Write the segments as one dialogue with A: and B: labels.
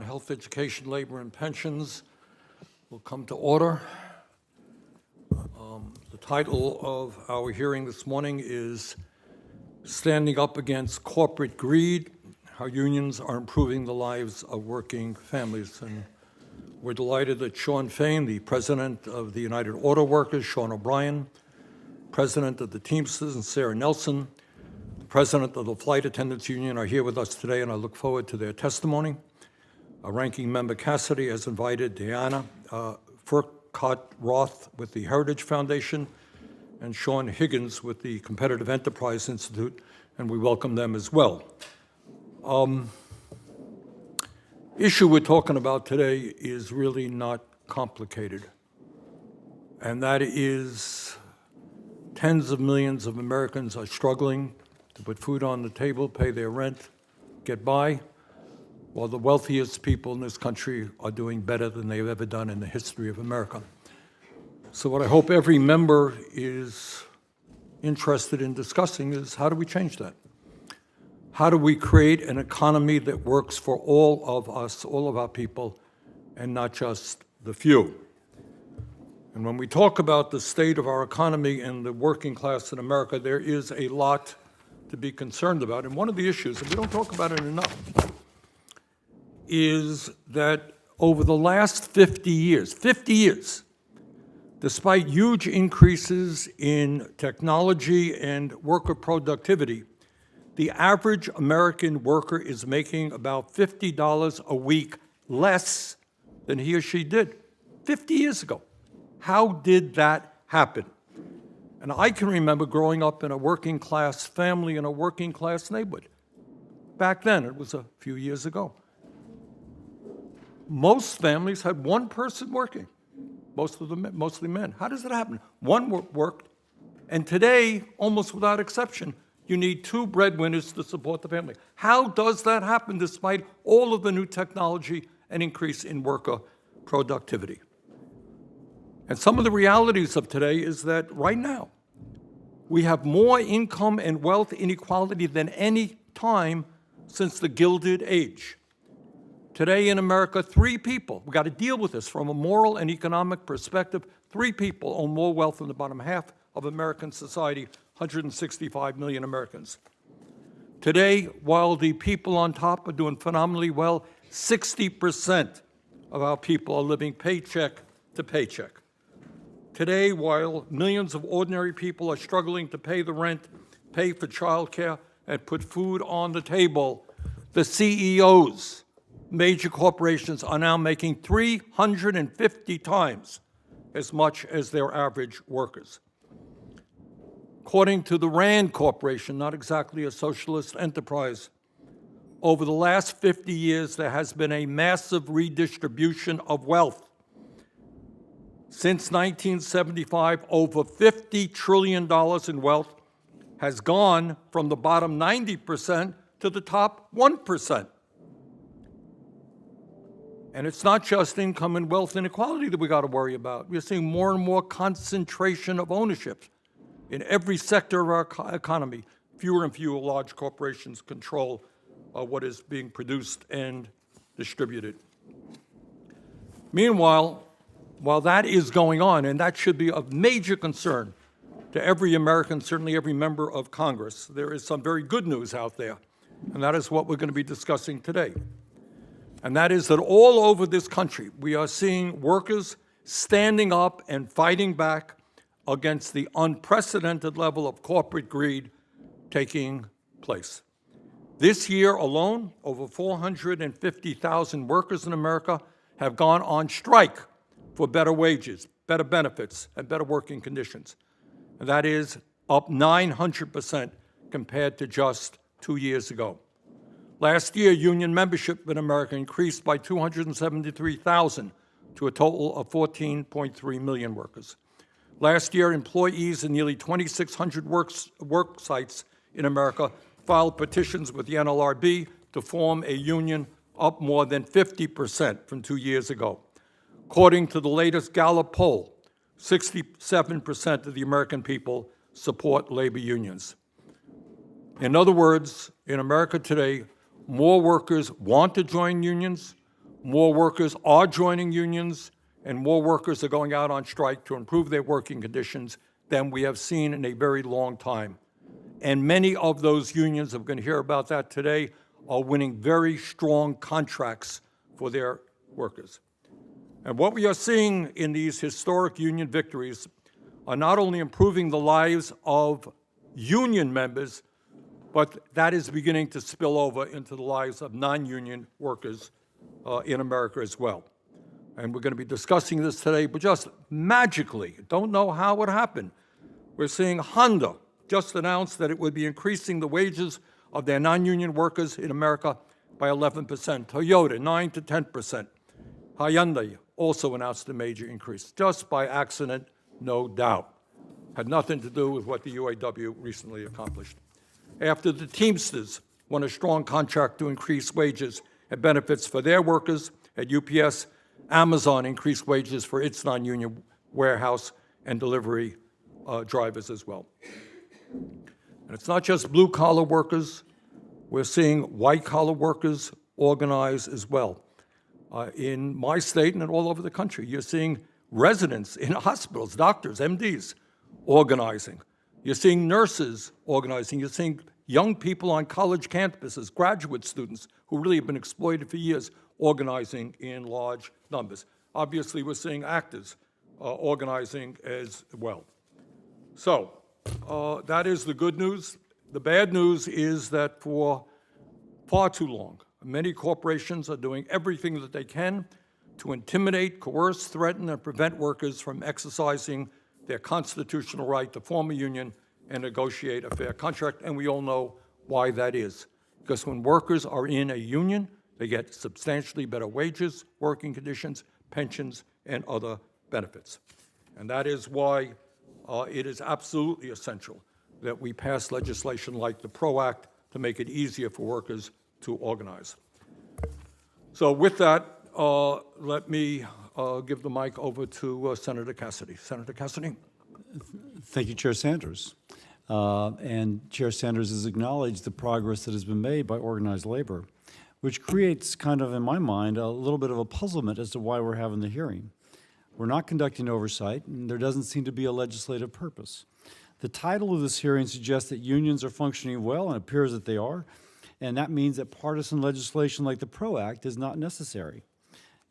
A: Health, Education, Labor, and Pensions will come to order. The title of our hearing this morning is Standing Up Against Corporate Greed, How Unions Are Improving the Lives of Working Families. And we're delighted that Shawn Fain, the President of the United Auto Workers, Sean O'Brien, President of the Teamsters, and Sarah Nelson, the President of the Flight Attendants Union, are here with us today, and I look forward to their testimony. Our Ranking Member Cassidy has invited Diana Furcott-Roth with the Heritage Foundation and Sean Higgins with the Competitive Enterprise Institute, and we welcome them as well. Issue we're talking about today is really not complicated, and that is tens of millions of Americans are struggling to put food on the table, pay their rent, get by, while the wealthiest people in this country are doing better than they've ever done in the history of America. So what I hope every member is interested in discussing is, how do we change that? How do we create an economy that works for all of us, all of our people, and not just the few? And when we talk about the state of our economy and the working class in America, there is a lot to be concerned about. And one of the issues, and we don't talk about it enough, is that over the last 50 years, despite huge increases in technology and worker productivity, the average American worker is making about $50 a week less than he or she did 50 years ago. How did that happen? And I can remember growing up in a working class family in a working class neighborhood. Back then, it was a few years ago. Most families had one person working, mostly men. How does that happen? One worked, and today, almost without exception, you need two breadwinners to support the family. How does that happen despite all of the new technology and increase in worker productivity? And some of the realities of today is that right now, we have more income and wealth inequality than any time since the Gilded Age. Today in America, 3 people, we've got to deal with this from a moral and economic perspective, 3 people own more wealth than the bottom half of American society, 165 million Americans. Today, while the people on top are doing phenomenally well, 60% of our people are living paycheck to paycheck. Today, while millions of ordinary people are struggling to pay the rent, pay for childcare, and put food on the table, the CEOs, major corporations, are now making 350 times as much as their average workers. According to the Rand Corporation, not exactly a socialist enterprise, over the last 50 years, there has been a massive redistribution of wealth. Since 1975, over $50 trillion in wealth has gone from the bottom 90% to the top 1%. And it's not just income and wealth inequality that we got to worry about. We're seeing more and more concentration of ownership in every sector of our economy. Fewer and fewer large corporations control what is being produced and distributed. Meanwhile, while that is going on, and that should be of major concern to every American, certainly every member of Congress, there is some very good news out there, and that is what we're going to be discussing today. And that is that all over this country, we are seeing workers standing up and fighting back against the unprecedented level of corporate greed taking place. This year alone, over 450,000 workers in America have gone on strike for better wages, better benefits, and better working conditions. And that is up 900% compared to just 2 years ago. Last year, union membership in America increased by 273,000 to a total of 14.3 million workers. Last year, employees in nearly 2,600 work sites in America filed petitions with the NLRB to form a union, up more than 50% from 2 years ago. According to the latest Gallup poll, 67% of the American people support labor unions. In other words, in America today, more workers want to join unions, More workers are joining unions, and more workers are going out on strike to improve their working conditions than we have seen in a very long time. And many of those unions, I'm going to hear about that today, are winning very strong contracts for their workers. And what we are seeing in these historic union victories are not only improving the lives of union members, but that is beginning to spill over into the lives of non-union workers in America as well. And we're going to be discussing this today, but just magically, don't know how it happened. We're seeing Honda just announced that it would be increasing the wages of their non-union workers in America by 11%. Toyota, 9 to 10%. Hyundai also announced a major increase, just by accident, no doubt. Had nothing to do with what the UAW recently accomplished. After the Teamsters won a strong contract to increase wages and benefits for their workers at UPS, Amazon increased wages for its non-union warehouse and delivery drivers as well. And it's not just blue-collar workers. We're seeing white-collar workers organize as well. In my state and all over the country, you're seeing residents in hospitals, doctors, MDs, organizing. You're seeing nurses organizing. You're seeing young people on college campuses, graduate students who really have been exploited for years, organizing in large numbers. Obviously, we're seeing actors organizing as well. So that is the good news. The bad news is that for far too long, many corporations are doing everything that they can to intimidate, coerce, threaten, and prevent workers from exercising their constitutional right to form a union and negotiate a fair contract, and we all know why that is. Because when workers are in a union, they get substantially better wages, working conditions, pensions, and other benefits. And that is why it is absolutely essential that we pass legislation like the PRO Act to make it easier for workers to organize. So with that, let me give the mic over to Senator Cassidy. Senator Cassidy.
B: Thank you, Chair Sanders. And Chair Sanders has acknowledged the progress that has been made by organized labor, which creates kind of, in my mind, a little bit of a puzzlement as to why we're having the hearing. We're not conducting oversight, and there doesn't seem to be a legislative purpose. The title of this hearing suggests that unions are functioning well, and it appears that they are, and that means that partisan legislation like the PRO Act is not necessary.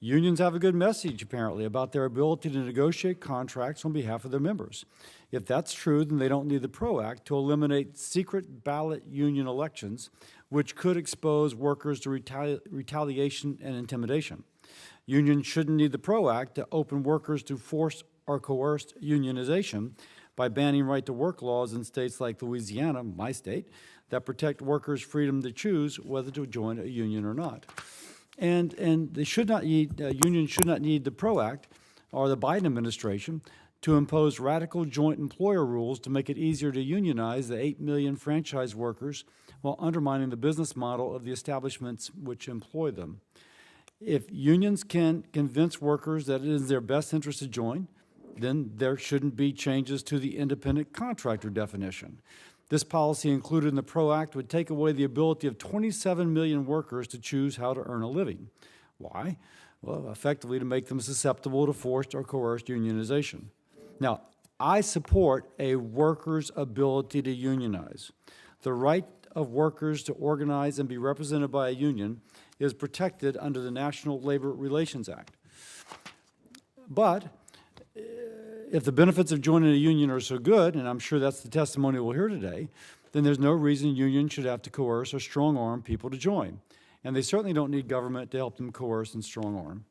B: Unions have a good message, apparently, about their ability to negotiate contracts on behalf of their members. If that's true, then they don't need the PRO Act to eliminate secret ballot union elections, which could expose workers to retaliation and intimidation. Unions shouldn't need the PRO Act to open workers to forced or coerced unionization by banning right-to-work laws in states like Louisiana, my state, that protect workers' freedom to choose whether to join a union or not. And they should not need, unions should not need the PRO Act or the Biden administration to impose radical joint employer rules to make it easier to unionize the 8 million franchise workers while undermining the business model of the establishments which employ them. If unions can convince workers that it is their best interest to join, then there shouldn't be changes to the independent contractor definition. This policy included in the PRO Act would take away the ability of 27 million workers to choose how to earn a living. Why? Well, effectively to make them susceptible to forced or coerced unionization. Now, I support a worker's ability to unionize. The right of workers to organize and be represented by a union is protected under the National Labor Relations Act. But if the benefits of joining a union are so good, and I'm sure that's the testimony we'll hear today, then there's no reason unions should have to coerce or strong-arm people to join. And they certainly don't need government to help them coerce and strong-arm.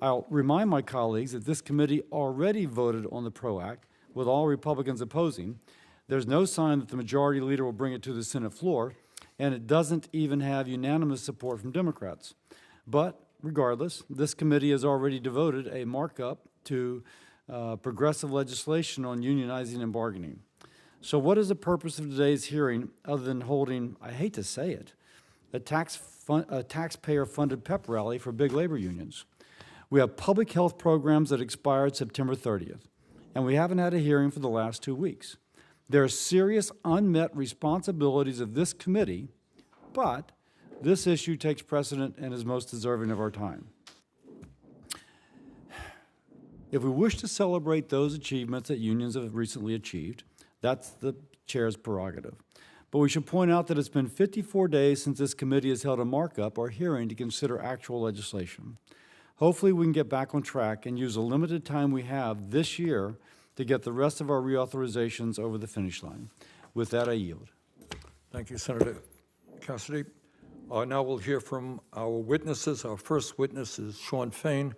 B: I'll remind my colleagues that this committee already voted on the PRO Act, with all Republicans opposing. There's no sign that the majority leader will bring it to the Senate floor, and it doesn't even have unanimous support from Democrats. But regardless, this committee has already devoted a markup to progressive legislation on unionizing and bargaining. So what is the purpose of today's hearing other than holding, I hate to say it, a taxpayer-funded pep rally for big labor unions? We have public health programs that expired September 30th, and we haven't had a hearing for the last 2 weeks. There are serious unmet responsibilities of this committee, but this issue takes precedent and is most deserving of our time. If we wish to celebrate those achievements that unions have recently achieved, that's the chair's prerogative. But we should point out that it's been 54 days since this committee has held a markup or hearing to consider actual legislation. Hopefully we can get back on track and use the limited time we have this year to get the rest of our reauthorizations over the finish line. With that, I yield.
A: Thank you, Senator Cassidy. Now we'll hear from our witnesses. Our first witness is Sean Fain,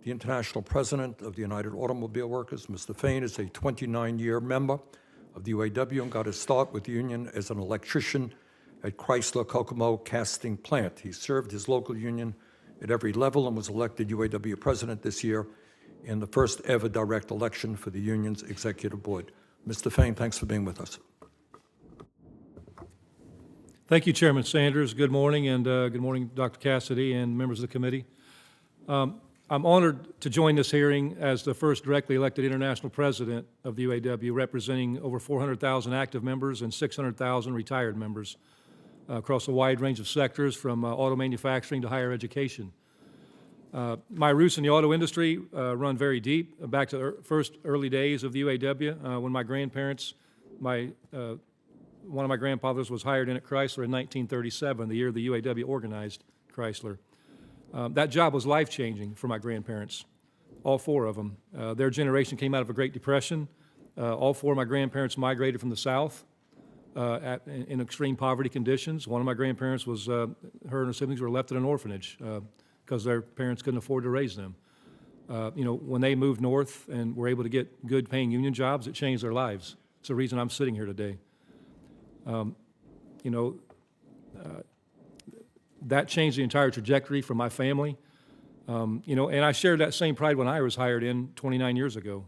A: the International President of the United Automobile Workers. Mr. Fain is a 29-year member of the UAW and got his start with the union as an electrician at Chrysler Kokomo Casting Plant. He served his local union at every level and was elected UAW president this year in the first ever direct election for the union's executive board. Mr. Fain, thanks for being with us.
C: Thank you, Chairman Sanders. Good morning, and good morning, Dr. Cassidy and members of the committee. I'm honored to join this hearing as the first directly elected international president of the UAW, representing over 400,000 active members and 600,000 retired members across a wide range of sectors, from auto manufacturing to higher education. My roots in the auto industry run very deep, back to the first early days of the UAW, when my grandparents, one of my grandfathers was hired in at Chrysler in 1937, the year the UAW organized Chrysler. That job was life-changing for my grandparents, all four of them. Their generation came out of a Great Depression. All four of my grandparents migrated from the South in extreme poverty conditions. One of my grandparents was, her and her siblings were left in an orphanage because their parents couldn't afford to raise them. When they moved north and were able to get good paying union jobs, it changed their lives. It's the reason I'm sitting here today. That changed the entire trajectory for my family. And I shared that same pride when I was hired in 29 years ago.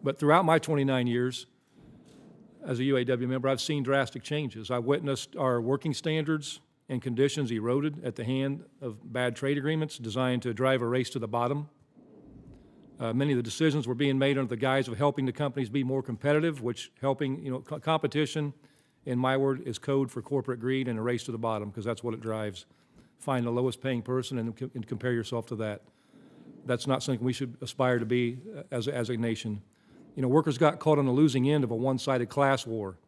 C: But throughout my 29 years as a UAW member, I've seen drastic changes. I've witnessed our working standards and conditions eroded at the hand of bad trade agreements designed to drive a race to the bottom. Many of the decisions were being made under the guise of helping the companies be more competitive, which competition, in my word, is code for corporate greed and a race to the bottom, because that's what it drives. Find the lowest paying person and compare yourself to that. That's not something we should aspire to be as a nation. Workers got caught on the losing end of a one-sided class war.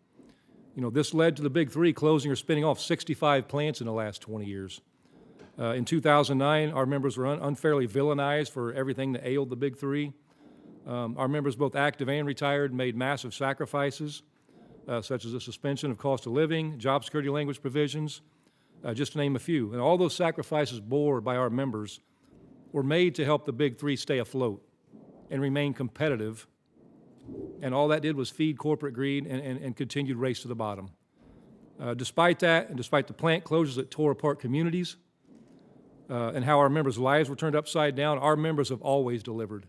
C: This led to the big three closing or spinning off 65 plants in the last 20 years. In 2009, our members were unfairly villainized for everything that ailed the big three. Our members, both active and retired, made massive sacrifices, such as the suspension of cost of living, job security language provisions, just to name a few. And all those sacrifices bore by our members were made to help the big three stay afloat and remain competitive. And all that did was feed corporate greed and continued race to the bottom. Despite that, and despite the plant closures that tore apart communities and how our members' lives were turned upside down, our members have always delivered.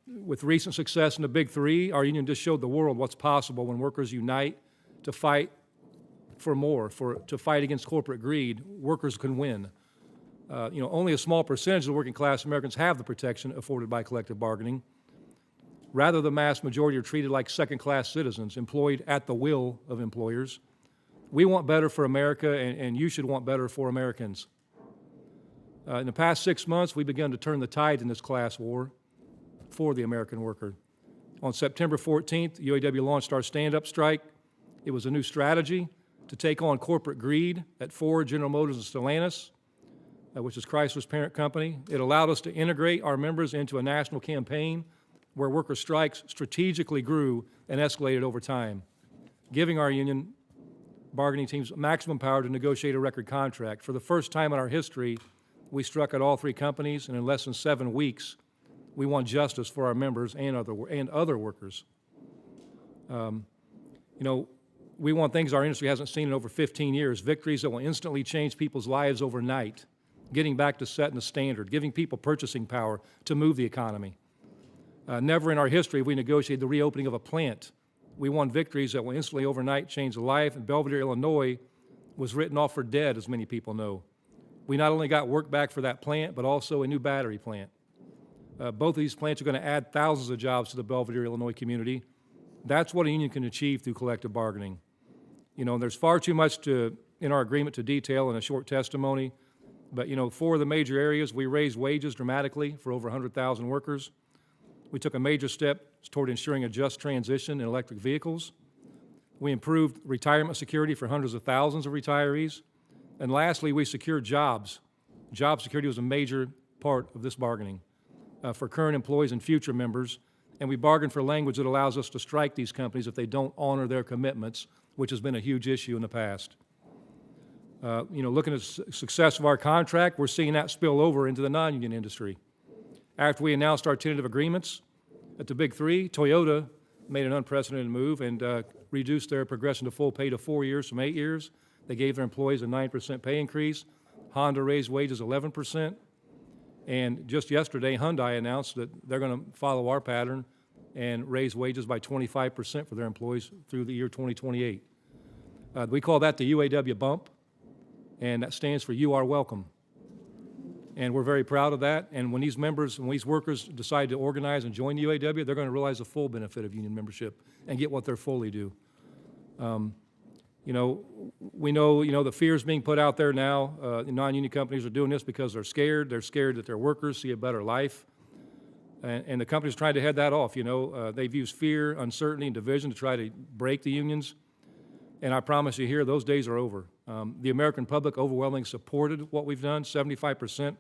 C: With recent success in the big three, our union just showed the world what's possible when workers unite to fight for more, to fight against corporate greed. Workers can win. Only a small percentage of the working class Americans have the protection afforded by collective bargaining. Rather, the mass majority are treated like second-class citizens, employed at the will of employers. We want better for America, and you should want better for Americans. In the past 6 months, we've begun to turn the tide in this class war for the American worker. On September 14th, UAW launched our stand-up strike. It was a new strategy to take on corporate greed at Ford, General Motors, and Stellantis, which is Chrysler's parent company. It allowed us to integrate our members into a national campaign where worker strikes strategically grew and escalated over time, giving our union bargaining teams maximum power to negotiate a record contract. For the first time in our history, we struck at all three companies, and in less than 7 weeks, we won justice for our members and other workers. We want things our industry hasn't seen in over 15 years, victories that will instantly change people's lives overnight, getting back to setting the standard, giving people purchasing power to move the economy. Never in our history have we negotiated the reopening of a plant. We won victories that will instantly overnight change a life, and Belvedere, Illinois was written off for dead, as many people know. We not only got work back for that plant, but also a new battery plant. Both of these plants are going to add thousands of jobs to the Belvedere, Illinois community. That's what a union can achieve through collective bargaining. There's far too much in our agreement to detail in a short testimony. But, you know, 4 of the major areas, we raised wages dramatically for over 100,000 workers. We took a major step toward ensuring a just transition in electric vehicles. We improved retirement security for hundreds of thousands of retirees. And lastly, we secured jobs. Job security was a major part of this bargaining for current employees and future members. And we bargained for language that allows us to strike these companies if they don't honor their commitments, which has been a huge issue in the past. You know, looking at the success of our contract, we're seeing that spill over into the non-union industry. After we announced our tentative agreements at the Big Three, Toyota made an unprecedented move and reduced their progression to full pay to 4 years from 8 years. They gave their employees a 9% pay increase. Honda raised wages 11%. And just yesterday, Hyundai announced that they're going to follow our pattern and raise wages by 25% for their employees through the year 2028. We call that the UAW bump, and that stands for You Are Welcome. And we're very proud of that. And when these workers decide to organize and join the UAW, they're going to realize the full benefit of union membership and get what they're fully due. You know, we know, the fears being put out there now. Non-union companies are doing this because they're scared. They're scared that their workers see a better life. And the companies are trying to head that off. They've used fear, uncertainty, and division to try to break the unions. And I promise you here, those days are over. The American public overwhelmingly supported what we've done. 75%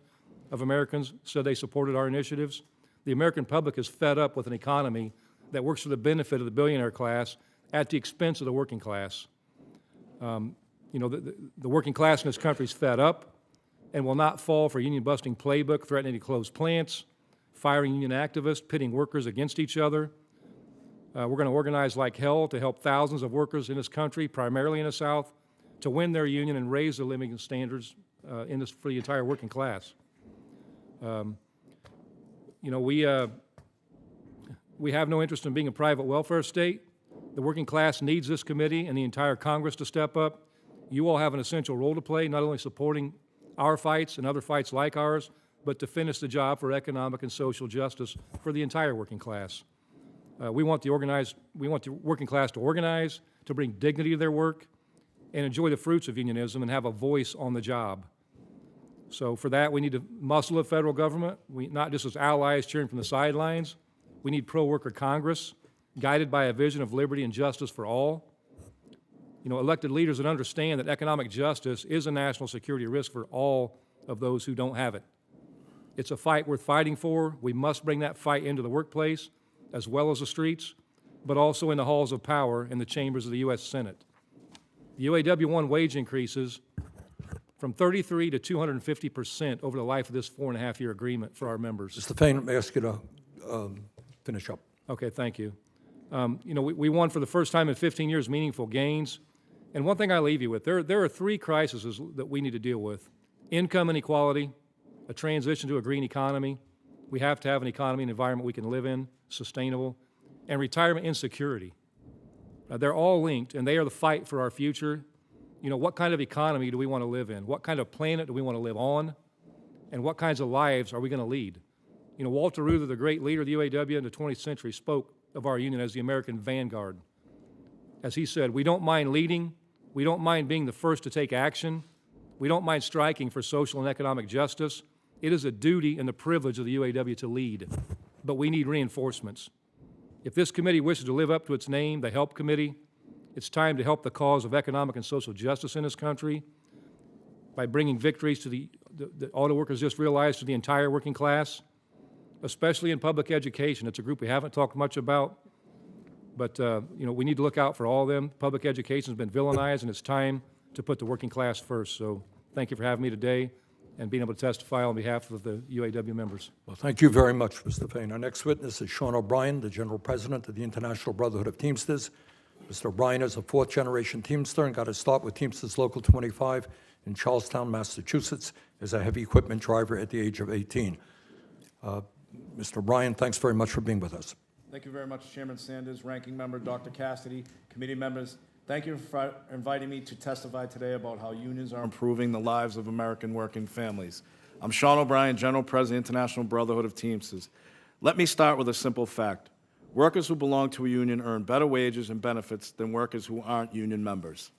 C: of Americans said they supported our initiatives. The American public is fed up with an economy that works for the benefit of the billionaire class at the expense of the working class. The working class in this country is fed up and will not fall for a union-busting playbook threatening to close plants, firing union activists, pitting workers against each other. We're going to organize like hell to help thousands of workers in this country, primarily in the South, to win their union and raise the living standards for the entire working class. We have no interest in being a private welfare state. The working class needs this committee and the entire Congress to step up. You all have an essential role to play, not only supporting our fights and other fights like ours, but to finish the job for economic and social justice for the entire working class. We want the working class to organize, to bring dignity to their work, and enjoy the fruits of unionism and have a voice on the job. So for that, we need to muscle the federal government, not just as allies cheering from the sidelines. We need pro-worker Congress, guided by a vision of liberty and justice for all. Elected leaders that understand that economic justice is a national security risk for all of those who don't have it. It's a fight worth fighting for. We must bring that fight into the workplace, as well as the streets, but also in the halls of power in the chambers of the U.S. Senate. The UAW won wage increases from 33 to 250% over the life of this 4.5-year agreement for our members.
A: Mr. Fain, may I ask you to finish up?
C: Okay, thank you. We won for the first time in 15 years meaningful gains. And one thing I leave you with, there are 3 crises that we need to deal with. Income inequality, a transition to a green economy. We have to have an economy and environment we can live in, sustainable, and retirement insecurity. They're all linked, and they are the fight for our future. What kind of economy do we want to live in? What kind of planet do we want to live on? And what kinds of lives are we going to lead? Walter Reuther, the great leader of the UAW in the 20th century, spoke of our union as the American vanguard. As he said, we don't mind leading. We don't mind being the first to take action. We don't mind striking for social and economic justice. It is a duty and the privilege of the UAW to lead, but we need reinforcements. If this committee wishes to live up to its name, the HELP Committee, it's time to help the cause of economic and social justice in this country by bringing victories to the auto workers just realized to the entire working class, especially in public education. It's a group we haven't talked much about, but we need to look out for all of them. Public education has been villainized, and it's time to put the working class first. So thank you for having me today and being able to testify on behalf of the UAW members.
A: Well, thank you very much, Mr. Fain. Our next witness is Sean O'Brien, the General President of the International Brotherhood of Teamsters. Mr. O'Brien is a 4th-generation Teamster and got his start with Teamsters Local 25 in Charlestown, Massachusetts, as a heavy equipment driver at the age of 18. Mr. O'Brien, thanks very much for being with us.
D: Thank you very much, Chairman Sanders, Ranking Member Dr. Cassidy, committee members. Thank you for inviting me to testify today about how unions are improving the lives of American working families. I'm Sean O'Brien, General President, International Brotherhood of Teamsters. Let me start with a simple fact. Workers who belong to a union earn better wages and benefits than workers who aren't union members.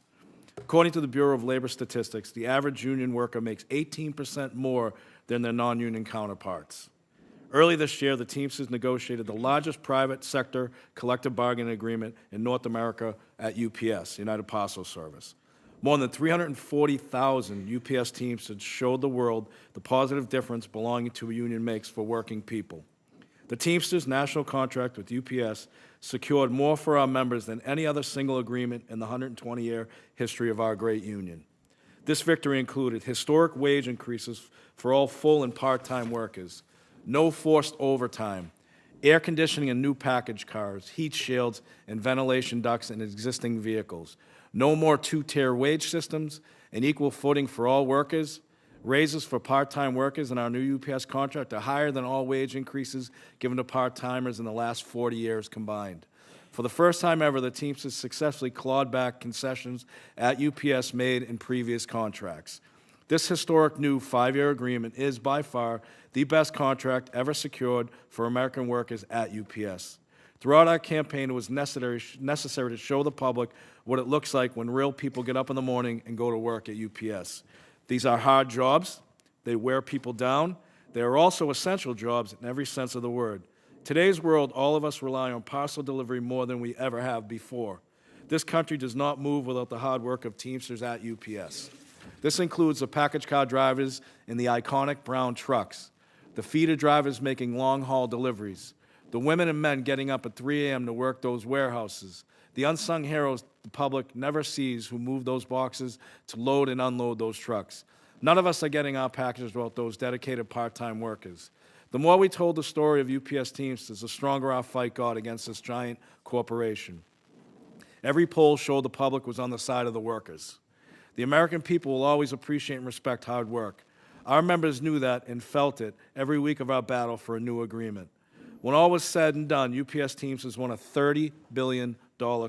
D: According to the Bureau of Labor Statistics, the average union worker makes 18% more than their non-union counterparts. Early this year, the Teamsters negotiated the largest private sector collective bargaining agreement in North America at UPS, United Parcel Service. More than 340,000 UPS Teamsters showed the world the positive difference belonging to a union makes for working people. The Teamsters' national contract with UPS secured more for our members than any other single agreement in the 120-year history of our great union. This victory included historic wage increases for all full and part-time workers, no forced overtime, air conditioning in new package cars, heat shields, and ventilation ducts in existing vehicles, no more two-tier wage systems, an equal footing for all workers. Raises for part-time workers in our new UPS contract are higher than all wage increases given to part-timers in the last 40 years combined. For the first time ever, the Teamsters successfully clawed back concessions at UPS made in previous contracts. This historic new 5-year agreement is by far the best contract ever secured for American workers at UPS. Throughout our campaign, it was necessary to show the public what it looks like when real people get up in the morning and go to work at UPS. These are hard jobs. They wear people down. They are also essential jobs in every sense of the word. Today's world, all of us rely on parcel delivery more than we ever have before. This country does not move without the hard work of Teamsters at UPS. This includes the package car drivers in the iconic brown trucks, the feeder drivers making long-haul deliveries, the women and men getting up at 3 a.m. to work those warehouses, the unsung heroes the public never sees who move those boxes to load and unload those trucks. None of us are getting our packages without those dedicated part-time workers. The more we told the story of UPS Teamsters, the stronger our fight got against this giant corporation. Every poll showed the public was on the side of the workers. The American people will always appreciate and respect hard work. Our members knew that and felt it every week of our battle for a new agreement. When all was said and done, UPS Teamsters won a $30 billion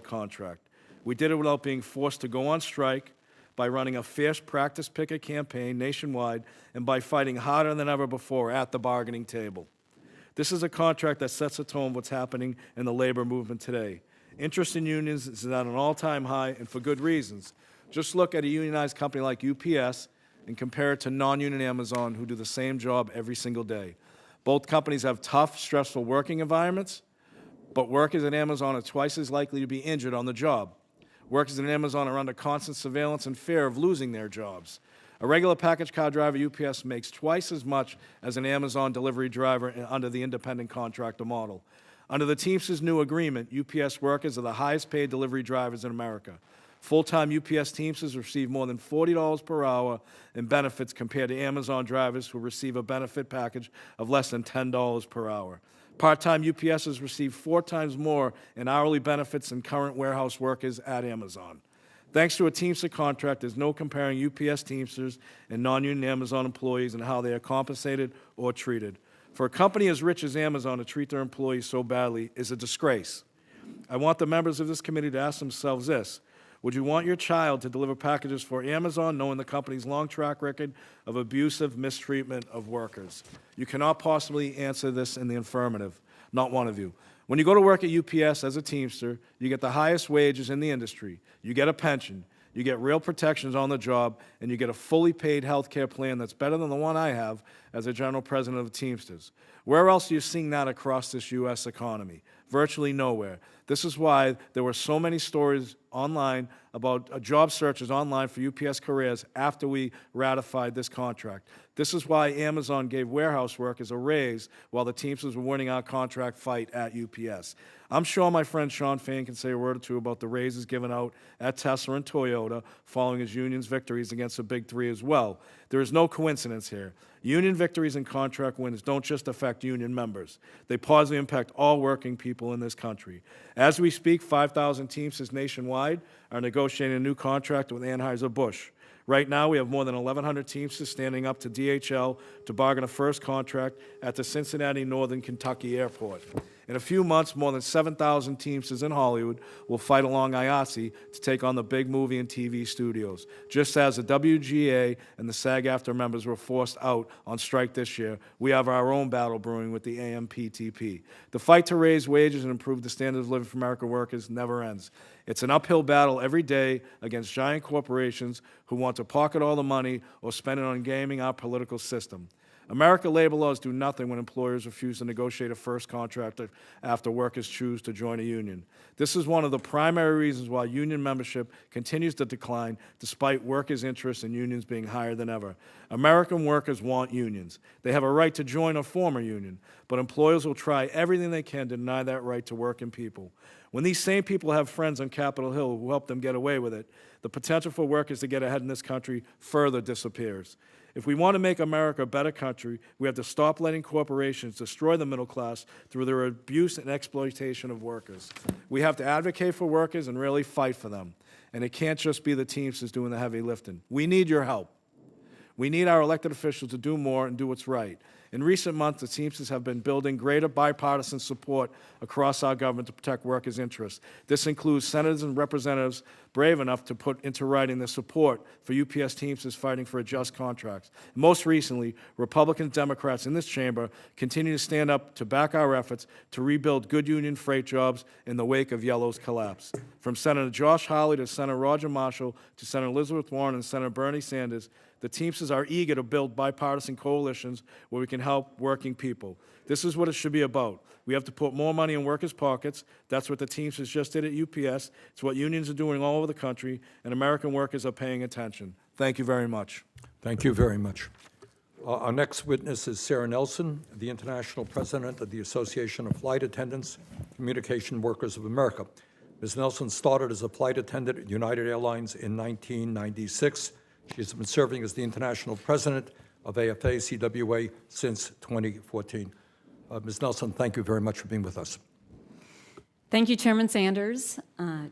D: contract. We did it without being forced to go on strike, by running a fierce practice picket campaign nationwide, and by fighting harder than ever before at the bargaining table. This is a contract that sets the tone of what's happening in the labor movement today. Interest in unions is at an all-time high, and for good reasons. Just look at a unionized company like UPS and compare it to non-union Amazon, who do the same job every single day. Both companies have tough, stressful working environments, but workers at Amazon are twice as likely to be injured on the job. Workers at Amazon are under constant surveillance and fear of losing their jobs. A regular package car driver at UPS makes twice as much as an Amazon delivery driver under the independent contractor model. Under the Teamsters' new agreement, UPS workers are the highest paid delivery drivers in America. Full-time UPS Teamsters receive more than $40 per hour in benefits compared to Amazon drivers who receive a benefit package of less than $10 per hour. Part-time UPSers receive 4 times more in hourly benefits than current warehouse workers at Amazon. Thanks to a Teamster contract, there's no comparing UPS Teamsters and non-union Amazon employees and how they are compensated or treated. For a company as rich as Amazon to treat their employees so badly is a disgrace. I want the members of this committee to ask themselves this: would you want your child to deliver packages for Amazon knowing the company's long track record of abusive mistreatment of workers? You cannot possibly answer this in the affirmative, not one of you. When you go to work at UPS as a Teamster, you get the highest wages in the industry, you get a pension, you get real protections on the job, and you get a fully paid health care plan that's better than the one I have as a general president of the Teamsters. Where else are you seeing that across this U.S. economy? Virtually nowhere. This is why there were so many stories online about job searches online for UPS careers after we ratified this contract. This is why Amazon gave warehouse workers a raise while the Teamsters were winning our contract fight at UPS. I'm sure my friend Sean Fain can say a word or two about the raises given out at Tesla and Toyota following his union's victories against the Big Three as well. There is no coincidence here. Union victories and contract wins don't just affect union members. They positively impact all working people in this country. As we speak, 5,000 Teamsters nationwide are negotiating a new contract with Anheuser-Busch. Right now, we have more than 1,100 Teamsters standing up to DHL to bargain a first contract at the Cincinnati Northern Kentucky Airport. In a few months, more than 7,000 Teamsters in Hollywood will fight along IATSE to take on the big movie and TV studios. Just as the WGA and the SAG-AFTRA members were forced out on strike this year, we have our own battle brewing with the AMPTP. The fight to raise wages and improve the standard of living for American workers never ends. It's an uphill battle every day against giant corporations who want to pocket all the money or spend it on gaming our political system. American labor laws do nothing when employers refuse to negotiate a first contract after workers choose to join a union. This is one of the primary reasons why union membership continues to decline despite workers' interest in unions being higher than ever. American workers want unions. They have a right to join or form a union, but employers will try everything they can to deny that right to working people. When these same people have friends on Capitol Hill who help them get away with it, the potential for workers to get ahead in this country further disappears. If we want to make America a better country, we have to stop letting corporations destroy the middle class through their abuse and exploitation of workers. We have to advocate for workers and really fight for them. And it can't just be the Teamsters doing the heavy lifting. We need your help. We need our elected officials to do more and do what's right. In recent months, the Teamsters have been building greater bipartisan support across our government to protect workers' interests. This includes senators and representatives brave enough to put into writing their support for UPS Teamsters fighting for just contracts. Most recently, Republicans and Democrats in this chamber continue to stand up to back our efforts to rebuild good union freight jobs in the wake of Yellow's collapse. From Senator Josh Hawley to Senator Roger Marshall to Senator Elizabeth Warren and Senator Bernie Sanders, the Teamsters are eager to build bipartisan coalitions where we can help working people. This is what it should be about. We have to put more money in workers' pockets. That's what the Teamsters just did at UPS. It's what unions are doing all over the country, and American workers are paying attention. Thank you very much.
A: Thank you very much. Our next witness is Sarah Nelson, the International President of the Association of Flight Attendants, Communication Workers of America. Ms. Nelson started as a flight attendant at United Airlines in 1996. She has been serving as the International President of AFA-CWA since 2014. Ms. Nelson, thank you very much for being with us.
E: Thank you, Chairman Sanders,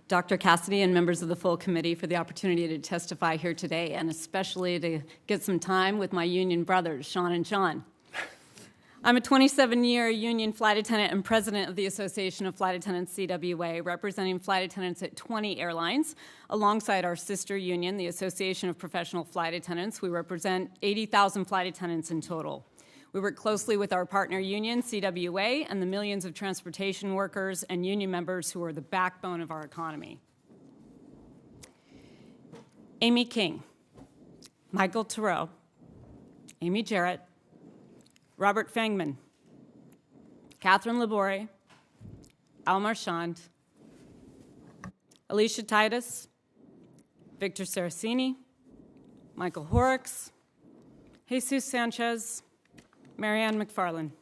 E: Dr. Cassidy, and members of the full committee for the opportunity to testify here today, and especially to get some time with my union brothers, Sean and Sean. I'm a 27-year union flight attendant and president of the Association of Flight Attendants, CWA, representing flight attendants at 20 airlines. Alongside our sister union, the Association of Professional Flight Attendants, we represent 80,000 flight attendants in total. We work closely with our partner union, CWA, and the millions of transportation workers and union members who are the backbone of our economy. Amy King, Michael Thoreau, Amy Jarrett, Robert Fangman, Catherine Labore, Al Marchand, Alicia Titus, Victor Saraceni, Michael Horrocks, Jesus Sanchez, Marianne McFarland.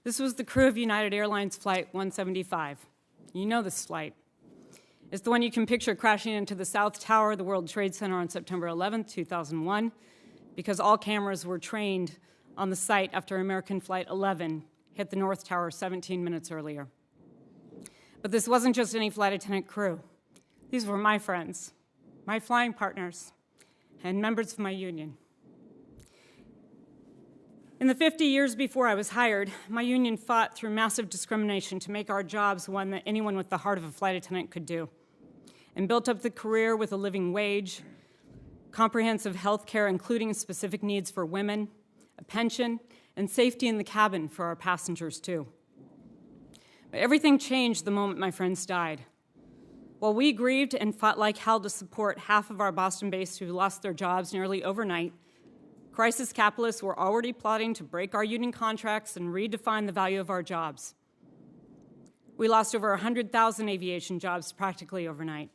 E: This was the crew of United Airlines Flight 175. You know this flight. It's the one you can picture crashing into the South Tower of the World Trade Center on September 11, 2001, because all cameras were trained on the site after American Flight 11 hit the North Tower 17 minutes earlier. But this wasn't just any flight attendant crew. These were my friends, my flying partners, and members of my union. In the 50 years before I was hired, my union fought through massive discrimination to make our jobs one that anyone with the heart of a flight attendant could do, and built up the career with a living wage, comprehensive health care, including specific needs for women, a pension, and safety in the cabin for our passengers, too. But everything changed the moment my friends died. While we grieved and fought like hell to support half of our Boston-based who lost their jobs nearly overnight, crisis capitalists were already plotting to break our union contracts and redefine the value of our jobs. We lost over 100,000 aviation jobs practically overnight.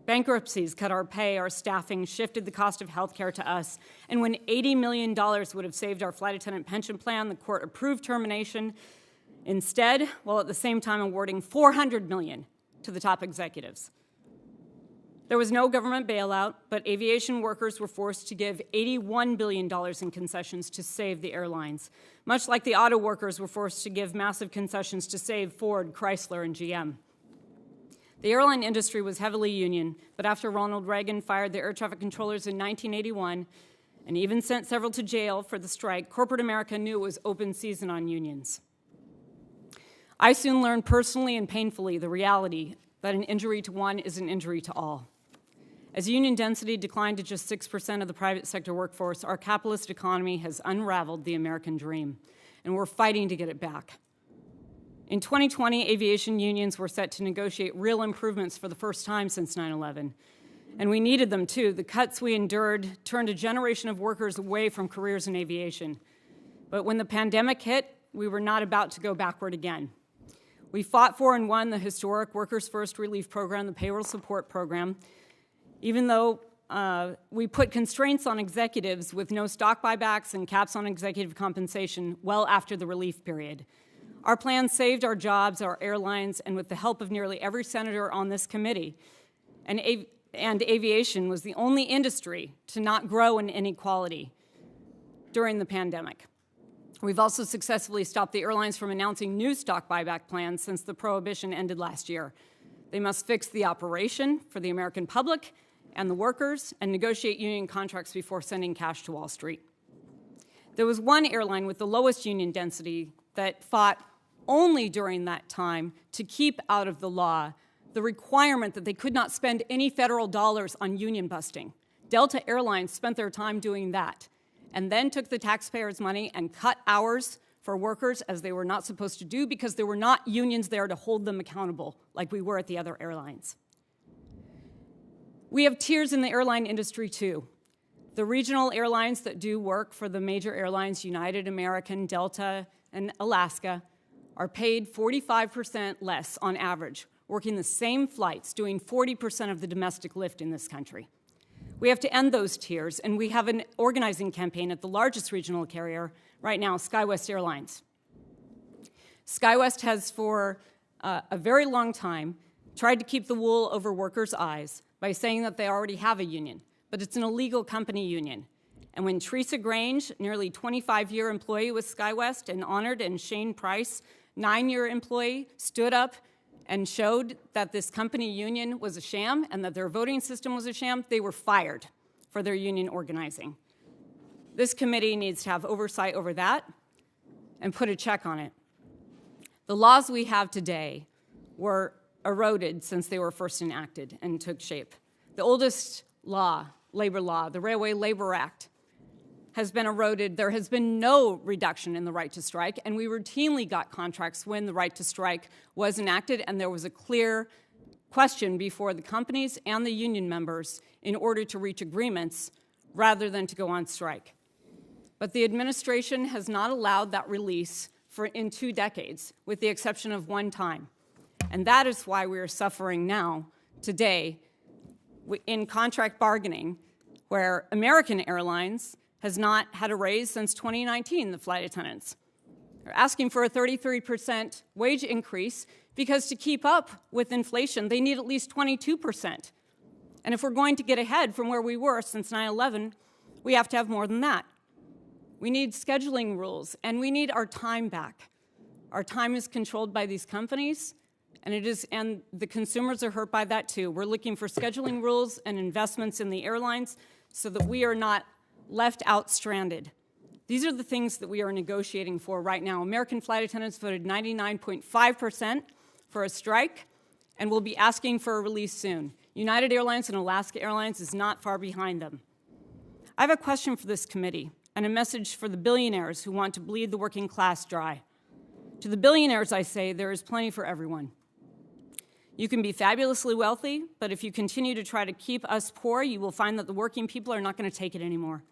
E: Bankruptcies cut our pay, our staffing, shifted the cost of health care to us, and when $80 million would have saved our flight attendant pension plan, the court approved termination instead, while at the same time awarding $400 million to the top executives. There was no government bailout, but aviation workers were forced to give $81 billion in concessions to save the airlines, much like the auto workers were forced to give massive concessions to save Ford, Chrysler, and GM. The airline industry was heavily union, but after Ronald Reagan fired the air traffic controllers in 1981 and even sent several to jail for the strike, corporate America knew it was open season on unions. I soon learned personally and painfully the reality that an injury to one is an injury to all. As union density declined to just 6% of the private sector workforce, our capitalist economy has unraveled the American dream, and we're fighting to get it back. In 2020, aviation unions were set to negotiate real improvements for the first time since 9/11, and we needed them too. The cuts we endured turned a generation of workers away from careers in aviation. But when the pandemic hit, we were not about to go backward again. We fought for and won the historic Workers First Relief Program, the Payroll Support Program, even though we put constraints on executives with no stock buybacks and caps on executive compensation well after the relief period. Our plan saved our jobs, our airlines, and with the help of nearly every senator on this committee, and aviation was the only industry to not grow in inequality during the pandemic. We've also successfully stopped the airlines from announcing new stock buyback plans since the prohibition ended last year. They must fix the operation for the American public and the workers and negotiate union contracts before sending cash to Wall Street. There was one airline with the lowest union density that fought only during that time to keep out of the law the requirement that they could not spend any federal dollars on union busting. Delta Airlines spent their time doing that and then took the taxpayers' money and cut hours for workers as they were not supposed to do because there were not unions there to hold them accountable like we were at the other airlines. We have tiers in the airline industry too. The regional airlines that do work for the major airlines, United, American, Delta, and Alaska, are paid 45% less on average, working the same flights, doing 40% of the domestic lift in this country. We have to end those tiers, and we have an organizing campaign at the largest regional carrier right now, SkyWest Airlines. SkyWest has, for a very long time, tried to keep the wool over workers' eyes by saying that they already have a union, but it's an illegal company union. And when Teresa Grange, nearly 25-year employee with SkyWest, and Honored and Shane Price, 9-year employee, stood up and showed that this company union was a sham and that their voting system was a sham, they were fired for their union organizing. This committee needs to have oversight over that and put a check on it. The laws we have today were eroded since they were first enacted and took shape. The oldest law, labor law, the Railway Labor Act, has been eroded. There has been no reduction in the right to strike, and we routinely got contracts when the right to strike was enacted, and there was a clear question before the companies and the union members in order to reach agreements rather than to go on strike. But the administration has not allowed that release in 2 decades, with the exception of one time. And that is why we are suffering now, today, in contract bargaining, where American Airlines has not had a raise since 2019, the flight attendants. They're asking for a 33% wage increase because to keep up with inflation, they need at least 22%. And if we're going to get ahead from where we were since 9/11, we have to have more than that. We need scheduling rules, and we need our time back. Our time is controlled by these companies, and the consumers are hurt by that too. We're looking for scheduling rules and investments in the airlines so that we are not left out stranded. These are the things that we are negotiating for right now. American flight attendants voted 99.5% for a strike and will be asking for a release soon. United Airlines and Alaska Airlines is not far behind them. I have a question for this committee and a message for the billionaires who want to bleed the working class dry. To the billionaires, I say, there is plenty for everyone. You can be fabulously wealthy, but if you continue to try to keep us poor, you will find that the working people are not going to take it anymore.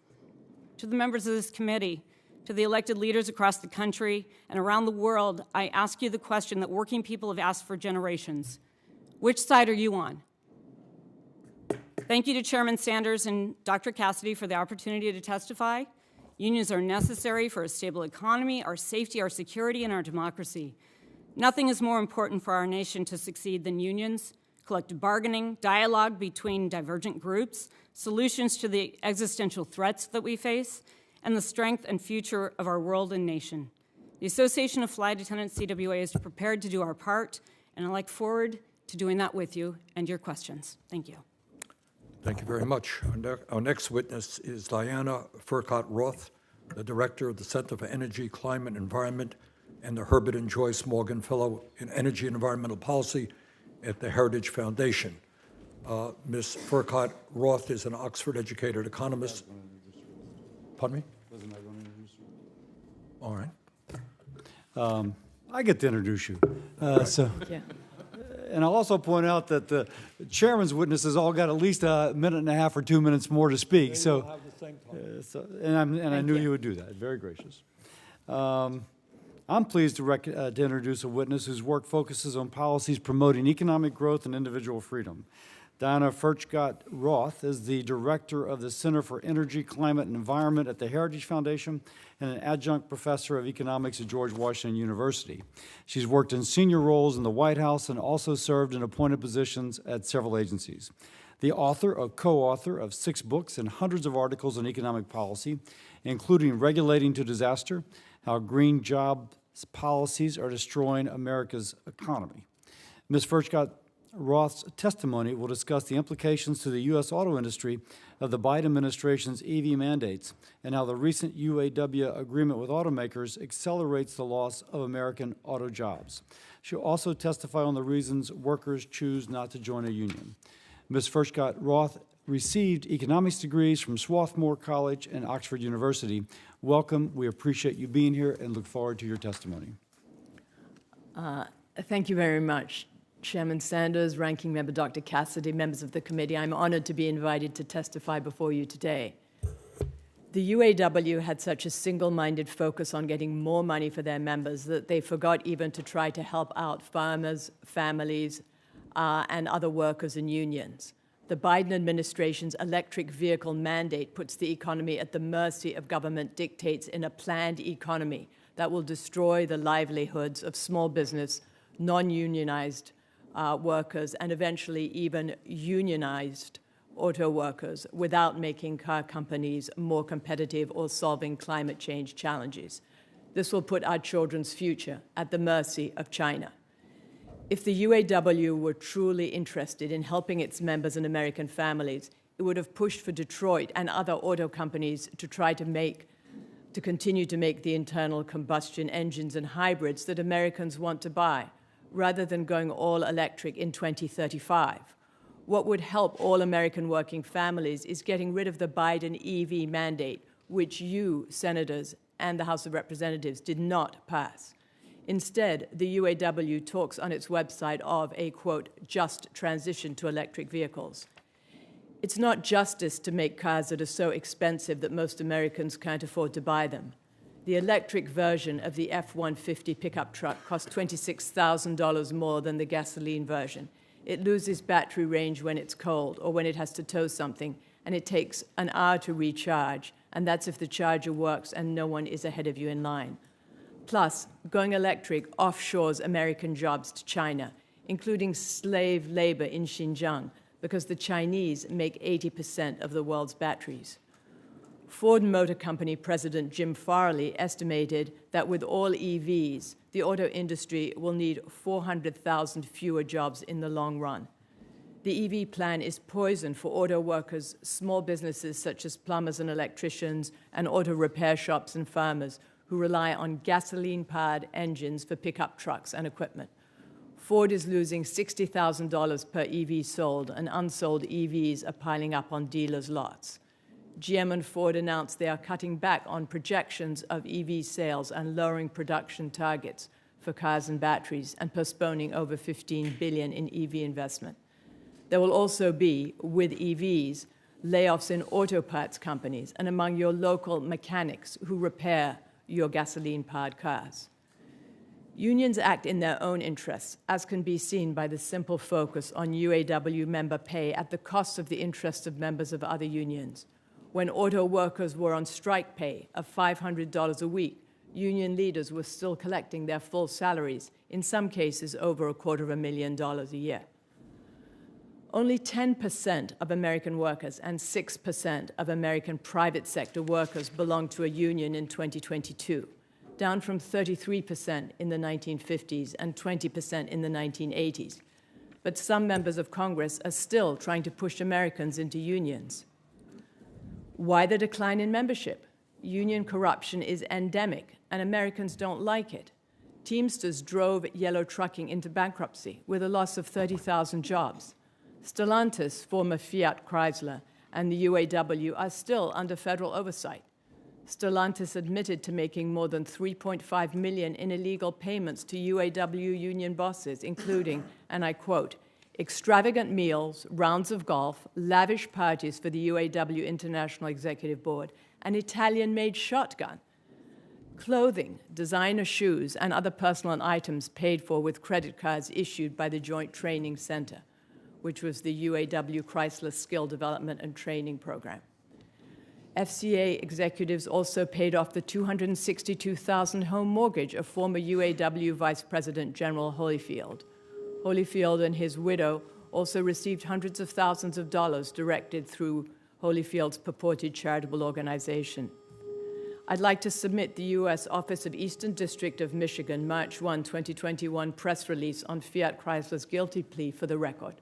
E: To the members of this committee, to the elected leaders across the country and around the world, I ask you the question that working people have asked for generations. Which side are you on? Thank you to Chairman Sanders and Dr. Cassidy for the opportunity to testify. Unions are necessary for a stable economy, our safety, our security, and our democracy. Nothing is more important for our nation to succeed than unions, collective bargaining, dialogue between divergent groups, solutions to the existential threats that we face, and the strength and future of our world and nation. The Association of Flight Attendants, CWA, is prepared to do our part, and I look forward to doing that with you and your questions. Thank you.
A: Thank you very much. Our next witness is Diana Furcott Roth, the Director of the Center for Energy, Climate, and Environment and the Herbert and Joyce Morgan Fellow in Energy and Environmental Policy at the Heritage Foundation. Ms. Furcott Roth is an Oxford-educated economist. Pardon me? All right.
B: I get to introduce you.
F: Yeah.
B: And I'll also point out that the chairman's witnesses all got at least a minute and a half or 2 minutes more to speak. So,
A: Have the same time.
B: and I knew you would do that. Very gracious. I'm pleased to introduce a witness whose work focuses on policies promoting economic growth and individual freedom. Diana Furcott Roth is the director of the Center for Energy, Climate, and Environment at the Heritage Foundation and an adjunct professor of economics at George Washington University. She's worked in senior roles in the White House and also served in appointed positions at several agencies. The author or co-author of 6 books and hundreds of articles on economic policy, including Regulating to Disaster, How Green Job Policies Are Destroying America's Economy. Ms. Furcott Roth's testimony will discuss the implications to the U.S. auto industry of the Biden administration's EV mandates and how the recent UAW agreement with automakers accelerates the loss of American auto jobs. She'll also testify on the reasons workers choose not to join a union. Ms. Furcott Roth received economics degrees from Swarthmore College and Oxford University. Welcome. We appreciate you being here and look forward to your testimony.
F: Thank you very much, Chairman Sanders, Ranking Member Dr. Cassidy, members of the committee. I'm honored to be invited to testify before you today. The UAW had such a single-minded focus on getting more money for their members that they forgot even to try to help out farmers, families, and other workers and unions. The Biden administration's electric vehicle mandate puts the economy at the mercy of government dictates in a planned economy that will destroy the livelihoods of small business, non-unionized workers, and eventually even unionized auto workers without making car companies more competitive or solving climate change challenges. This will put our children's future at the mercy of China. If the UAW were truly interested in helping its members and American families, it would have pushed for Detroit and other auto companies to try to continue to make the internal combustion engines and hybrids that Americans want to buy, rather than going all electric in 2035. What would help all American working families is getting rid of the Biden EV mandate, which you, senators, and the House of Representatives did not pass. Instead, the UAW talks on its website of a, quote, just transition to electric vehicles. It's not justice to make cars that are so expensive that most Americans can't afford to buy them. The electric version of the F-150 pickup truck costs $26,000 more than the gasoline version. It loses battery range when it's cold or when it has to tow something, and it takes an hour to recharge, and that's if the charger works and no one is ahead of you in line. Plus, going electric offshores American jobs to China, including slave labor in Xinjiang, because the Chinese make 80% of the world's batteries. Ford Motor Company President Jim Farley estimated that with all EVs, the auto industry will need 400,000 fewer jobs in the long run. The EV plan is poison for auto workers, small businesses such as plumbers and electricians, and auto repair shops and farmers who rely on gasoline-powered engines for pickup trucks and equipment. Ford is losing $60,000 per EV sold, and unsold EVs are piling up on dealers' lots. GM and Ford announced they are cutting back on projections of EV sales and lowering production targets for cars and batteries and postponing over $15 billion in EV investment. There will also be, with EVs, layoffs in auto parts companies and among your local mechanics who repair your gasoline-powered cars. Unions act in their own interests, as can be seen by the simple focus on UAW member pay at the cost of the interests of members of other unions. When auto workers were on strike pay of $500 a week, union leaders were still collecting their full salaries, in some cases over $250,000 a year. Only 10% of American workers and 6% of American private sector workers belong to a union in 2022, down from 33% in the 1950s and 20% in the 1980s. But some members of Congress are still trying to push Americans into unions. Why the decline in membership? Union corruption is endemic, and Americans don't like it. Teamsters drove yellow trucking into bankruptcy with a loss of 30,000 jobs. Stellantis, former Fiat Chrysler, and the UAW are still under federal oversight. Stellantis admitted to making more than $3.5 million in illegal payments to UAW union bosses, including, and I quote, extravagant meals, rounds of golf, lavish parties for the UAW International Executive Board, an Italian-made shotgun, clothing, designer shoes, and other personal items paid for with credit cards issued by the Joint Training Center, which was the UAW Chrysler Skill Development and Training Program. FCA executives also paid off the $262,000 home mortgage of former UAW Vice President General Holyfield. Holyfield and his widow also received hundreds of thousands of dollars directed through Holyfield's purported charitable organization. I'd like to submit the U.S. Office of Eastern District of Michigan, March 1, 2021 press release on Fiat Chrysler's guilty plea for the record.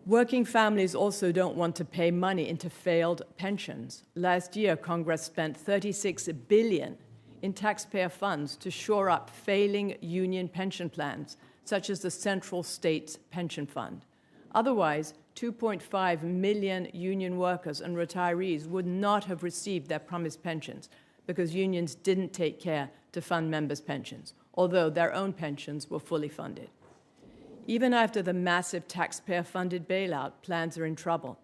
F: Working families also don't want to pay money into failed pensions. Last year, Congress spent $36 billion in taxpayer funds to shore up failing union pension plans, such as the Central States Pension Fund. Otherwise, 2.5 million union workers and retirees would not have received their promised pensions because unions didn't take care to fund members' pensions, although their own pensions were fully funded. Even after the massive taxpayer-funded bailout, plans are in trouble.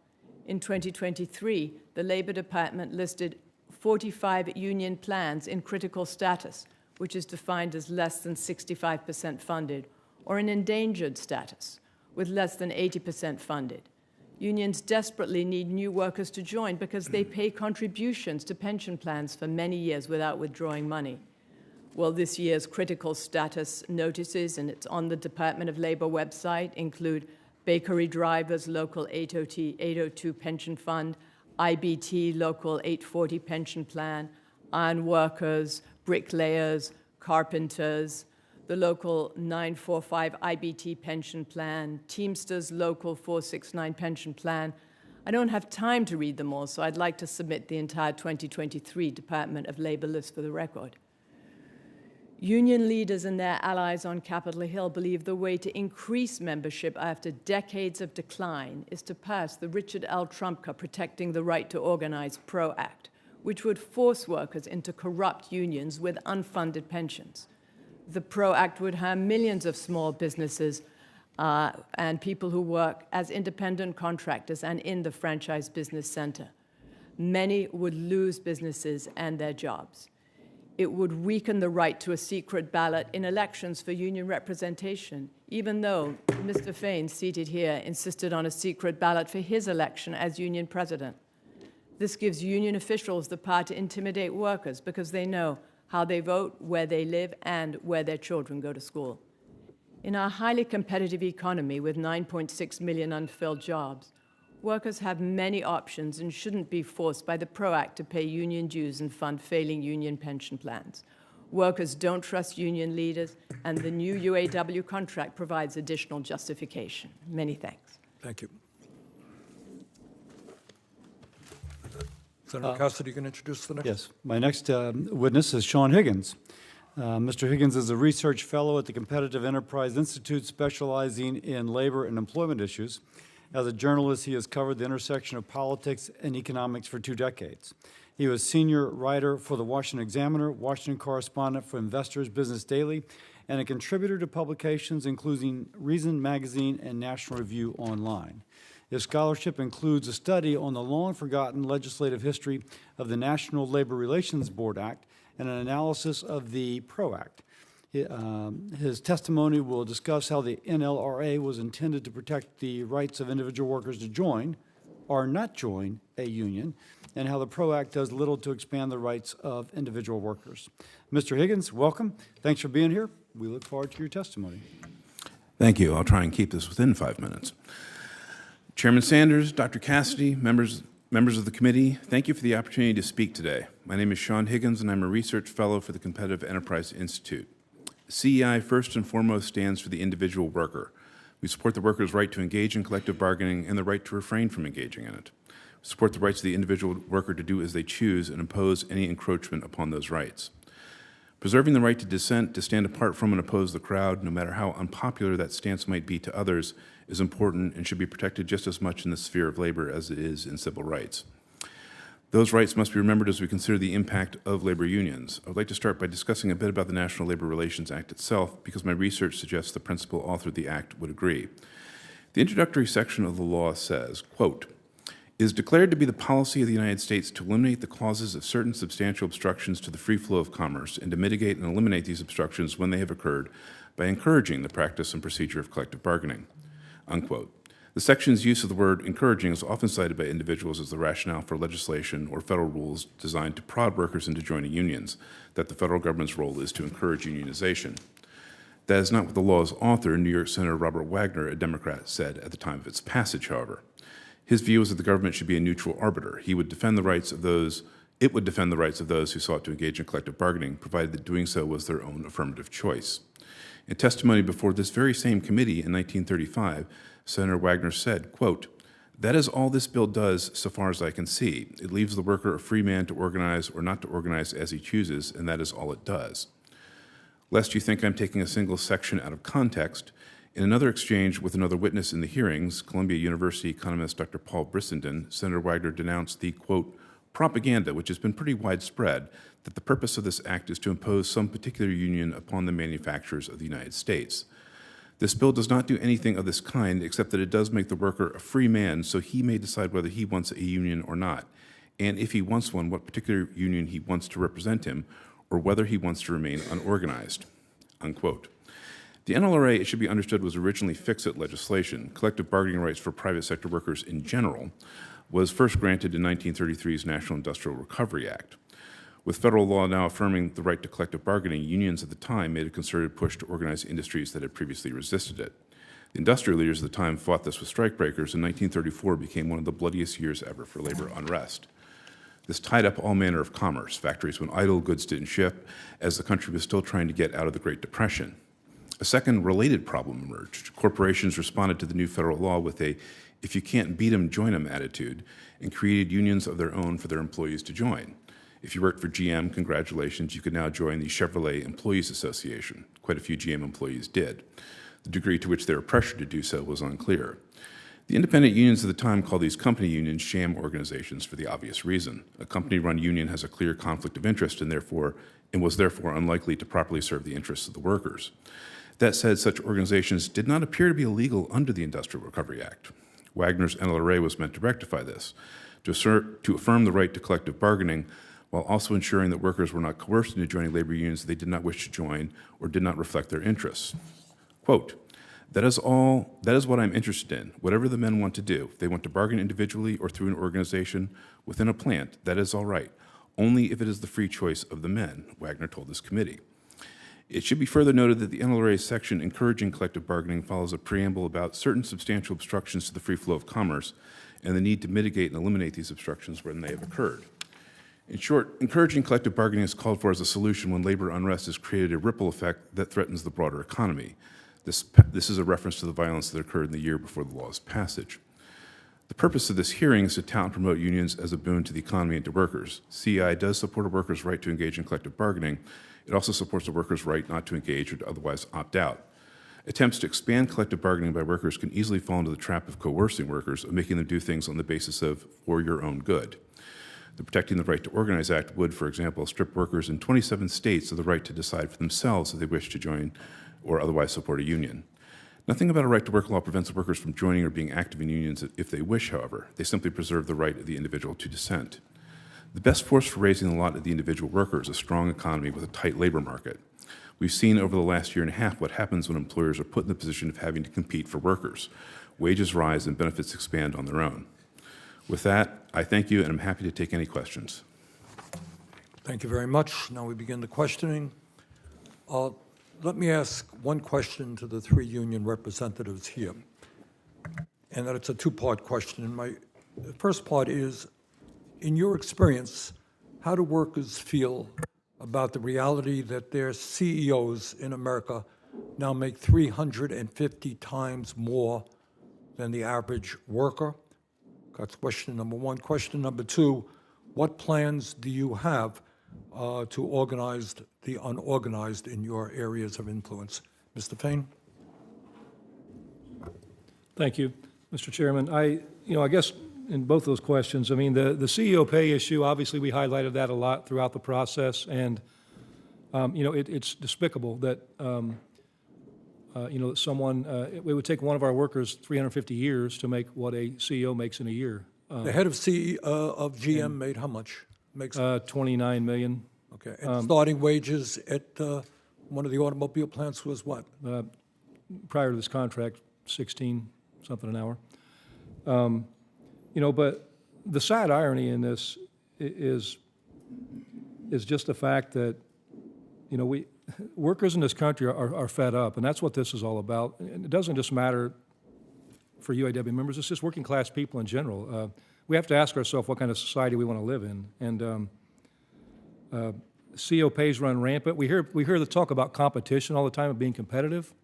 F: In 2023, the Labor Department listed 45 union plans in critical status, which is defined as less than 65% funded, or in endangered status, with less than 80% funded. Unions desperately need new workers to join because they pay contributions to pension plans for many years without withdrawing money. Well, this year's critical status notices, and it's on the Department of Labor website, include bakery drivers, Local 802 pension fund, IBT, Local 840 pension plan, iron workers, bricklayers, carpenters, the Local 945 IBT pension plan, Teamsters Local 469 pension plan. I don't have time to read them all, so I'd like to submit the entire 2023 Department of Labor list for the record. Union leaders and their allies on Capitol Hill believe the way to increase membership after decades of decline is to pass the Richard L. Trumka Protecting the Right to Organize PRO Act, which would force workers into corrupt unions with unfunded pensions. The PRO Act would harm millions of small businesses and people who work as independent contractors and in the franchise business center. Many would lose businesses and their jobs. It would weaken the right to a secret ballot in elections for union representation, even though Mr. Fain, seated here, insisted on a secret ballot for his election as union president. This gives union officials the power to intimidate workers because they know how they vote, where they live, and where their children go to school. In our highly competitive economy with 9.6 million unfilled jobs, workers have many options and shouldn't be forced by the PRO Act to pay union dues and fund failing union pension plans. Workers don't trust union leaders, and the new UAW contract provides additional justification. Many thanks.
A: Thank you. Senator Cassidy, you can introduce the next.
B: Yes. My next witness is Sean Higgins. Mr. Higgins is a research fellow at the Competitive Enterprise Institute specializing in labor and employment issues. As a journalist, he has covered the intersection of politics and economics for 2 decades. He was senior writer for the Washington Examiner, Washington correspondent for Investors Business Daily, and a contributor to publications including Reason Magazine and National Review Online. His scholarship includes a study on the long-forgotten legislative history of the National Labor Relations Board Act and an analysis of the PRO Act. His testimony will discuss how the NLRA was intended to protect the rights of individual workers to join or not join a union, and how the PRO Act does little to expand the rights of individual workers. Mr. Higgins, welcome. Thanks for being here. We look forward to your testimony.
G: Thank you. I'll try and keep this within 5 minutes. Chairman Sanders, Dr. Cassidy, members of the committee, thank you for the opportunity to speak today. My name is Sean Higgins, and I'm a research fellow for the Competitive Enterprise Institute. CEI first and foremost stands for the individual worker. We support the worker's right to engage in collective bargaining and the right to refrain from engaging in it. We support the rights of the individual worker to do as they choose and impose any encroachment upon those rights. Preserving the right to dissent, to stand apart from and oppose the crowd, no matter how unpopular that stance might be to others, is important and should be protected just as much in the sphere of labor as it is in civil rights. Those rights must be remembered as we consider the impact of labor unions. I would like to start by discussing a bit about the National Labor Relations Act itself, because my research suggests the principal author of the act would agree. The introductory section of the law says, quote, "It is declared to be the policy of the United States to eliminate the causes of certain substantial obstructions to the free flow of commerce and to mitigate and eliminate these obstructions when they have occurred by encouraging the practice and procedure of collective bargaining," unquote. The section's use of the word encouraging is often cited by individuals as the rationale for legislation or federal rules designed to prod workers into joining unions, that the federal government's role is to encourage unionization. That is not what the law's author, New York Senator Robert Wagner, a Democrat, said at the time of its passage, however. His view was that the government should be a neutral arbiter. It would defend the rights of those who sought to engage in collective bargaining, provided that doing so was their own affirmative choice. In testimony before this very same committee in 1935, Senator Wagner said, quote, "That is all this bill does so far as I can see. It leaves the worker a free man to organize or not to organize as he chooses, and that is all it does." Lest you think I'm taking a single section out of context, in another exchange with another witness in the hearings, Columbia University economist Dr. Paul Brissenden, Senator Wagner denounced the, quote, "propaganda, which has been pretty widespread, that the purpose of this act is to impose some particular union upon the manufacturers of the United States. This bill does not do anything of this kind, except that it does make the worker a free man so he may decide whether he wants a union or not, and if he wants one, what particular union he wants to represent him, or whether he wants to remain unorganized," unquote. The NLRA, it should be understood, was originally fix-it legislation. Collective bargaining rights for private sector workers in general was first granted in 1933's National Industrial Recovery Act. With federal law now affirming the right to collective bargaining, unions at the time made a concerted push to organize industries that had previously resisted it. The industrial leaders at the time fought this with strikebreakers, and 1934 became one of the bloodiest years ever for labor unrest. This tied up all manner of commerce. Factories went idle, goods didn't ship, as the country was still trying to get out of the Great Depression. A second related problem emerged. Corporations responded to the new federal law with a "if you can't beat 'em, join 'em" attitude, and created unions of their own for their employees to join. If you worked for GM, congratulations, you could now join the Chevrolet Employees Association. Quite a few GM employees did. The degree to which they were pressured to do so was unclear. The independent unions of the time called these company unions sham organizations for the obvious reason. A company-run union has a clear conflict of interest and was therefore unlikely to properly serve the interests of the workers. That said, such organizations did not appear to be illegal under the Industrial Recovery Act. Wagner's NLRA was meant to rectify this, to affirm the right to collective bargaining, while also ensuring that workers were not coerced into joining labor unions they did not wish to join or did not reflect their interests. Quote, that is what I'm interested in, whatever the men want to do. If they want to bargain individually or through an organization within a plant, that is all right, only if it is the free choice of the men," Wagner told this committee. It should be further noted that the NLRA section encouraging collective bargaining follows a preamble about certain substantial obstructions to the free flow of commerce and the need to mitigate and eliminate these obstructions when they have occurred. In short, encouraging collective bargaining is called for as a solution when labor unrest has created a ripple effect that threatens the broader economy. This is a reference to the violence that occurred in the year before the law's passage. The purpose of this hearing is to tout and promote unions as a boon to the economy and to workers. CEI does support a worker's right to engage in collective bargaining. It also supports a worker's right not to engage or to otherwise opt out. Attempts to expand collective bargaining by workers can easily fall into the trap of coercing workers, of making them do things on the basis of "for your own good." The Protecting the Right to Organize Act would, for example, strip workers in 27 states of the right to decide for themselves if they wish to join or otherwise support a union. Nothing about a right to work law prevents workers from joining or being active in unions if they wish, however. They simply preserve the right of the individual to dissent. The best force for raising the lot of the individual worker is a strong economy with a tight labor market. We've seen over the last year and a half what happens when employers are put in the position of having to compete for workers. Wages rise and benefits expand on their own. With that, I thank you, and I'm happy to take any questions.
A: Thank you very much. Now we begin the questioning. Let me ask one question to the three union representatives here, and that it's a two-part question. The first part is, in your experience, how do workers feel about the reality that their CEOs in America now make 350 times more than the average worker? That's question number one. Question number two, what plans do you have to organize the unorganized in your areas of influence? Mr. Fain?
C: Thank you, Mr. Chairman. I guess in both those questions, I mean, the CEO pay issue, obviously, we highlighted that a lot throughout the process, and, it's despicable that, that someone, it would take one of our workers 350 years to make what a CEO makes in a year.
A: The head of GM made how much? Makes
C: 29 million.
A: okay. And starting wages at one of the automobile plants was what?
C: Prior to this contract, 16 something an hour. But the sad irony in this is just the fact that, workers in this country are fed up, and that's what this is all about. And it doesn't just matter for UAW members, it's just working class people in general. We have to ask ourselves what kind of society we want to live in. And CO pays run rampant. We hear the talk about competition all the time of being competitive,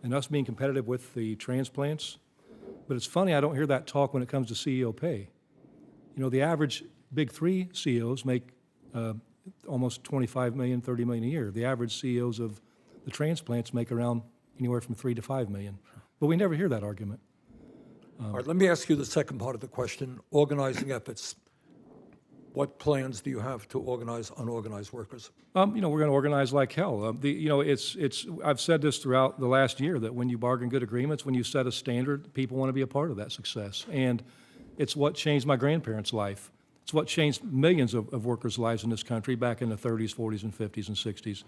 C: and us being competitive with the transplants. But it's funny, I don't hear that talk when it comes to CEO pay. The average big three CEOs make almost 25 million, 30 million a year. The average CEOs of the transplants make around anywhere from 3 to 5 million. But we never hear that argument.
A: All right, let me ask you the second part of the question, organizing efforts. What plans do you have to organize unorganized workers?
C: We're going to organize like hell. I've said this throughout the last year that when you bargain good agreements, when you set a standard, people want to be a part of that success. And it's what changed my grandparents' life. It's what changed millions of workers' lives in this country back in the 30s, 40s, and 50s, and 60s.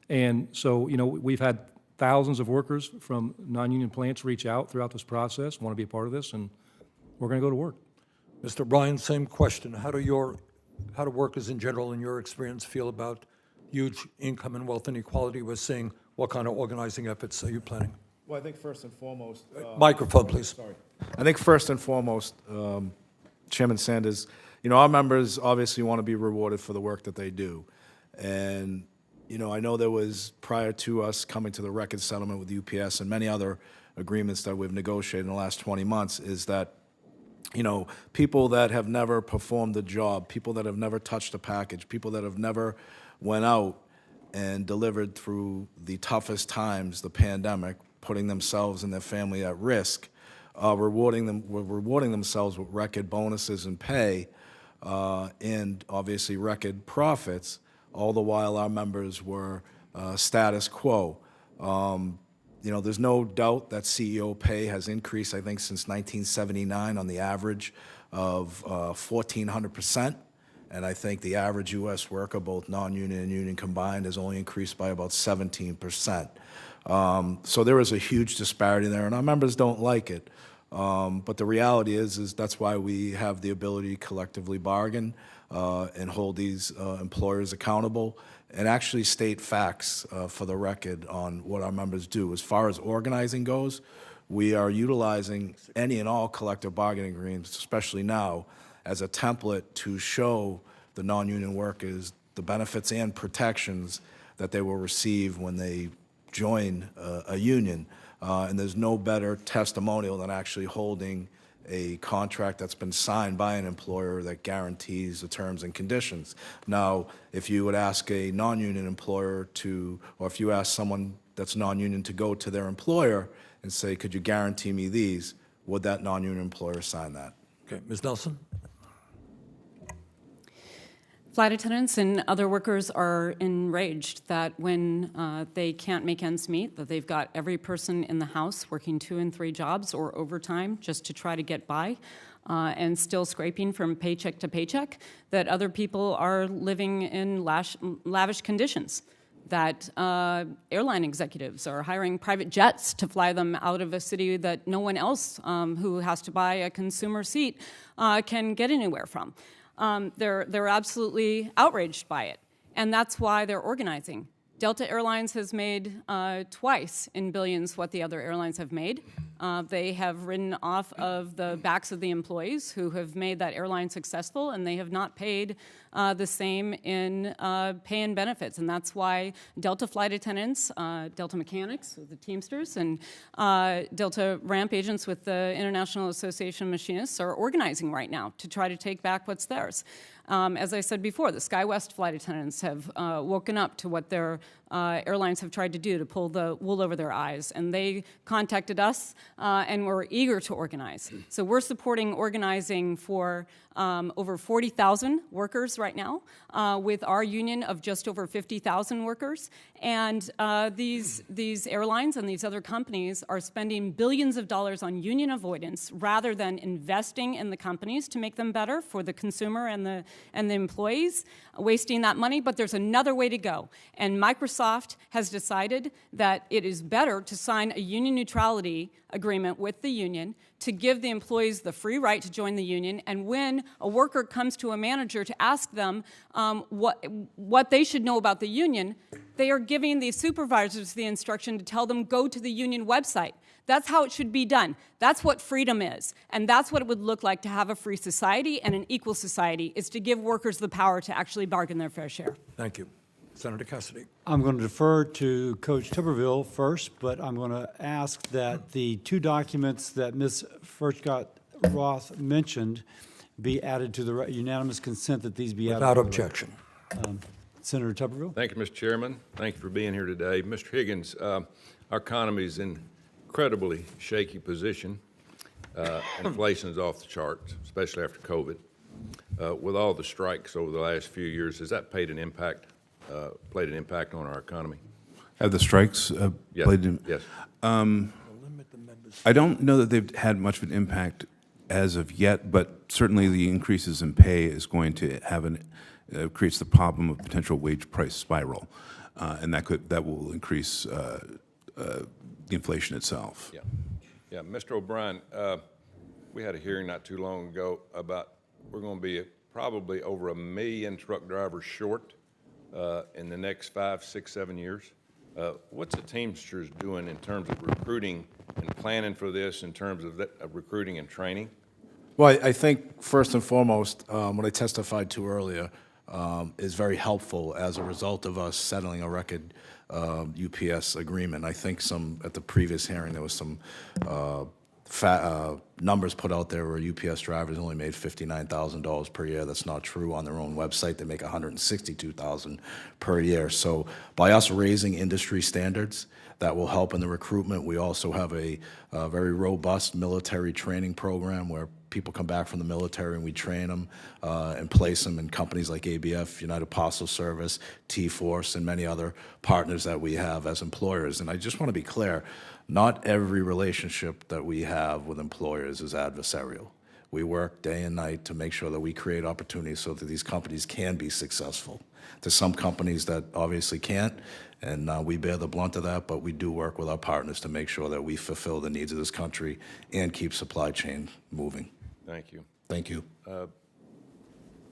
C: And so, we've had thousands of workers from non-union plants reach out throughout this process, want to be a part of this, and we're going to go to work.
A: Mr. Bryan, same question. How do workers in general, in your experience, feel about huge income and wealth inequality we're seeing? What kind of organizing efforts are you planning?
D: Well, I think first and foremost...
A: Microphone, please.
D: Sorry. I think first and foremost, Chairman Sanders, our members obviously want to be rewarded for the work that they do. And, I know there was, prior to us coming to the record settlement with UPS and many other agreements that we've negotiated in the last 20 months, is that people that have never performed the job, people that have never touched a package, people that have never went out and delivered through the toughest times, the pandemic, putting themselves and their family at risk, rewarding themselves with record bonuses and pay, and obviously record profits, all the while our members were status quo. There's no doubt that CEO pay has increased, I think, since 1979 on the average of 1,400%. And I think the average U.S. worker, both non-union and union combined, has only increased by about 17%. So there is a huge disparity there, and our members don't like it. But the reality is that's why we have the ability to collectively bargain and hold these employers accountable and actually state facts for the record on what our members do. As far as organizing goes, we are utilizing any and all collective bargaining agreements, especially now, as a template to show the non-union workers the benefits and protections that they will receive when they join a union. And there's no better testimonial than actually holding a contract that's been signed by an employer that guarantees the terms and conditions. Now, if you would ask a non-union employer or if you ask someone that's non-union to go to their employer and say, could you guarantee me these, would that non-union employer sign that?
A: Okay, Ms. Nelson?
E: Flight attendants and other workers are enraged that when they can't make ends meet, that they've got every person in the house working 2 and 3 jobs or overtime just to try to get by and still scraping from paycheck to paycheck, that other people are living in lavish conditions, that airline executives are hiring private jets to fly them out of a city that no one else who has to buy a consumer seat can get anywhere from. They're absolutely outraged by it, and that's why they're organizing. Delta Airlines has made twice in billions what the other airlines have made. They have ridden off of the backs of the employees who have made that airline successful, and they have not paid the same in pay and benefits. And that's why Delta flight attendants, Delta mechanics with the Teamsters, and Delta ramp agents with the International Association of Machinists are organizing right now to try to take back what's theirs. As I said before, the SkyWest flight attendants have woken up to what their airlines have tried to do to pull the wool over their eyes, and they contacted us, and we're eager to organize. So we're supporting organizing for over 40,000 workers right now, with our union of just over 50,000 workers. And these airlines and these other companies are spending billions of dollars on union avoidance rather than investing in the companies to make them better for the consumer and the employees, wasting that money. But there's another way to go. And Microsoft has decided that it is better to sign a union neutrality agreement with the union to give the employees the free right to join the union. And when a worker comes to a manager to ask them what they should know about the union, they are giving the supervisors the instruction to tell them, go to the union website. That's how it should be done. That's what freedom is. And that's what it would look like to have a free society and an equal society, is to give workers the power to actually bargain their fair share.
A: Thank you. Senator Cassidy.
B: I'm going to defer to Coach Tuberville first, but I'm going to ask that the two documents that Ms. Furchtgott-Roth mentioned be added to the unanimous consent that these be added.
A: Without objection.
B: Senator Tuberville.
H: Thank you, Mr. Chairman. Thank you for being here today. Mr. Higgins, our economy is in incredibly shaky position. Inflation is off the charts, especially after COVID. With all the strikes over the last few years, has that played an impact on our economy?
G: Have the strikes
H: Yes.
G: played in?
H: Yes.
G: I don't know that they've had much of an impact as of yet, but certainly the increases in pay is going to have creates the problem of potential wage price spiral, and that will increase the inflation itself.
H: Yeah. Mr. O'Brien, we had a hearing not too long ago about we're going to be probably over 1 million truck drivers short in the next 5, 6, 7 years. What's the Teamsters doing in terms of recruiting and planning for this, in terms of recruiting and training?
D: Well, I think first and foremost, what I testified to earlier is very helpful as a result of us settling a record UPS agreement. I think at the previous hearing, there was some numbers put out there where UPS drivers only made $59,000 per year. That's not true. On their own website, they make $162,000 per year. So by us raising industry standards, that will help in the recruitment. We also have a very robust military training program where people come back from the military and we train them and place them in companies like ABF, United Postal Service, T-Force, and many other partners that we have as employers. And I just want to be clear, not every relationship that we have with employers is adversarial. We work day and night to make sure that we create opportunities so that these companies can be successful. There's some companies that obviously can't, and we bear the blunt of that, but we do work with our partners to make sure that we fulfill the needs of this country and keep supply chain moving.
H: Thank you.
D: Thank you.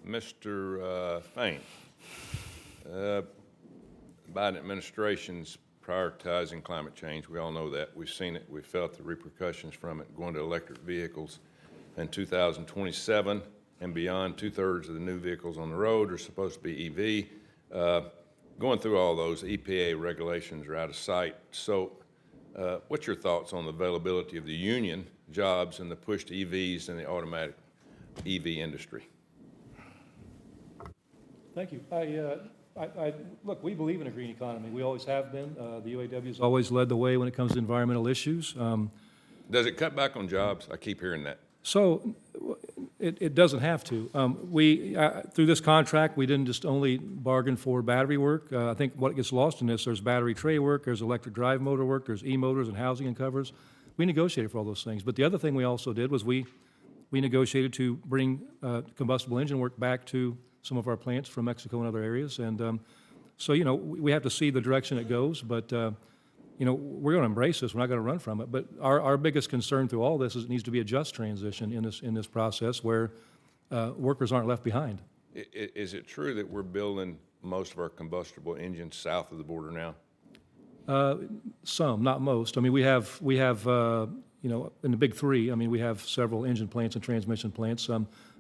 H: Mr. Fain, Biden administration's prioritizing climate change. We all know that. We've seen it. We've felt the repercussions from it, going to electric vehicles. In 2027 and beyond, 2/3 of the new vehicles on the road are supposed to be EV. Going through all those EPA regulations are out of sight. So what's your thoughts on the availability of the union jobs and the push to EVs in the automatic EV industry?
C: Thank you. Look, we believe in a green economy. We always have been. The UAW has always led the way when it comes to environmental issues.
H: Does it cut back on jobs? I keep hearing that.
C: So it doesn't have to. Through this contract, we didn't just only bargain for battery work. I think what gets lost in this, there's battery tray work, there's electric drive motor work, there's e-motors and housing and covers. We negotiated for all those things. But the other thing we also did was we negotiated to bring combustible engine work back to some of our plants from Mexico and other areas. And so, we have to see the direction it goes, but we're going to embrace this. We're not going to run from it. But our biggest concern through all this is it needs to be a just transition in this process where workers aren't left behind.
H: Is it true that we're building most of our combustible engines south of the border now?
C: Some, not most. I mean, we have in the big three, I mean, we have several engine plants and transmission plants.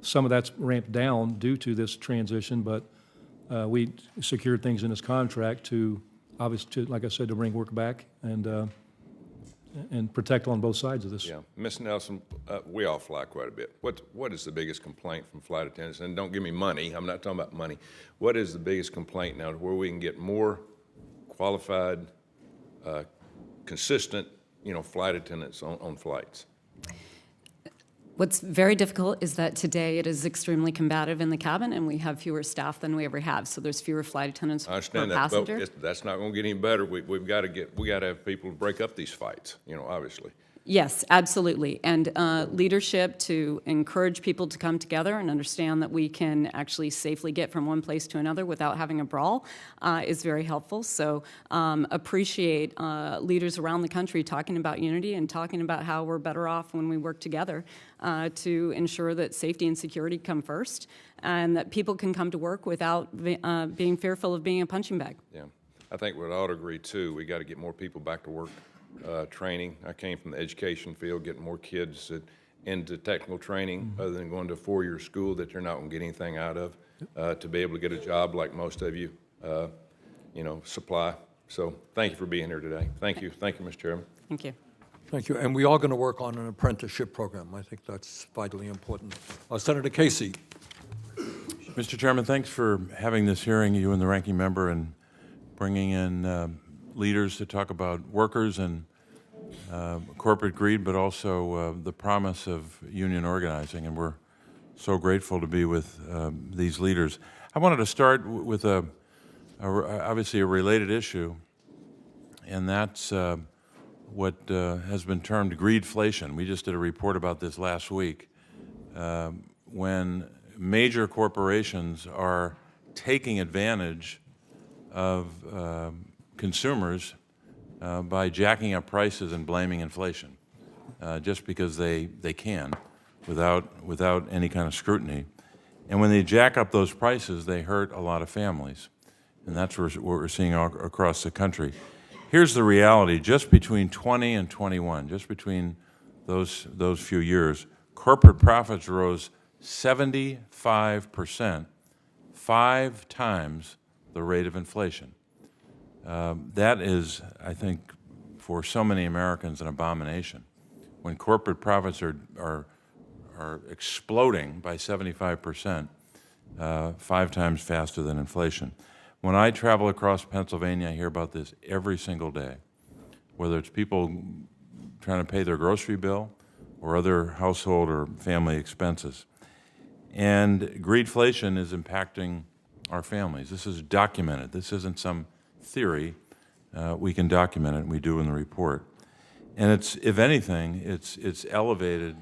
C: Some of that's ramped down due to this transition, but we secured things in this contract to, obviously, like I said, to bring work back, and and protect on both sides of this.
H: Yeah, Ms. Nelson, we all fly quite a bit. What is the biggest complaint from flight attendants? And don't give me money, I'm not talking about money. What is the biggest complaint now to where we can get more qualified, consistent, flight attendants on flights?
I: What's very difficult is that today it is extremely combative in the cabin, and we have fewer staff than we ever have. So there's fewer flight attendants
H: I
I: per
H: understand that,
I: passenger.
H: but that's not going to get any better. We got to have people to break up these fights, obviously.
I: Yes, absolutely. And leadership to encourage people to come together and understand that we can actually safely get from one place to another without having a brawl is very helpful. So appreciate leaders around the country talking about unity and talking about how we're better off when we work together to ensure that safety and security come first and that people can come to work without being fearful of being a punching bag.
H: Yeah, I think we'd all agree too. We got to get more people back to work. Training. I came from the education field, getting more kids into technical training other than going to a four-year school that they're not going to get anything out of, to be able to get a job like most of you, supply. So thank you for being here today. Thank you. Thank you, Mr. Chairman.
I: Thank you.
A: Thank you. And we are going to work on an apprenticeship program. I think that's vitally important. Senator Casey.
J: Mr. Chairman, thanks for having this hearing, you and the ranking member, and bringing in leaders to talk about workers and corporate greed, but also the promise of union organizing. And we're so grateful to be with these leaders. I wanted to start with obviously a related issue, and that's what has been termed greedflation. We just did a report about this last week. When major corporations are taking advantage of consumers by jacking up prices and blaming inflation, just because they can, without any kind of scrutiny. And when they jack up those prices, they hurt a lot of families, and that's what we're seeing all across the country. Here's the reality: just between 20 and 21, just between those few years, corporate profits rose 75%, 5 times the rate of inflation. That is, I think, for so many Americans, an abomination. When corporate profits are exploding by 75%, 5 times faster than inflation. When I travel across Pennsylvania, I hear about this every single day, whether it's people trying to pay their grocery bill or other household or family expenses. And greedflation is impacting our families. This is documented. This isn't some theory. We can document it, and we do in the report. And it's, if anything, it's elevated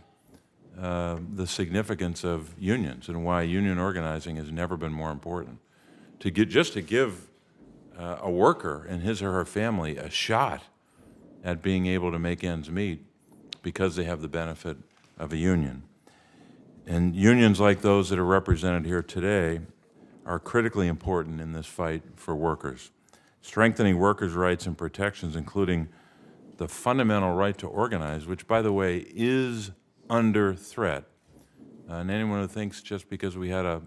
J: the significance of unions and why union organizing has never been more important. To give a worker and his or her family a shot at being able to make ends meet because they have the benefit of a union. And unions like those that are represented here today are critically important in this fight for workers. Strengthening workers' rights and protections, including the fundamental right to organize, which, by the way, is under threat. And anyone who thinks just because we had a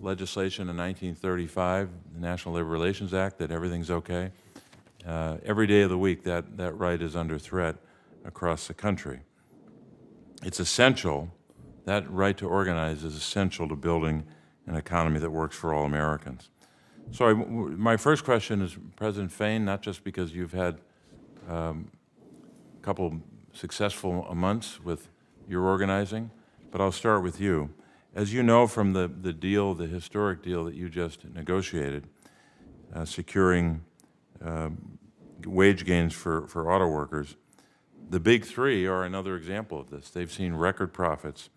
J: legislation in 1935, the National Labor Relations Act, that everything's okay, every day of the week that right is under threat across the country. It's essential, that right to organize is essential to building an economy that works for all Americans. So my first question is, President Fain, not just because you've had a couple successful months with your organizing, but I'll start with you. As you know from the deal, the historic deal that you just negotiated, securing wage gains for auto workers, the big three are another example of this. They've seen record profits,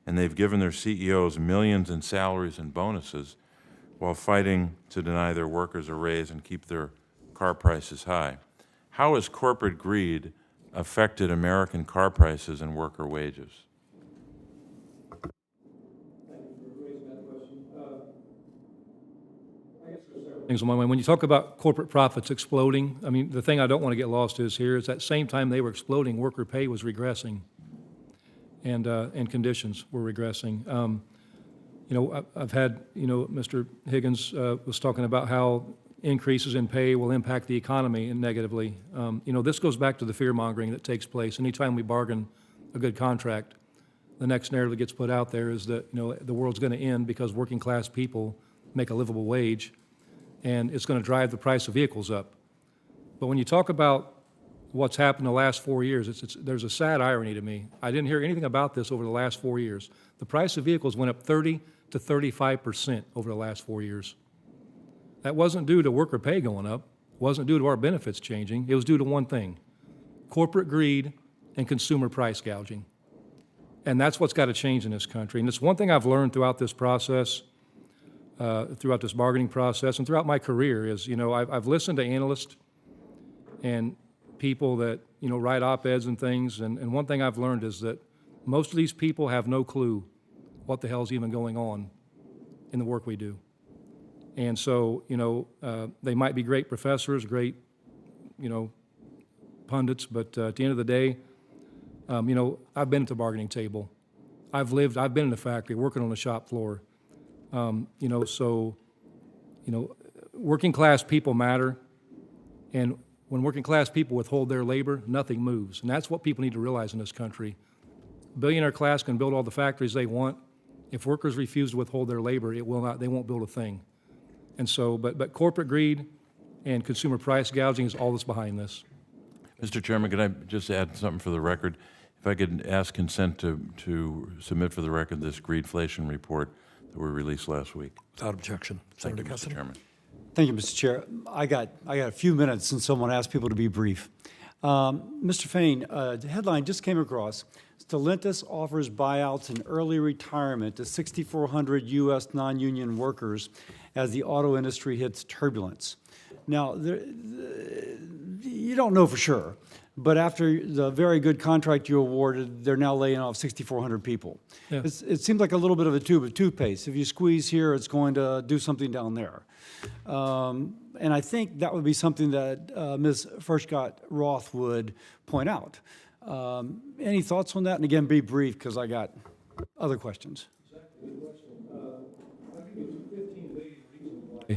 J: and they've given their CEOs millions in salaries and bonuses while fighting to deny their workers a raise and keep their car prices high. How has corporate greed affected American car prices and worker wages?
C: Things on my mind. When you talk about corporate profits exploding, I mean, the thing I don't want to get lost is here is that same time they were exploding, worker pay was regressing, and conditions were regressing. I've had, Mr. Higgins was talking about how, increases in pay will impact the economy negatively. This goes back to the fear-mongering that takes place. Anytime we bargain a good contract, the next narrative that gets put out there is that, the world's going to end because working-class people make a livable wage, and it's going to drive the price of vehicles up. But when you talk about what's happened the last 4 years, there's a sad irony to me. I didn't hear anything about this over the last 4 years. The price of vehicles went up 30 to 35% over the last 4 years. That wasn't due to worker pay going up, wasn't due to our benefits changing. It was due to one thing: corporate greed and consumer price gouging. And that's what's got to change in this country. And it's one thing I've learned throughout this process, throughout this bargaining process, and throughout my career is, I've listened to analysts and people that, write op-eds and things, and one thing I've learned is that most of these people have no clue what the hell's even going on in the work we do. And so, they might be great professors, great, pundits, but at the end of the day, I've been at the bargaining table. I've been in the factory, working on the shop floor. Working class people matter, and when working class people withhold their labor, nothing moves. And that's what people need to realize in this country. Billionaire class can build all the factories they want. If workers refuse to withhold their labor, they won't build a thing. And so, but corporate greed and consumer price gouging is all that's behind this.
J: Mr. Chairman, could I just add something for the record? If I could ask consent to submit for the record this greedflation report that we released last week.
A: Without objection.
J: Thank you,
A: Senator
J: Mr.
A: Cassidy.
J: Chairman.
B: Thank you, Mr. Chair. I got a few minutes since someone asked people to be brief. Mr. Fain, the headline just came across. Stellantis offers buyouts and early retirement to 6,400 U.S. non-union workers as the auto industry hits turbulence. Now, you don't know for sure, but after the very good contract you awarded, they're now laying off 6,400 people.
C: Yeah.
B: It seems like a little bit of a tube of toothpaste. If you squeeze here, it's going to do something down there. And I think that would be something that Ms. Furchtgott-Roth would point out. Any thoughts on that? And again, be brief, because I got other questions.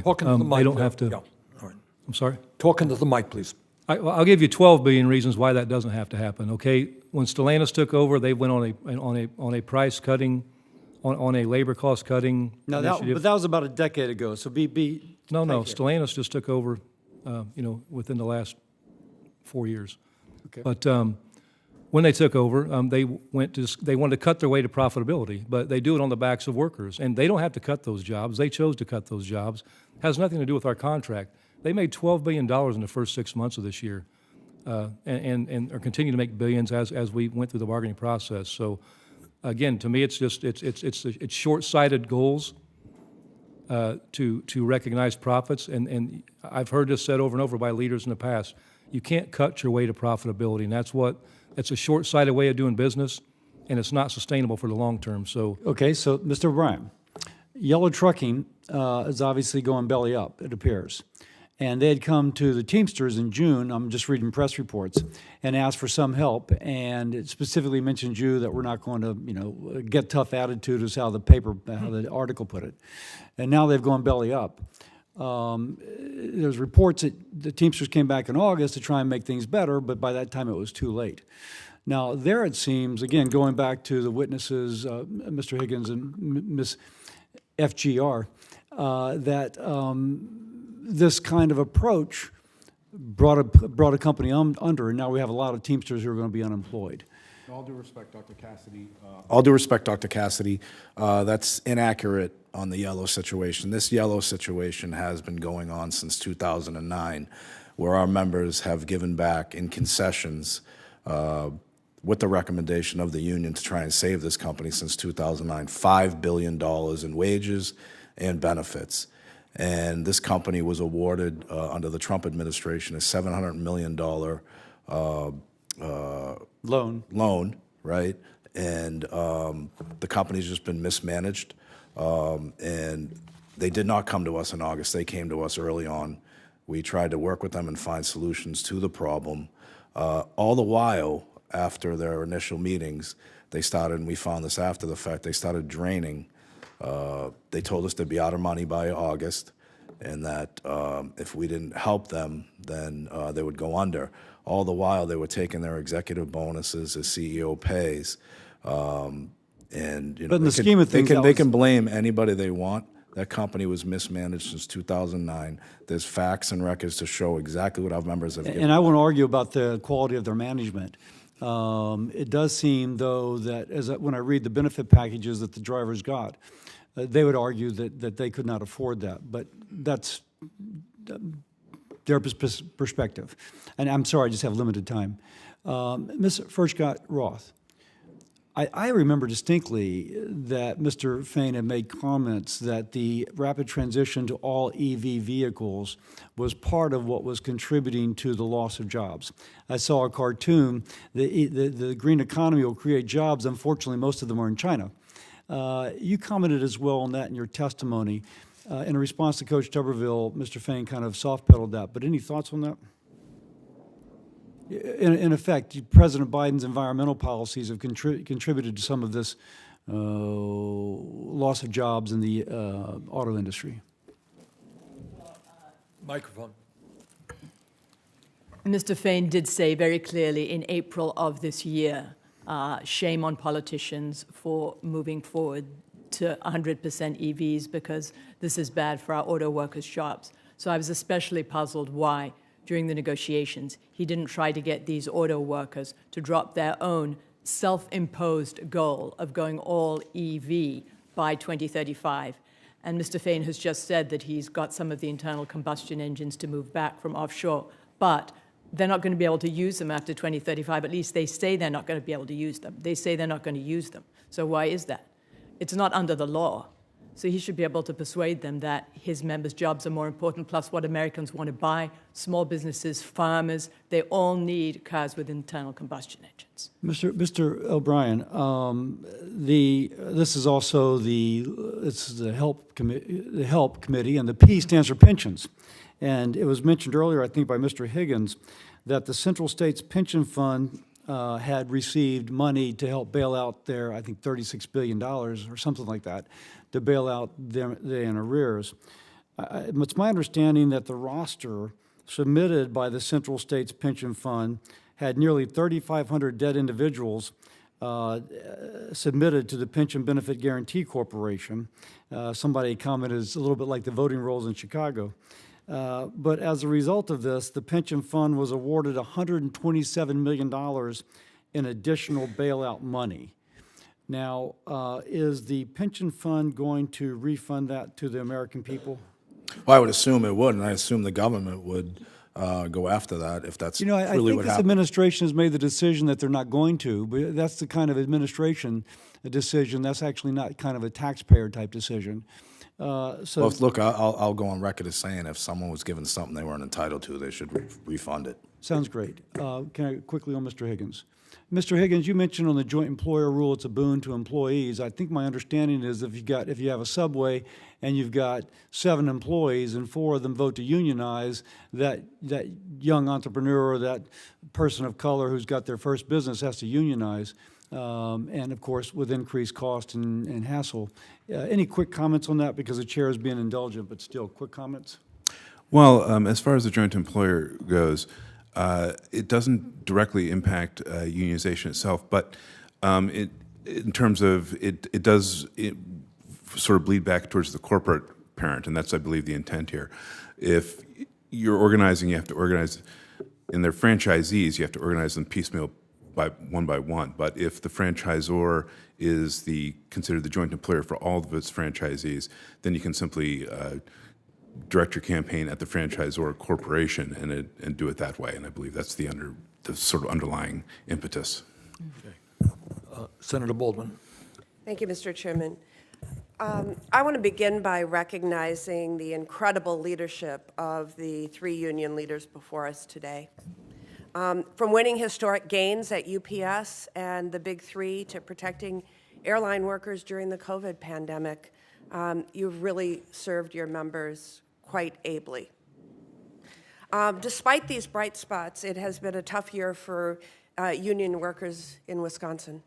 A: Talking to the mic.
C: They don't
A: there.
C: have to.
A: Yeah. All right.
C: I'm sorry?
A: Talking to the mic, please.
C: I'll give you 12 billion reasons why that doesn't have to happen, okay? When Stellantis took over, they went on a price cutting, on a labor cost cutting initiative.
B: But that was about a decade ago, so
C: No,
B: take care.
C: Stellantis just took over, within the last 4 years.
B: Okay.
C: But when they took over, they wanted to cut their way to profitability, but they do it on the backs of workers, and they don't have to cut those jobs. They chose to cut those jobs. Has nothing to do with our contract. They made $12 billion in the first 6 months of this year, and are continuing to make billions as we went through the bargaining process. So, again, to me, it's short-sighted goals to recognize profits, and I've heard this said over and over by leaders in the past. You can't cut your way to profitability, and it's a short-sighted way of doing business, and it's not sustainable for the long term. So,
B: Okay, so Mr. O'Brien, Yellow Trucking is obviously going belly up, it appears. And they had come to the Teamsters in June, I'm just reading press reports, and asked for some help. And it specifically mentioned you that we're not going to, get tough attitude is how the article put it. And now they've gone belly up. There's reports that the Teamsters came back in August to try and make things better, but by that time it was too late. Now, there it seems, again, going back to the witnesses, Mr. Higgins and Ms. FGR, that this kind of approach brought a company under, and now we have a lot of Teamsters who are going to be unemployed.
D: All due respect, Dr. Cassidy, that's inaccurate on the yellow situation. This yellow situation has been going on since 2009, where our members have given back in concessions with the recommendation of the union to try and save this company since 2009, $5 billion in wages and benefits. And this company was awarded under the Trump administration a $700 million loan, right? And the company's just been mismanaged. And they did not come to us in August. They came to us early on. We tried to work with them and find solutions to the problem. All the while, after their initial meetings, they started, and we found this after the fact, they started draining. They told us they'd be out of money by August, and that if we didn't help them, then they would go under. All the while, they were taking their executive bonuses as CEO pays. And you know,
B: But in the scheme of things,
D: they can blame anybody they want. That company was mismanaged since 2009. There's facts and records to show exactly what our members have given.
B: And I won't argue about the quality of their management. It does seem, though, that when I read the benefit packages that the drivers got, they would argue that they could not afford that. But that's their perspective. And I'm sorry, I just have limited time. Ms. Furchtgott-Roth, I remember distinctly that Mr. Fain had made comments that the rapid transition to all EV vehicles was part of what was contributing to the loss of jobs. I saw a cartoon, the green economy will create jobs. Unfortunately, most of them are in China. You commented as well on that in your testimony. In response to Coach Tuberville, Mr. Fain kind of soft-pedaled that, but any thoughts on that? In effect, President Biden's environmental policies have contributed to some of this loss of jobs in the auto industry.
A: Microphone.
F: Mr. Fain did say very clearly in April of this year, shame on politicians for moving forward to 100% EVs because this is bad for our auto workers' jobs. So I was especially puzzled why, during the negotiations, he didn't try to get these auto workers to drop their own self-imposed goal of going all EV by 2035. And Mr. Fain has just said that he's got some of the internal combustion engines to move back from offshore, but they're not going to be able to use them after 2035. At least they say they're not going to be able to use them. They say they're not going to use them. So why is that? It's not under the law. So he should be able to persuade them that his members' jobs are more important, plus what Americans want to buy, small businesses, farmers, they all need cars with internal combustion engines.
B: Mr. O'Brien, this is also the help committee, and the P stands for pensions. And it was mentioned earlier, I think, by Mr. Higgins, that the Central States Pension Fund had received money to help bail out their, I think, $36 billion or something like that, to bail out them in arrears. It's my understanding that the roster submitted by the Central States Pension Fund had nearly 3,500 dead individuals submitted to the Pension Benefit Guarantee Corporation. Somebody commented it's a little bit like the voting rolls in Chicago. But as a result of this, the pension fund was awarded $127 million in additional bailout money. Now, is the pension fund going to refund that to the American people?
D: Well, I would assume it would, and I assume the government would go after that if that's
B: I
D: truly
B: think
D: what
B: this
D: happened.
B: administration has made the decision that they're not going to, but that's the kind of administration decision. That's actually not kind of a taxpayer-type decision.
D: Well, look, I'll go on record as saying if someone was given something they weren't entitled to, they should refund it.
B: Sounds great. Can I quickly on Mr. Higgins? Mr. Higgins, you mentioned on the joint employer rule it's a boon to employees. I think my understanding is if you have a Subway and you've got 7 employees and 4 of them vote to unionize, that young entrepreneur or that person of color who's got their first business has to unionize. And of course, with increased cost and hassle. Any quick comments on that? Because the chair is being indulgent, but still, quick comments?
G: Well, as far as the joint employer goes, it doesn't directly impact unionization itself, but in terms of it does sort of bleed back towards the corporate parent, and that's, I believe, the intent here. If you're organizing, you have to organize, in their franchisees, you have to organize them piecemeal by one. But if the franchisor is considered the joint employer for all of its franchisees, then you can simply direct your campaign at the franchisor corporation and do it that way. And I believe that's the sort of underlying impetus.
A: Okay. Senator Baldwin.
K: Thank you, Mr. Chairman. I want to begin by recognizing the incredible leadership of the 3 union leaders before us today. From winning historic gains at UPS and the Big 3 to protecting airline workers during the COVID pandemic, you've really served your members quite ably. Despite these bright spots, it has been a tough year for union workers in Wisconsin.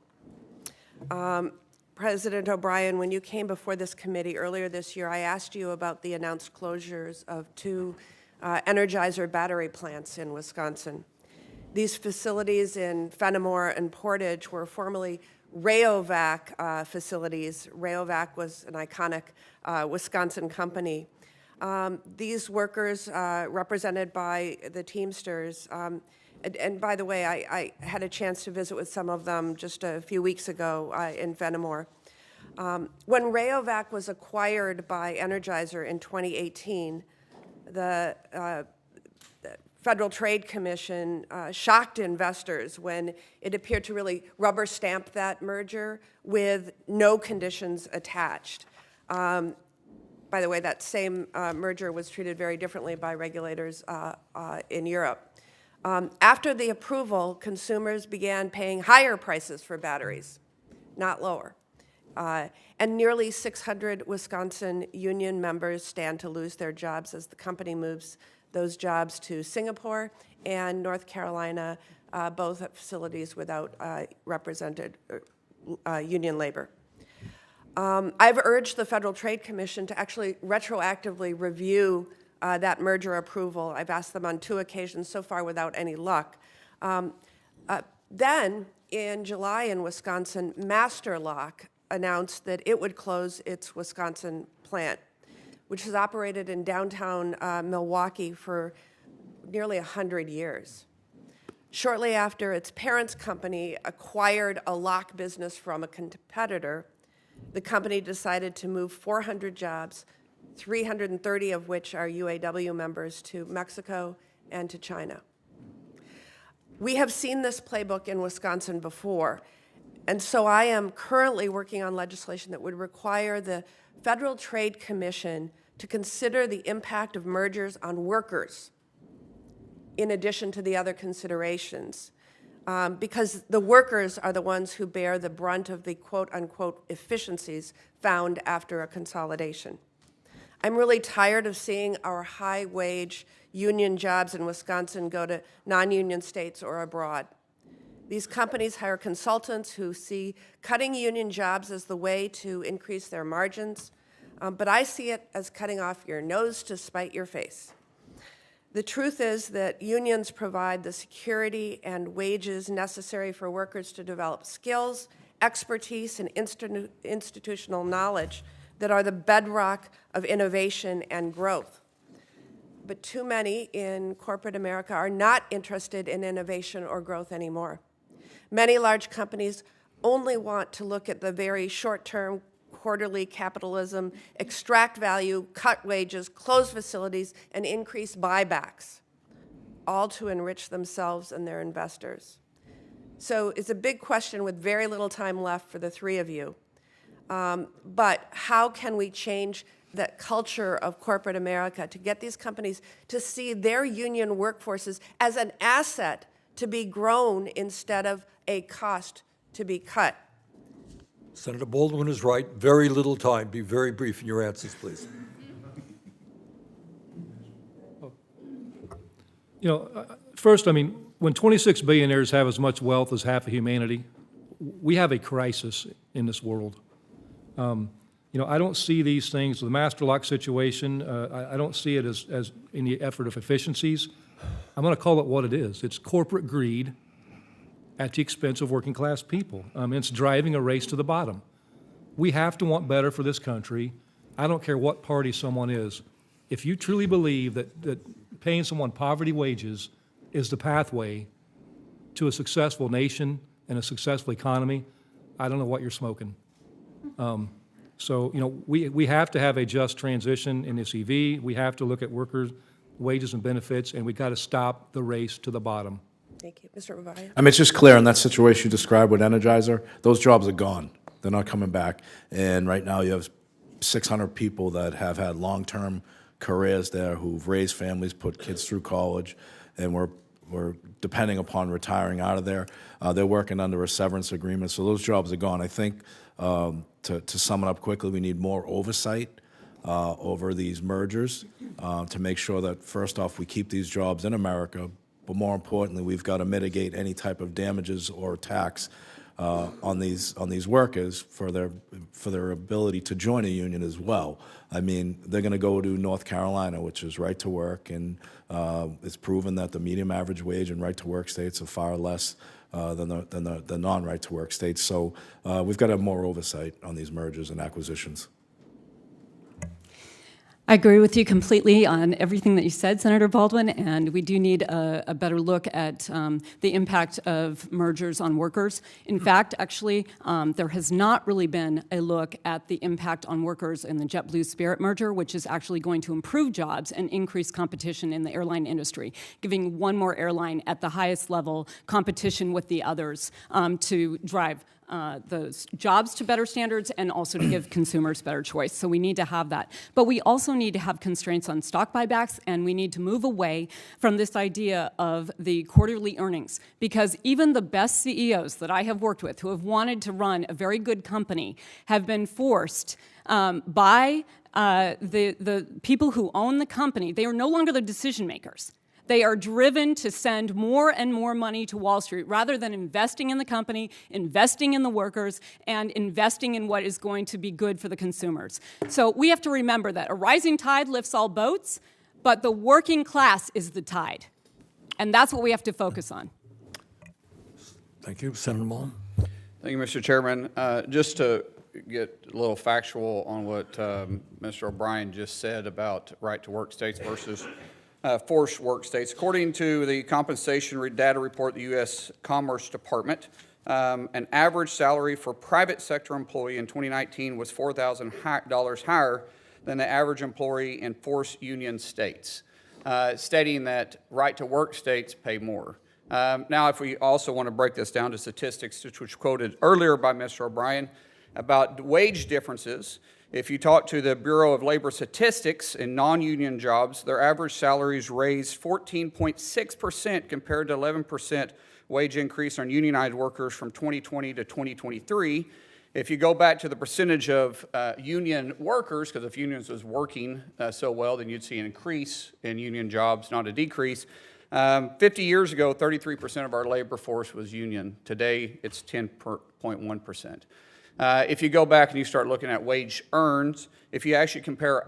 K: President O'Brien, when you came before this committee earlier this year, I asked you about the announced closures of 2 Energizer battery plants in Wisconsin. These facilities in Fenimore and Portage were formerly Rayovac facilities. Rayovac was an iconic Wisconsin company. These workers, represented by the Teamsters, and by the way, I had a chance to visit with some of them just a few weeks ago in Fenimore. When Rayovac was acquired by Energizer in 2018, the Federal Trade Commission shocked investors when it appeared to really rubber stamp that merger with no conditions attached. By the way, that same merger was treated very differently by regulators in Europe. After the approval, consumers began paying higher prices for batteries, not lower. And nearly 600 Wisconsin union members stand to lose their jobs as the company moves those jobs to Singapore and North Carolina, both at facilities without represented union labor. I've urged the Federal Trade Commission to actually retroactively review that merger approval. I've asked them on 2 occasions so far without any luck. Then, in July in Wisconsin, Master Lock announced that it would close its Wisconsin plant, which has operated in downtown Milwaukee for nearly 100 years. Shortly after its parent's company acquired a lock business from a competitor, the company decided to move 400 jobs, 330 of which are UAW members, to Mexico and to China. We have seen this playbook in Wisconsin before, and so I am currently working on legislation that would require the Federal Trade Commission to consider the impact of mergers on workers in addition to the other considerations, because the workers are the ones who bear the brunt of the quote-unquote efficiencies found after a consolidation. I'm really tired of seeing our high-wage union jobs in Wisconsin go to non-union states or abroad. These companies hire consultants who see cutting union jobs as the way to increase their margins, but I see it as cutting off your nose to spite your face. The truth is that unions provide the security and wages necessary for workers to develop skills, expertise, and institutional knowledge that are the bedrock of innovation and growth. But too many in corporate America are not interested in innovation or growth anymore. Many large companies only want to look at the very short-term, quarterly capitalism, extract value, cut wages, close facilities, and increase buybacks, all to enrich themselves and their investors. So it's a big question with very little time left for the 3 of you. But how can we change that culture of corporate America to get these companies to see their union workforces as an asset to be grown instead of a cost to be cut?
A: Senator Baldwin is right. Very little time. Be very brief in your answers, please.
C: You know, first, I mean, when 26 billionaires have as much wealth as half of humanity, we have a crisis in this world. You know, I don't see these things, the Master Lock situation, I don't see it as any effort of efficiencies. I'm going to call it what it is. It's corporate greed at the expense of working class people. It's driving a race to the bottom. We have to want better for this country. I don't care what party someone is. If you truly believe that paying someone poverty wages is the pathway to a successful nation and a successful economy, I don't know what you're smoking. So, you know, we have to have a just transition in this EV. We have to look at workers' wages and benefits, and we've got to stop the race to the bottom.
K: Thank you. Mr. O'Brien?
D: I mean, it's just clear in that situation you described with Energizer, those jobs are gone. They're not coming back. And right now you have 600 people that have had long-term careers there who've raised families, put kids through college, and we're depending upon retiring out of there. They're working under a severance agreement, so those jobs are gone. I think, to sum it up quickly, we need more oversight over these mergers to make sure that, first off, we keep these jobs in America, but more importantly, we've got to mitigate any type of damages or tax on these workers for their ability to join a union as well. I mean, they're going to go to North Carolina, which is right to work, and it's proven that the median average wage in right to work states are far less than the non-right to work states. So we've got to have more oversight on these mergers and acquisitions.
I: I agree with you completely on everything that you said, Senator Baldwin, and we do need a better look at the impact of mergers on workers. In fact, actually, there has not really been a look at the impact on workers in the JetBlue Spirit merger, which is actually going to improve jobs and increase competition in the airline industry, giving one more airline at the highest level competition with the others to drive those jobs to better standards and also to give consumers better choice. So we need to have that. But we also need to have constraints on stock buybacks, and we need to move away from this idea of the quarterly earnings, because even the best CEOs that I have worked with who have wanted to run a very good company have been forced by the people who own the company. They are no longer the decision makers. They are driven to send more and more money to Wall Street rather than investing in the company, investing in the workers, and investing in what is going to be good for the consumers. So we have to remember that a rising tide lifts all boats, but the working class is the tide. And that's what we have to focus on.
A: Thank you. Senator Mullen.
L: Thank you, Mr. Chairman. Just to get a little factual on what Mr. O'Brien just said about right-to-work states versus forced work states. According to the compensation data report of the U.S. Commerce Department, an average salary for private sector employee in 2019 was $4,000 higher than the average employee in forced union states, stating that right-to-work states pay more. Now, if we also want to break this down to statistics, which was quoted earlier by Mr. O'Brien, about wage differences, if you talk to the Bureau of Labor Statistics in non-union jobs, their average salaries raised 14.6% compared to 11% wage increase on unionized workers from 2020 to 2023. If you go back to the percentage of union workers, because if unions was working so well, then you'd see an increase in union jobs, not a decrease. 50 years ago, 33% of our labor force was union. Today, it's 10.1%. If you go back and you start looking at wage earned, if you actually compare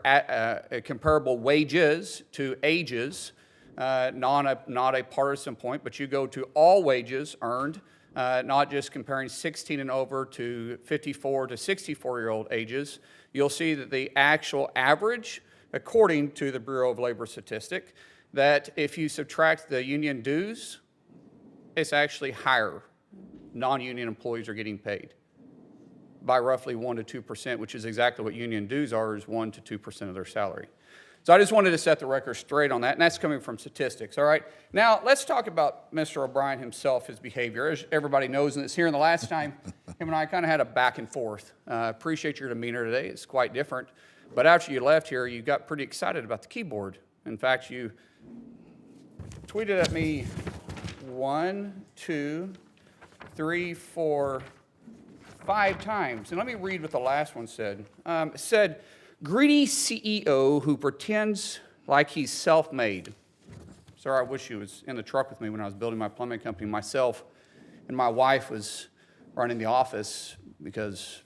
L: comparable wages to ages, not a partisan point, but you go to all wages earned, not just comparing 16 and over to 54 to 64-year-old ages, you'll see that the actual average, according to the Bureau of Labor Statistics, that if you subtract the union dues, it's actually higher. Non-union employees are getting paid by roughly 1% to 2%, which is exactly what union dues are, is 1% to 2% of their salary. So I just wanted to set the record straight on that, and that's coming from statistics, all right? Now, let's talk about Mr. O'Brien himself, his behavior. As everybody knows, and it's here in the last time, him and I kind of had a back and forth. Appreciate your demeanor today. It's quite different. But after you left here, you got pretty excited about the keyboard. In fact, you tweeted at me 1, 2, 3, 4, 5 times. And let me read what the last one said. It said, greedy CEO who pretends like he's self-made. Sir, I wish he was in the truck with me when I was building my plumbing company. Myself and my wife was running the office because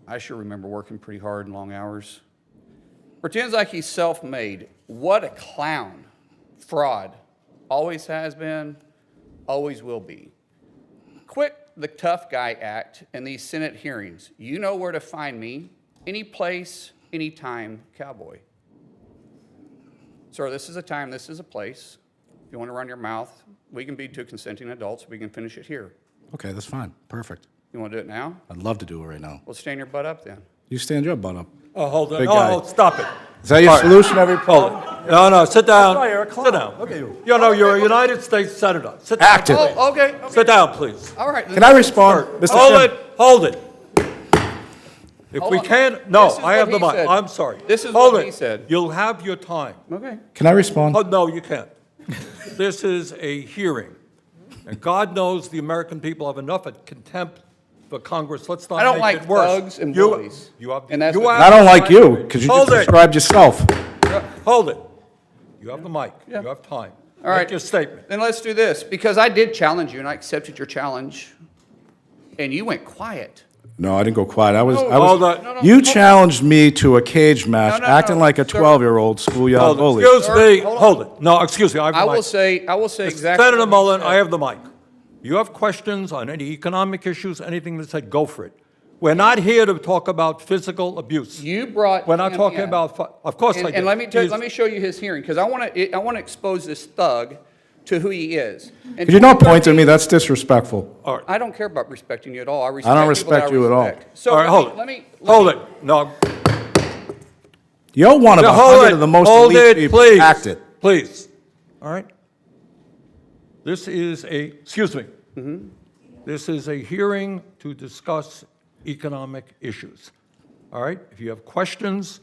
L: I sure remember working pretty hard and long hours. Pretends like he's self-made. What a clown. Fraud. Always has been, always will be. Quit the tough guy act in these Senate hearings. You know where to find me, any place, anytime, cowboy. Sir, this is a time, this is a place. If you want to run your mouth, we can be two consenting adults. We can finish it here.
D: Okay, that's fine. Perfect.
L: You want to do it now?
D: I'd love to do it right now.
L: Well, stand your butt up then.
D: You stand your butt up.
A: Oh, hold on.
D: Big guy.
A: Oh, stop it.
D: Is that your solution every problem?
A: No, sit down.
D: That's why you're a clown.
A: Sit down.
D: Look at you.
A: You know, you're a United States Senator. Sit down.
D: Active.
L: Oh, okay.
A: Sit down, please.
L: All right.
D: Can I respond? Mr. Chairman?
A: Hold it. If
L: Hold
A: we
L: on.
A: can't, no,
L: This is
A: I have
L: what
A: the
L: he
A: mic.
L: said.
A: I'm sorry.
L: This is
A: Hold
L: what
A: it.
L: he said.
A: You'll have your time.
L: Okay.
D: Can I respond?
A: Oh, no, you can't. This is a hearing. And God knows the American people have enough of contempt for Congress. Let's not
L: I don't
A: make
L: like
A: it worse.
L: thugs and bullies. And that's
A: you
L: what-
A: have
D: I don't
A: the
D: like
A: mic.
D: you, because you just
A: Hold it.
D: described yourself.
A: Hold it. You have the mic.
L: Yeah.
A: You have time.
L: All right.
A: Make your statement.
L: Then let's do this, because I did challenge you, and I accepted your challenge. and you went quiet.
D: No, I didn't go quiet. I was.
A: Hold on.
D: You challenged me to a cage match,
L: No,
D: acting like a
L: sir.
D: 12-year-old schoolyard bully.
A: Excuse me,
L: Hold on.
A: hold it. No, excuse me, I have the
L: I
A: mic.
L: will say exactly.
A: Senator
L: what he
A: Mullen,
L: said.
A: I have the mic. You have questions on any economic issues, anything that said, go for it. We're not here to talk about physical abuse.
L: You brought.
A: We're not
L: him
A: talking
L: in.
A: about, of course I
L: And,
A: did.
L: and let me
A: He's-
L: let me show you his hearing because I want to expose this thug to who he is. In
D: Could you not point at me?
L: 2013
D: That's disrespectful.
L: I don't care about respecting you at all. I respect
D: don't
L: people that
D: respect you at all.
L: respect. So
A: All right, hold
L: let
A: it.
L: me
A: Hold it. No,
D: You're one of
A: Yeah,
D: 100 of the most
A: hold
D: elite
A: it,
D: people.
A: please.
D: Act it.
A: Please. All right? This is excuse me.
L: Mm-hmm.
A: This is a hearing to discuss economic issues. All right? If you have questions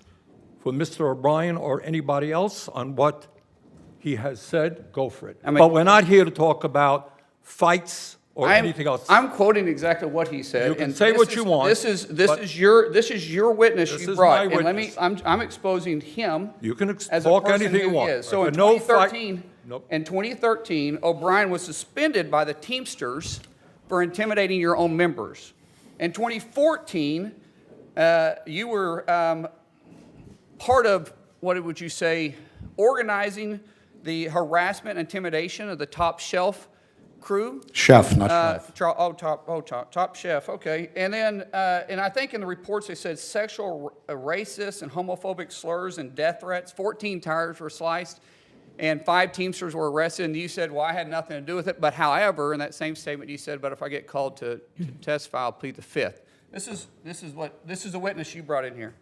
A: for Mr. O'Brien or anybody else on what he has said, go for it. But we're not here to talk about fights or anything else.
L: I'm quoting exactly what he said.
A: You can
L: and
A: say
L: this
A: what
L: is-
A: you want,
L: This is
A: but-
L: your witness
A: This
L: you
A: is
L: brought.
A: my
L: And let me.
A: witness.
L: I'm exposing him.
A: You can
L: as a
A: talk
L: person
A: anything you
L: who
A: want,
L: is. So
A: but
L: in
A: no fight-
L: 2013,
A: Nope.
L: in 2013, O'Brien was suspended by the Teamsters for intimidating your own members. In 2014, you were part of what would you say, organizing the harassment and intimidation of the Top Shelf crew.
D: Chef, not chef.
L: Top Chef, okay. And then, and I think in the reports they said sexual, racist, and homophobic slurs and death threats. 14 tires were sliced, and 5 Teamsters were arrested. And you said, well, I had nothing to do with it. But however, in that same statement, you said, but if I get called to testify, I'll plead the fifth. This is a witness you brought in here.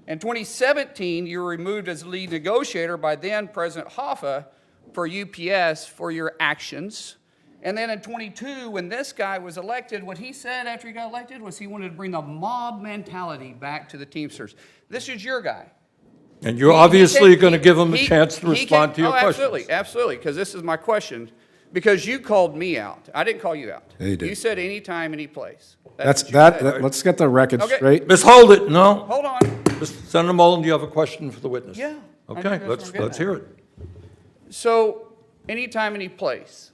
L: In 2017, you were removed as lead negotiator by then President Hoffa for UPS for your actions. And then in 22, when this guy was elected, what he said after he got elected was he wanted to bring the mob mentality back to the Teamsters. This is your guy.
A: And you're obviously going to give him a chance to respond to your questions.
L: Absolutely, because this is my question. Because you called me out. I didn't call you out.
D: Yeah, you did.
L: You said any time, any place.
D: That's
L: what you said.
D: let's get the record
L: Okay.
D: straight.
A: Ms. Hold it, no.
L: Hold on.
A: Senator Mullen, do you have a question for the witness?
L: Yeah. I think
A: Okay,
L: that's what I'm getting
A: let's
L: at.
A: hear it.
L: So, anytime, any place.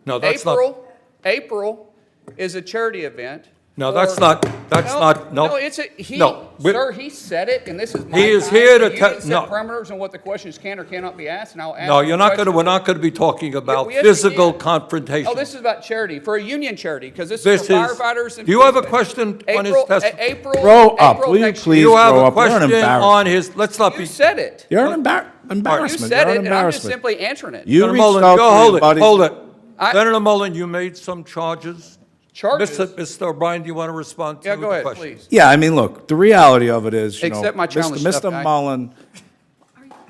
A: No, that's not,
L: April is a charity event.
A: no,
L: for-
A: that's not, no.
L: No, it's
A: No, we-
L: sir, he said it, and this is my
A: He is
L: time,
A: here to
L: and you didn't set
A: no.
L: parameters on what the questions can or cannot be asked, and I'll ask
A: No,
L: you
A: you're
L: the
A: not going to,
L: question.
A: we're not going to be talking about
L: yes, we
A: physical
L: can.
A: confrontation.
L: Oh, this is about charity, for a union charity, because this
A: This
L: is for firefighters and
A: do you have a
L: policemen.
A: question on his
L: April,
A: testimony?
L: April,
D: Grow up.
L: April
D: Will you
L: next
D: please
A: Do you have
D: grow
A: a
D: up? You're an
A: question
D: embarrassment.
A: on his, let's not
L: You
A: be.
L: said it.
D: You're an
L: You
D: embarrassment.
L: said
D: You're
L: it,
D: an
L: and I'm just
D: embarrassment.
L: simply answering it.
D: You
A: Senator
D: reached
A: Mullen,
D: out
A: go
D: to
A: hold
D: your
A: it,
D: buddies.
A: hold it.
L: I-
A: Senator Mullen, you made some charges.
L: Charges?
A: Mr. O'Brien, do you want to respond to
L: Yeah,
A: the
L: go ahead,
A: question?
L: please.
D: Yeah, I mean, look, the reality of it is, you
L: Accept
D: know,
L: my challenge,
D: Mr.
L: tough guy.
D: Mullen,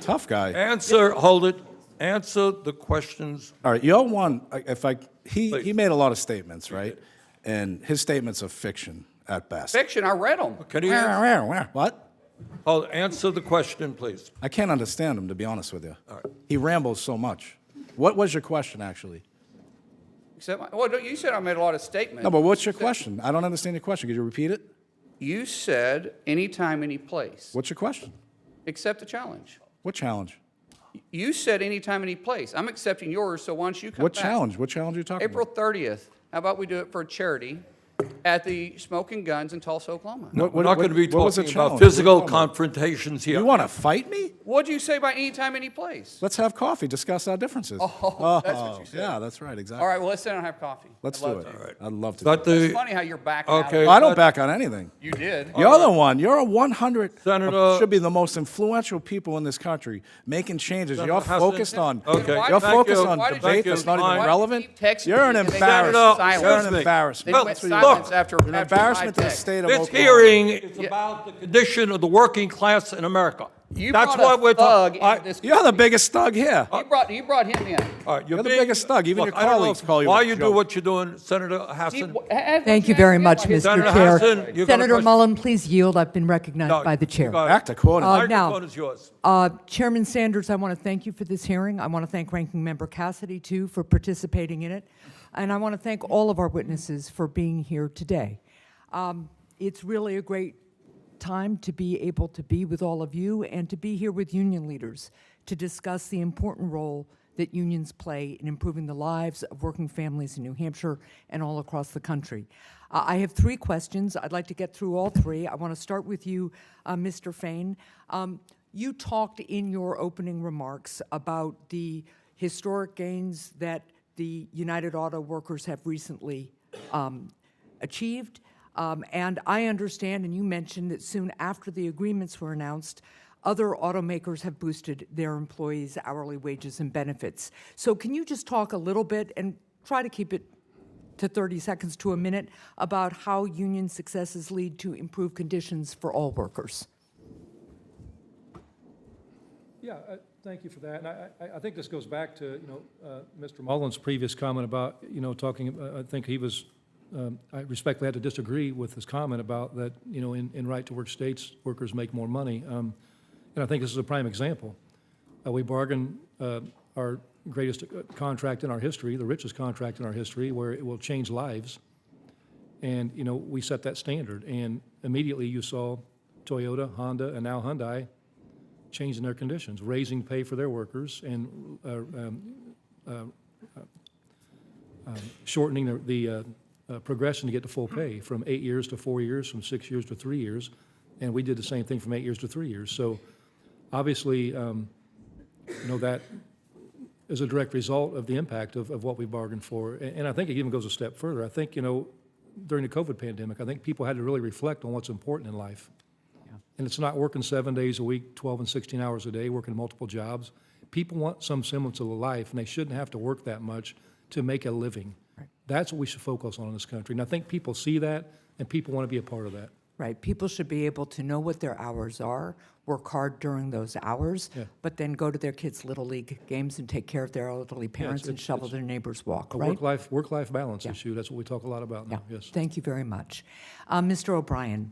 D: tough guy.
A: Answer, hold it. Answer the questions.
D: All right, you're one. He
A: Please.
D: made a lot of statements, right? And his statements are fiction at best.
L: Fiction, I read them.
A: Can he answer?
D: What?
A: Answer the question, please.
D: I can't understand him, to be honest with you. He rambles so much. What was your question, actually?
L: Well, you said I made a lot of statements.
D: No, but what's your question? I don't understand your question. Could you repeat it?
L: You said anytime, any place.
D: What's your question?
L: Accept the challenge.
D: What challenge?
L: You said anytime, any place. I'm accepting yours, so why don't you come
D: What
L: back?
D: challenge? What challenge are you talking
L: April
D: about?
L: 30th. How about we do it for a charity at the Smoking Guns in Tulsa, Oklahoma?
A: No, we're not going to be
D: what was the
A: talking about
D: challenge?
A: physical
D: What are you talking about?
A: confrontations here.
D: You want to fight me?
L: What'd you say by anytime, any place?
D: Let's have coffee, discuss our differences.
L: Oh, that's what you said.
D: Yeah, that's right, exactly.
L: All right, well, let's sit down and have coffee.
D: Let's
L: I'd
D: do
L: love
D: it.
L: to.
D: I'd love to.
A: But
D: do it.
L: It's
A: the,
L: funny how you're backing out.
A: okay.
D: I don't back on anything.
L: You did.
D: You're the one. You're a 100.
A: Senator-
D: Should be the most influential people in this country, making changes.
A: Senator
D: You're
A: Hassan-
D: focused on.
A: Okay.
D: You're
A: Thank
D: focused
A: you.
D: on
L: Why did you-
D: debate that's not
A: Fine.
D: even relevant.
L: Keep texting
D: You're an
L: me and then
D: embarrassment.
L: silence.
D: You're an
A: Excuse me.
D: embarrassment.
L: Then you
D: That's
L: went
D: what you
L: silence
D: are.
L: after
D: You're an
L: after
D: embarrassment to the
L: my text.
D: state of
A: this
D: Oklahoma.
A: hearing is about the condition of the working class in America.
L: You
A: That's
L: brought a
A: what we're
L: thug
A: talking.
L: into this-
D: You're the biggest thug here.
L: You brought him in.
A: All right,
D: You're the biggest thug. Even your
A: I don't know
D: colleagues call you
A: why
D: a
A: you do
D: joke.
A: what you're doing, Senator Hassan.
M: Thank you very much, Mr.
A: Senator
M: Chair.
A: Hassan, you got a
M: Senator
A: question?
M: Mullen, please yield. I've been recognized
A: No,
M: by the
A: you
M: chair.
A: got it.
D: Act accordingly.
A: The
M: now-
A: microphone is yours.
M: Chairman Sanders, I want to thank you for this hearing. I want to thank Ranking Member Cassidy, too, for participating in it. And I want to thank all of our witnesses for being here today. It's really a great time to be able to be with all of you and to be here with union leaders to discuss the important role that unions play in improving the lives of working families in New Hampshire and all across the country. I have 3 questions. I'd like to get through all 3. I want to start with you, Mr. Fain. You talked in your opening remarks about the historic gains that the United Auto Workers have recently achieved. And I understand, and you mentioned that soon after the agreements were announced, other automakers have boosted their employees' hourly wages and benefits. So can you just talk a little bit, and try to keep it to 30 seconds to a minute, about how union successes lead to improved conditions for all workers?
C: Yeah, thank you for that. And I think this goes back to, Mr. Mullen's previous comment about, talking, I think he was, I respectfully had to disagree with his comment about that, in right-to-work states, workers make more money. And I think this is a prime example. We bargained our greatest contract in our history, the richest contract in our history, where it will change lives. And, we set that standard. And immediately you saw Toyota, Honda, and now Hyundai changing their conditions, raising pay for their workers and shortening the progression to get to full pay from 8 years to 4 years, from 6 years to 3 years. And we did the same thing from 8 years to 3 years. So obviously, that is a direct result of the impact of what we bargained for. And I think it even goes a step further. I think, during the COVID pandemic, I think people had to really reflect on what's important in life. And it's not working 7 days a week, 12 and 16 hours a day, working multiple jobs. People want some semblance of a life, and they shouldn't have to work that much to make a living. Right. That's what we should focus on in this country. And I think people see that, and people want to be a part of that.
M: Right. People should be able to know what their hours are, work hard during those hours, but then go to their kids' Little League games and take care of their elderly parents and shovel their neighbor's walk,
C: a
M: right?
C: Work-life balance issue. That's what we talk a lot about now. Yes.
M: Thank you very much. Mr. O'Brien,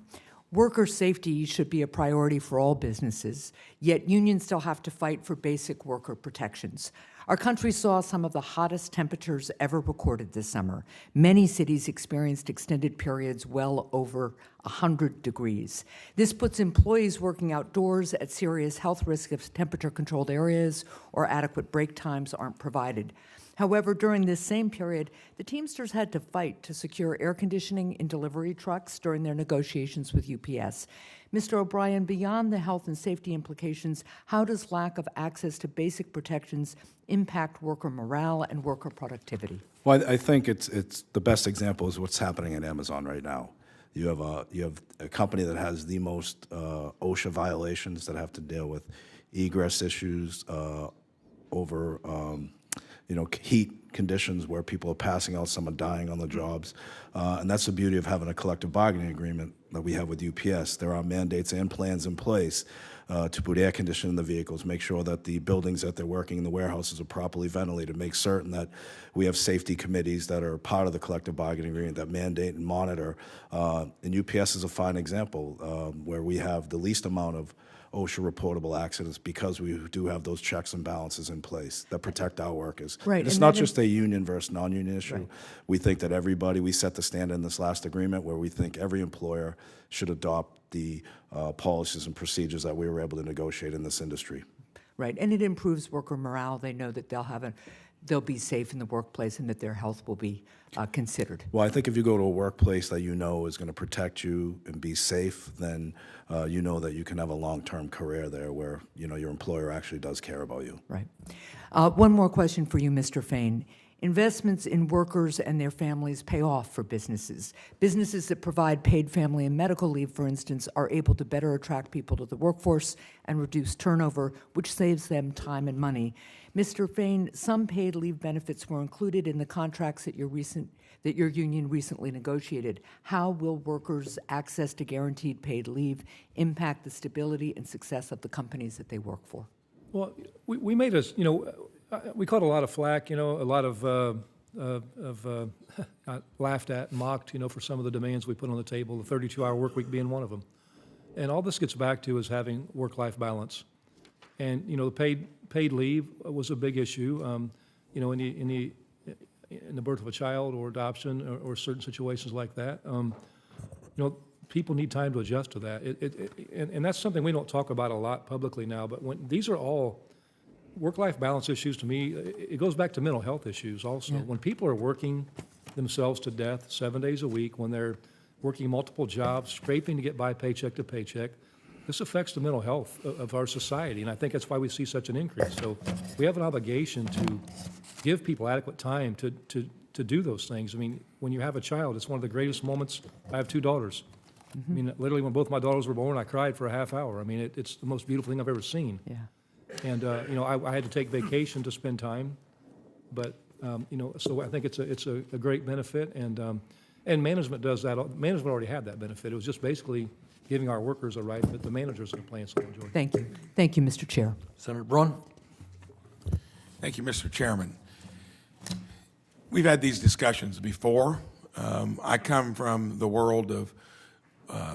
M: worker safety should be a priority for all businesses, yet unions still have to fight for basic worker protections. Our country saw some of the hottest temperatures ever recorded this summer. Many cities experienced extended periods well over 100 degrees. This puts employees working outdoors at serious health risk if temperature-controlled areas or adequate break times aren't provided. However, during this same period, the Teamsters had to fight to secure air conditioning in delivery trucks during their negotiations with UPS. Mr. O'Brien, beyond the health and safety implications, how does lack of access to basic protections impact worker morale and worker productivity?
D: Well, I think it's the best example is what's happening at Amazon right now. You have a company that has the most OSHA violations that have to deal with egress issues over heat conditions where people are passing out, some are dying on the jobs. And that's the beauty of having a collective bargaining agreement that we have with UPS. There are mandates and plans in place to put air conditioning in the vehicles, make sure that the buildings that they're working in, the warehouses, are properly ventilated, make certain that we have safety committees that are part of the collective bargaining agreement that mandate and monitor. And UPS is a fine example where we have the least amount of OSHA reportable accidents because we do have those checks and balances in place that protect our workers.
M: Right.
D: It's not just a union versus non-union issue. Right. We think that we set the standard in this last agreement where we think every employer should adopt the policies and procedures that we were able to negotiate in this industry.
M: Right, and it improves worker morale. They know that they'll be safe in the workplace and that their health will be considered.
D: Well, I think if you go to a workplace that you know is going to protect you and be safe, then you know that you can have a long-term career there where your employer actually does care about you.
M: Right. One more question for you, Mr. Fain. Investments in workers and their families pay off for businesses. Businesses that provide paid family and medical leave, for instance, are able to better attract people to the workforce and reduce turnover, which saves them time and money. Mr. Fain, some paid leave benefits were included in the contracts that your union recently negotiated. How will workers' access to guaranteed paid leave impact the stability and success of the companies that they work for?
C: Well, we made we caught a lot of flack, a lot of laughed at and mocked, for some of the demands we put on the table, the 32-hour work week being one of them. And all this gets back to is having work-life balance. And, the paid leave was a big issue, in the birth of a child or adoption or certain situations like that. People need time to adjust to that. And that's something we don't talk about a lot publicly now, but these are all work-life balance issues, to me, it goes back to mental health issues also.
M: Yeah.
C: When people are working themselves to death 7 days a week, when they're working multiple jobs, scraping to get by paycheck to paycheck, this affects the mental health of our society, and I think that's why we see such an increase. So we have an obligation to give people adequate time to do those things. I mean, when you have a child, it's one of the greatest moments. I have two daughters. I mean, literally, when both my daughters were born, I cried for a half hour. I mean, it's the most beautiful thing I've ever seen.
M: Yeah.
C: And, you know, I had to take vacation to spend time, but, you know, so I think it's a great benefit, and management does that. Management already had that benefit. It was just basically giving our workers a right that the managers of the plants will enjoy.
M: Thank you. Thank you, Mr. Chair.
A: Senator Braun?
N: Thank you, Mr. Chairman. We've had these discussions before. I come from the world of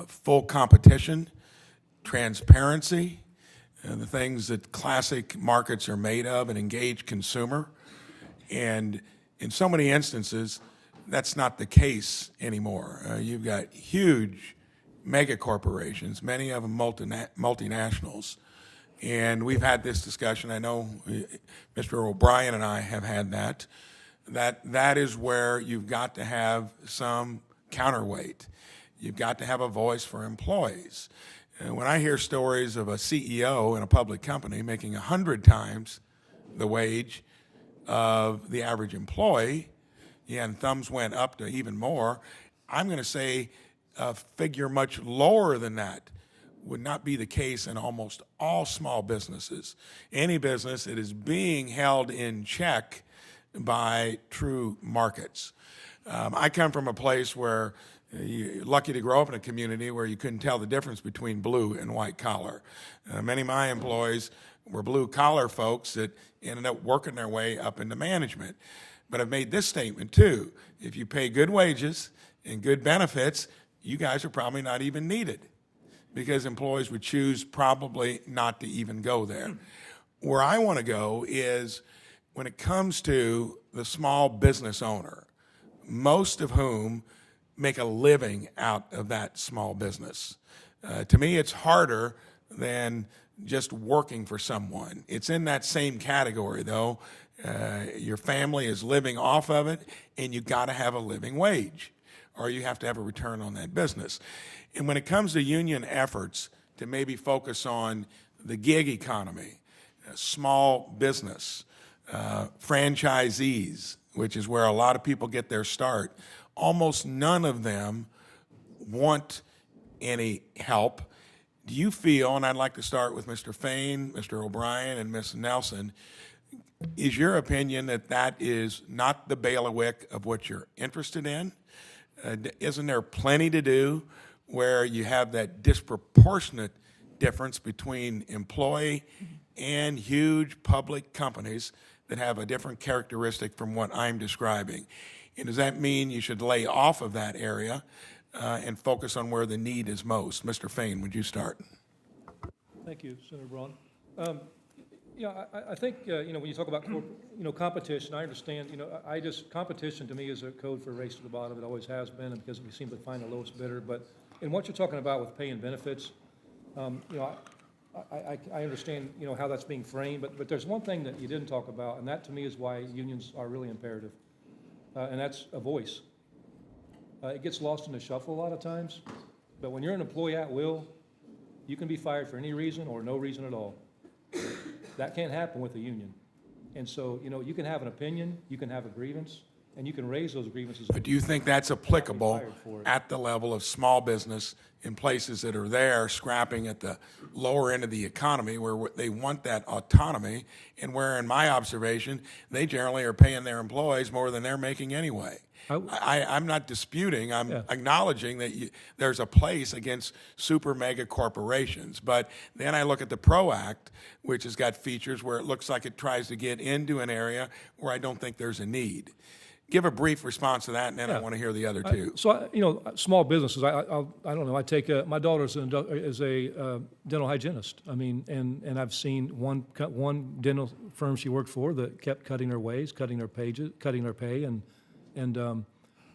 N: full competition, transparency, the things that classic markets are made of, an engaged consumer. And in so many instances, that's not the case anymore. You've got huge mega corporations, many of them multinationals. And we've had this discussion. I know Mr. O'Brien and I have had that. That is where you've got to have some counterweight. You've got to have a voice for employees. And when I hear stories of a CEO in a public company making 100 times the wage of the average employee, and thumbs went up to even more, I'm going to say a figure much lower than that would not be the case in almost all small businesses. Any business that is being held in check by true markets. I come from a place where you're lucky to grow up in a community where you couldn't tell the difference between blue and white collar. Many of my employees were blue collar folks that ended up working their way up into management. But I've made this statement too. If you pay good wages and good benefits, you guys are probably not even needed, because employees would choose probably not to even go there. Where I want to go is when it comes to the small business owner, most of whom make a living out of that small business. To me, it's harder than just working for someone. It's in that same category, though. Your family is living off of it, and you got to have a living wage, or you have to have a return on that business. And when it comes to union efforts to maybe focus on the gig economy, small business, franchisees, which is where a lot of people get their start, almost none of them want any help. Do you feel, and I'd like to start with Mr. Fain, Mr. O'Brien, and Ms. Nelson, is your opinion that that is not the bailiwick of what you're interested in? Isn't there plenty to do where you have that disproportionate difference between employee and huge public companies that have a different characteristic from what I'm describing? And does that mean you should lay off of that area and focus on where the need is most? Mr. Fain, would you start?
C: Thank you, Senator Braun. Yeah, I think, you know, when you talk about, competition, I understand, competition to me is a code for a race to the bottom. It always has been, because we seem to find the lowest bidder. But in what you're talking about with pay and benefits, I understand, how that's being framed. But there's one thing that you didn't talk about, and that to me is why unions are really imperative, and that's a voice. It gets lost in the shuffle a lot of times. But when you're an employee at will, you can be fired for any reason or no reason at all. That can't happen with a union. And so, you can have an opinion, you can have a grievance, and you can raise those grievances.
N: But do you think that's applicable at the level of small business in places that are there scrapping at the lower end of the economy, where they want that autonomy, and where, in my observation, they generally are paying their employees more than they're making anyway? I'm not disputing, I'm acknowledging that there's a place against super mega corporations. But then I look at the PRO Act, which has got features where it looks like it tries to get into an area where I don't think there's a need. Give a brief response to that, and then I want to hear the other two.
C: Small businesses, I don't know, I take, my daughter is a dental hygienist. I mean, and I've seen one dental firm she worked for that kept cutting their wages, cutting their pay, and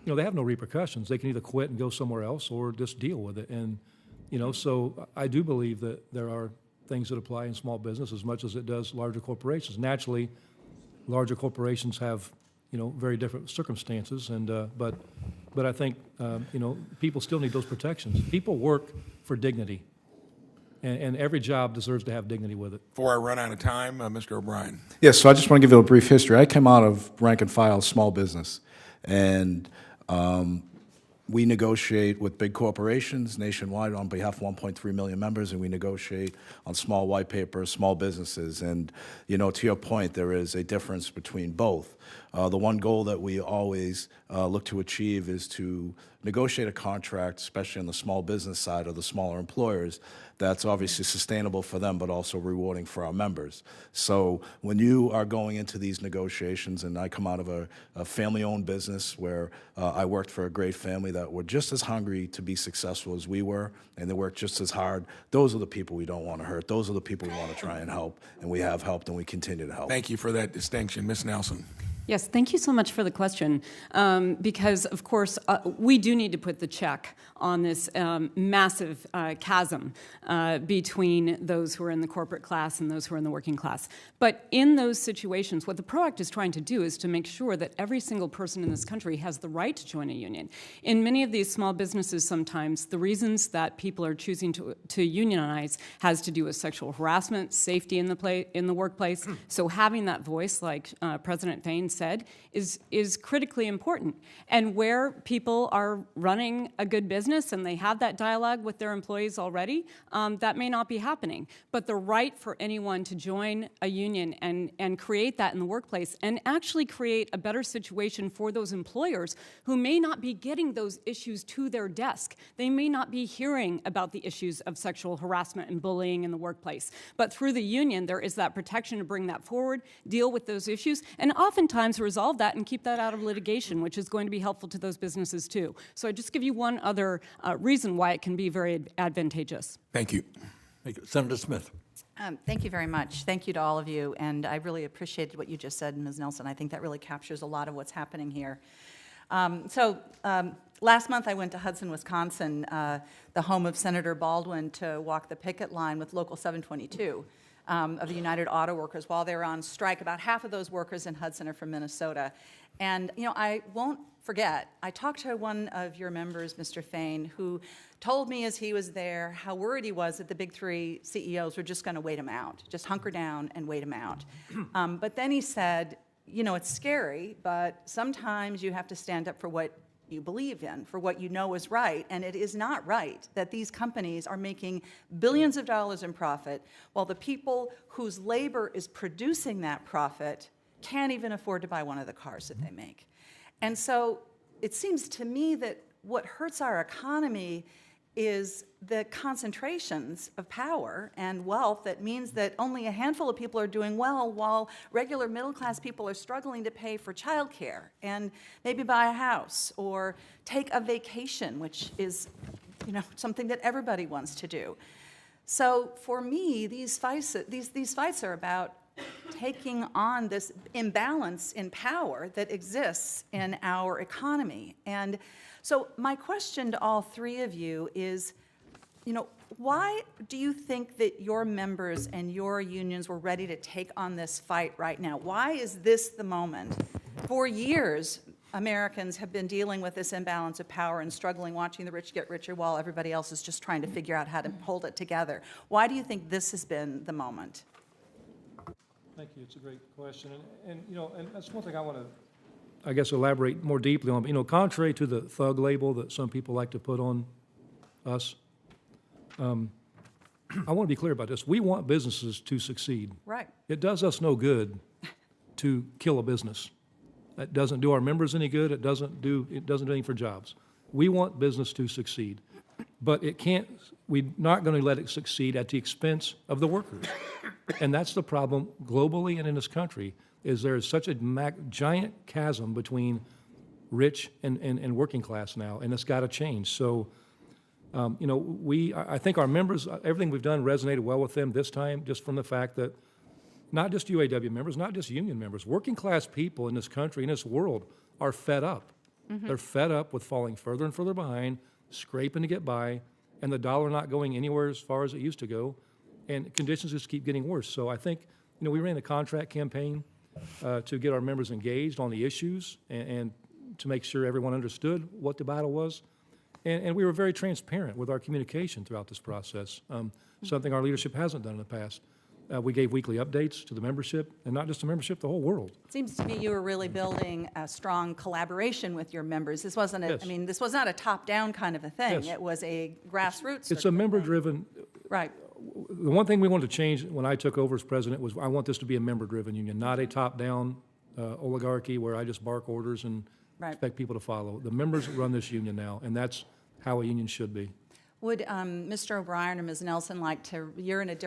C: they have no repercussions. They can either quit and go somewhere else or just deal with it. And, so I do believe that there are things that apply in small business as much as it does larger corporations. Naturally, larger corporations have, very different circumstances, and but I think people still need those protections. People work for dignity, and every job deserves to have dignity with it.
N: Before I run out of time, Mr. O'Brien.
D: Yes, so I just want to give you a brief history. I came out of rank and file small business, and we negotiate with big corporations nationwide on behalf of 1.3 million members, and we negotiate on small white papers, small businesses. And, to your point, there is a difference between both. The one goal that we always look to achieve is to negotiate a contract, especially on the small business side or the smaller employers, that's obviously sustainable for them, but also rewarding for our members. So when you are going into these negotiations, and I come out of a family-owned business where I worked for a great family that were just as hungry to be successful as we were, and they worked just as hard, those are the people we don't want to hurt. Those are the people we want to try and help, and we have helped, and we continue to help.
N: Thank you for that distinction. Ms. Nelson.
I: Yes, thank you so much for the question, because, of course, we do need to put the check on this massive chasm between those who are in the corporate class and those who are in the working class. But in those situations, what the PRO Act is trying to do is to make sure that every single person in this country has the right to join a union. In many of these small businesses, sometimes, the reasons that people are choosing to unionize has to do with sexual harassment, safety in the workplace. So having that voice, like President Fain said, is critically important. And where people are running a good business and they have that dialogue with their employees already, that may not be happening. But the right for anyone to join a union and create that in the workplace and actually create a better situation for those employers who may not be getting those issues to their desk. They may not be hearing about the issues of sexual harassment and bullying in the workplace. But through the union, there is that protection to bring that forward, deal with those issues, and oftentimes resolve that and keep that out of litigation, which is going to be helpful to those businesses too. So I just give you one other reason why it can be very advantageous.
N: Thank you.
A: Thank you. Senator Smith.
O: Thank you very much. Thank you to all of you, and I really appreciated what you just said, Ms. Nelson. I think that really captures a lot of what's happening here. Last month I went to Hudson, Wisconsin, the home of Senator Baldwin, to walk the picket line with Local 722 of the United Auto Workers while they were on strike. About half of those workers in Hudson are from Minnesota. And, I won't forget, I talked to one of your members, Mr. Fain, who told me as he was there how worried he was that the big three CEOs were just going to wait him out, just hunker down and wait him out. But then he said, it's scary, but sometimes you have to stand up for what you believe in, for what you know is right, and it is not right that these companies are making billions of dollars in profit while the people whose labor is producing that profit can't even afford to buy one of the cars that they make. And so it seems to me that what hurts our economy is the concentrations of power and wealth that means that only a handful of people are doing well while regular middle-class people are struggling to pay for childcare and maybe buy a house or take a vacation, which is, something that everybody wants to do. So for me, these fights are about taking on this imbalance in power that exists in our economy. And so my question to all three of you is, why do you think that your members and your unions were ready to take on this fight right now? Why is this the moment? For years, Americans have been dealing with this imbalance of power and struggling, watching the rich get richer while everybody else is just trying to figure out how to hold it together. Why do you think this has been the moment?
C: Thank you. It's a great question. And that's one thing I want to, I guess, elaborate more deeply on. Contrary to the thug label that some people like to put on us, I want to be clear about this. We want businesses to succeed.
O: Right.
C: It does us no good to kill a business. That doesn't do our members any good. It doesn't do anything for jobs. We want business to succeed. But we're not going to let it succeed at the expense of the workers. And that's the problem globally and in this country, is there is such a giant chasm between rich and working class now, and it's got to change. So, I think our members, everything we've done resonated well with them this time, just from the fact that not just UAW members, not just union members, working class people in this country, in this world, are fed up. Mm-hmm. They're fed up with falling further and further behind, scraping to get by, and the dollar not going anywhere as far as it used to go. and conditions just keep getting worse. So I think, we ran a contract campaign to get our members engaged on the issues and to make sure everyone understood what the battle was. And we were very transparent with our communication throughout this process, something our leadership hasn't done in the past. We gave weekly updates to the membership, and not just the membership, the whole world.
O: It seems to me you were really building a strong collaboration with your members. This wasn't
C: Yes.
O: this was not a top-down kind of a thing.
C: Yes.
O: It was a grassroots.
C: It's
O: sort
C: a
O: of thing.
C: member-driven.
O: Right.
C: The one thing we wanted to change when I took over as president was I want this to be a member-driven union, not a top-down oligarchy where I just bark orders and
O: Right.
C: expect people to follow. The members run this union now, and that's how a union should be.
O: Would Mr. O'Brien or Ms. Nelson like to? You're in a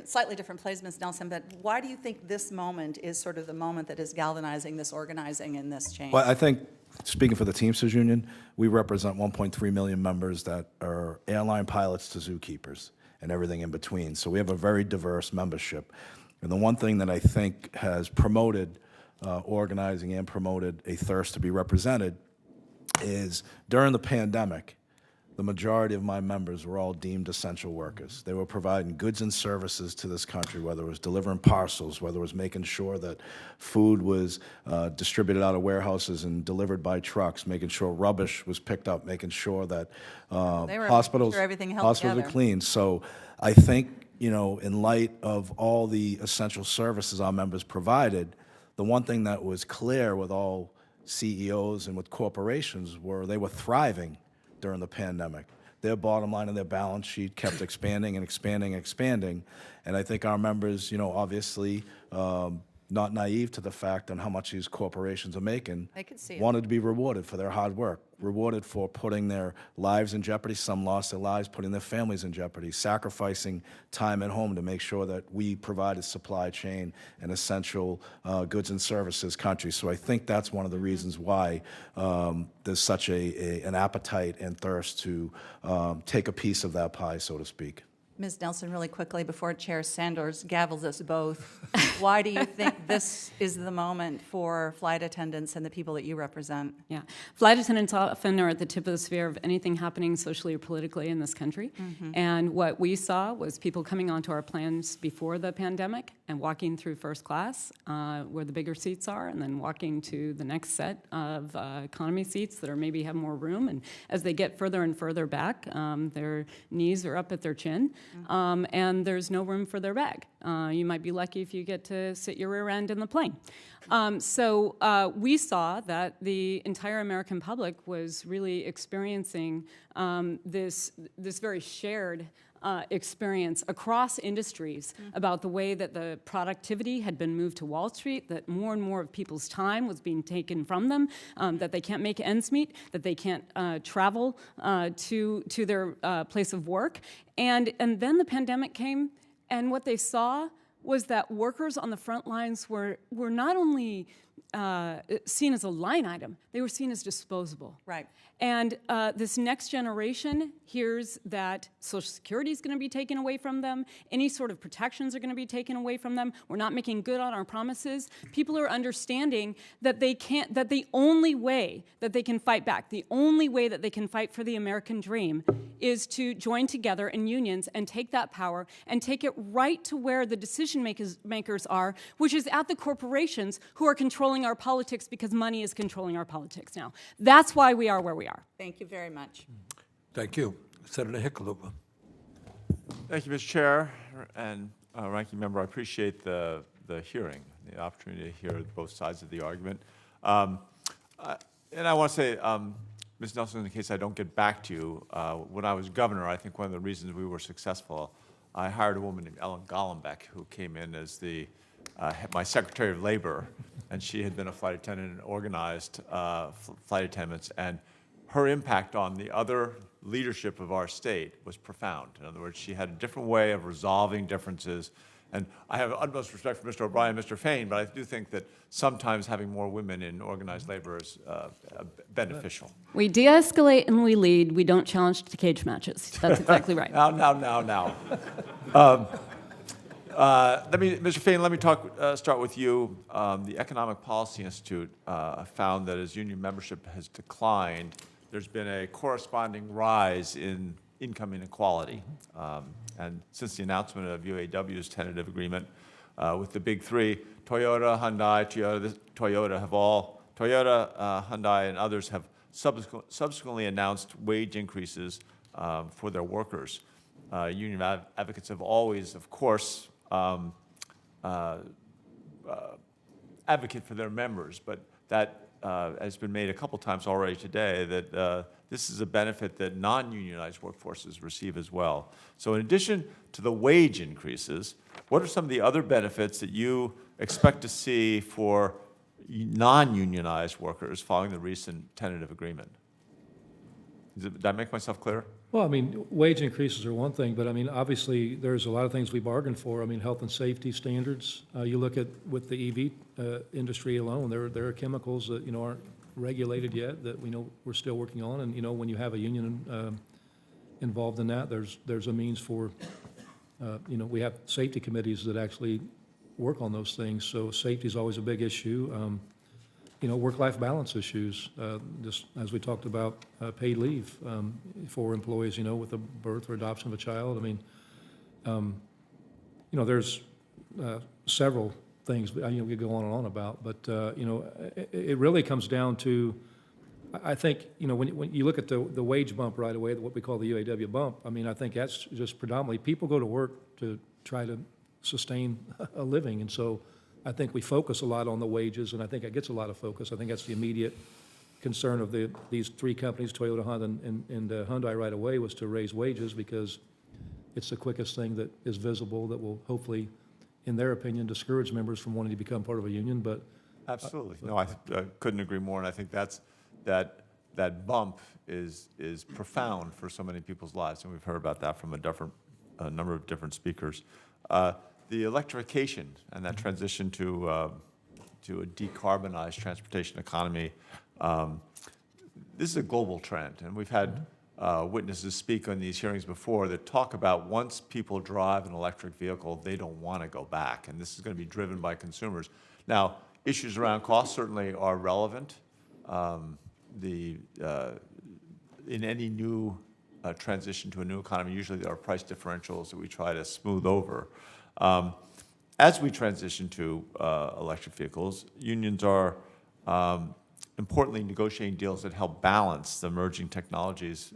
O: slightly different place, Ms. Nelson. But why do you think this moment is sort of the moment that is galvanizing this organizing and this change?
D: Well, I think, speaking for the Teamsters Union, we represent 1.3 million members that are airline pilots to zookeepers and everything in between. So we have a very diverse membership. And the one thing that I think has promoted organizing and promoted a thirst to be represented is during the pandemic, the majority of my members were all deemed essential workers. They were providing goods and services to this country, whether it was delivering parcels, whether it was making sure that food was distributed out of warehouses and delivered by trucks, making sure rubbish was picked up, making sure that hospitals
O: everything held
D: hospitals
O: together.
D: are clean. So I think, in light of all the essential services our members provided, the one thing that was clear with all CEOs and with corporations were they were thriving during the pandemic. Their bottom line and their balance sheet kept expanding and expanding and expanding. And I think our members, obviously not naive to the fact on how much these corporations are making,
O: They could see it.
D: wanted to be rewarded for their hard work, rewarded for putting their lives in jeopardy. Some lost their lives, putting their families in jeopardy, sacrificing time at home to make sure that we provided supply chain and essential goods and services country. So I think that's one of the reasons why there's such an appetite and thirst to take a piece of that pie, so to speak.
O: Ms. Nelson, really quickly, before Chair Sanders gavels us both, why do you think this is the moment for flight attendants and the people that you represent?
I: Yeah. Flight attendants often are at the tip of the spear of anything happening socially or politically in this country. And what we saw was people coming onto our planes before the pandemic and walking through first class, where the bigger seats are, and then walking to the next set of economy seats that are maybe have more room. And as they get further and further back, their knees are up at their chin. And there's no room for their bag. You might be lucky if you get to sit your rear end in the plane. So we saw that the entire American public was really experiencing this very shared experience across industries about the way that the productivity had been moved to Wall Street, that more and more of people's time was being taken from them, that they can't make ends meet, that they can't travel to their place of work. And then the pandemic came, and what they saw was that workers on the front lines were not only seen as a line item, they were seen as disposable.
O: Right.
I: And this next generation hears that Social Security is going to be taken away from them. Any sort of protections are going to be taken away from them. We're not making good on our promises. People are understanding that they can't. That the only way that they can fight back, the only way that they can fight for the American dream, is to join together in unions and take that power and take it right to where the decision makers are, which is at the corporations who are controlling our politics because money is controlling our politics now. That's why we are where we are.
O: Thank you very much.
A: Thank you. Senator Hickenlooper.
P: Thank you, Mr. Chair and Ranking Member. I appreciate the hearing, the opportunity to hear both sides of the argument. And I want to say, Ms. Nelson, in case I don't get back to you, when I was governor, I think one of the reasons we were successful, I hired a woman named Ellen Gollenbeck, who came in as my Secretary of Labor, and she had been a flight attendant and organized flight attendants, and her impact on the other leadership of our state was profound. In other words, she had a different way of resolving differences. And I have utmost respect for Mr. O'Brien and Mr. Fain, but I do think that sometimes having more women in organized labor is beneficial.
I: We de-escalate and we lead. We don't challenge to cage matches. That's exactly right.
P: Now. Mr. Fain, let me start with you. The Economic Policy Institute found that as union membership has declined, there's been a corresponding rise in income inequality. And since the announcement of UAW's tentative agreement with the big three, Toyota, Hyundai, Hyundai, and others have subsequently announced wage increases for their workers. Union advocates have always, of course, advocate for their members, but that has been made a couple times already today, that this is a benefit that non-unionized workforces receive as well. So in addition to the wage increases, what are some of the other benefits that you expect to see for non-unionized workers following the recent tentative agreement? Did I make myself clear?
C: Well, I mean, wage increases are one thing, but I mean, obviously, there's a lot of things we bargained for. I mean, health and safety standards. You look at with the EV industry alone, there are chemicals that, you know, aren't regulated yet that we know we're still working on. And, you know, when you have a union involved in that, there's a means for, you know, we have safety committees that actually work on those things. So safety is always a big issue. You know, work-life balance issues, just as we talked about paid leave for employees, you know, with the birth or adoption of a child. I mean, you know, there's several things, you know, we could go on and on about, but, you know, it really comes down to, I think, you know, when you look at the wage bump right away, what we call the UAW bump, I mean, I think that's just predominantly, people go to work to try to sustain a living, and so I think we focus a lot on the wages, and I think it gets a lot of focus. I think that's the immediate concern of these three companies, Toyota, Honda, and Hyundai right away, was to raise wages because it's the quickest thing that is visible that will hopefully, in their opinion, discourage members from wanting to become part of a union. But
P: absolutely, no, I couldn't agree more, and I think that bump is profound for so many people's lives, and we've heard about that from a number of different speakers. The electrification and that transition to a decarbonized transportation economy, this is a global trend, and we've had witnesses speak on these hearings before that talk about once people drive an electric vehicle, they don't want to go back, and this is going to be driven by consumers. Now, issues around cost certainly are relevant. In any new transition to a new economy, usually there are price differentials that we try to smooth over. As we transition to electric vehicles, unions are importantly negotiating deals that help balance the emerging technologies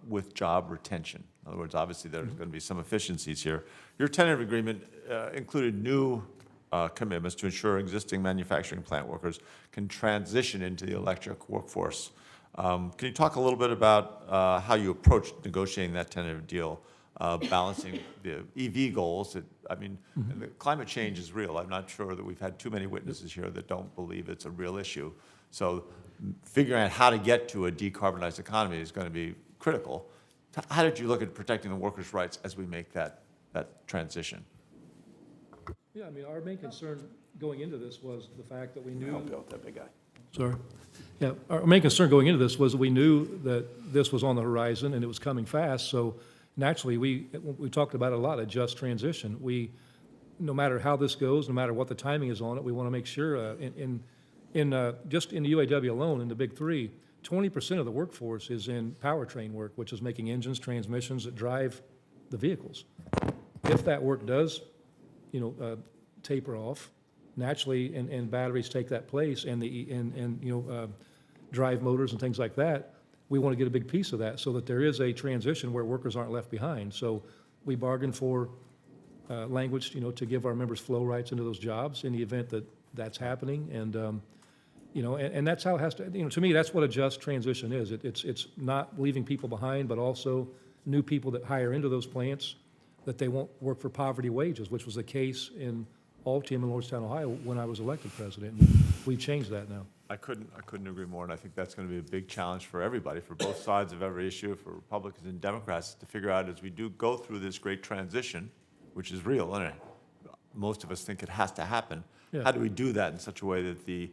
P: with job retention. In other words, obviously there's going to be some efficiencies here. Your tentative agreement included new commitments to ensure existing manufacturing plant workers can transition into the electric workforce. Can you talk a little bit about how you approached negotiating that tentative deal, balancing the EV goals? The climate change is real. I'm not sure that we've had too many witnesses here that don't believe it's a real issue. So figuring out how to get to a decarbonized economy is going to be critical. How did you look at protecting the workers' rights as we make that transition?
C: yeah, I mean, our main concern going into this was the fact that we knew.
Q: Help you out, that big guy.
C: Sorry. Yeah, our main concern going into this was that we knew that this was on the horizon and it was coming fast. So naturally, we talked about it a lot, a just transition. No matter how this goes, no matter what the timing is on it, we want to make sure just in the UAW alone, in the big three, 20% of the workforce is in powertrain work, which is making engines, transmissions that drive the vehicles. If that work does, taper off, naturally, and batteries take that place, and drive motors and things like that, we want to get a big piece of that so that there is a transition where workers aren't left behind. So we bargained for language, to give our members flow rights into those jobs in the event that that's happening. And, and that's how it has to, to me, that's what a just transition is. It's not leaving people behind, but also new people that hire into those plants, that they won't work for poverty wages, which was the case in Altium in Lordstown, Ohio, when I was elected president. We've changed that now.
P: I couldn't agree more, and I think that's going to be a big challenge for everybody, for both sides of every issue, for Republicans and Democrats, to figure out as we do go through this great transition, which is real, and most of us think it has to happen. Yeah. How do we do that in such a way that the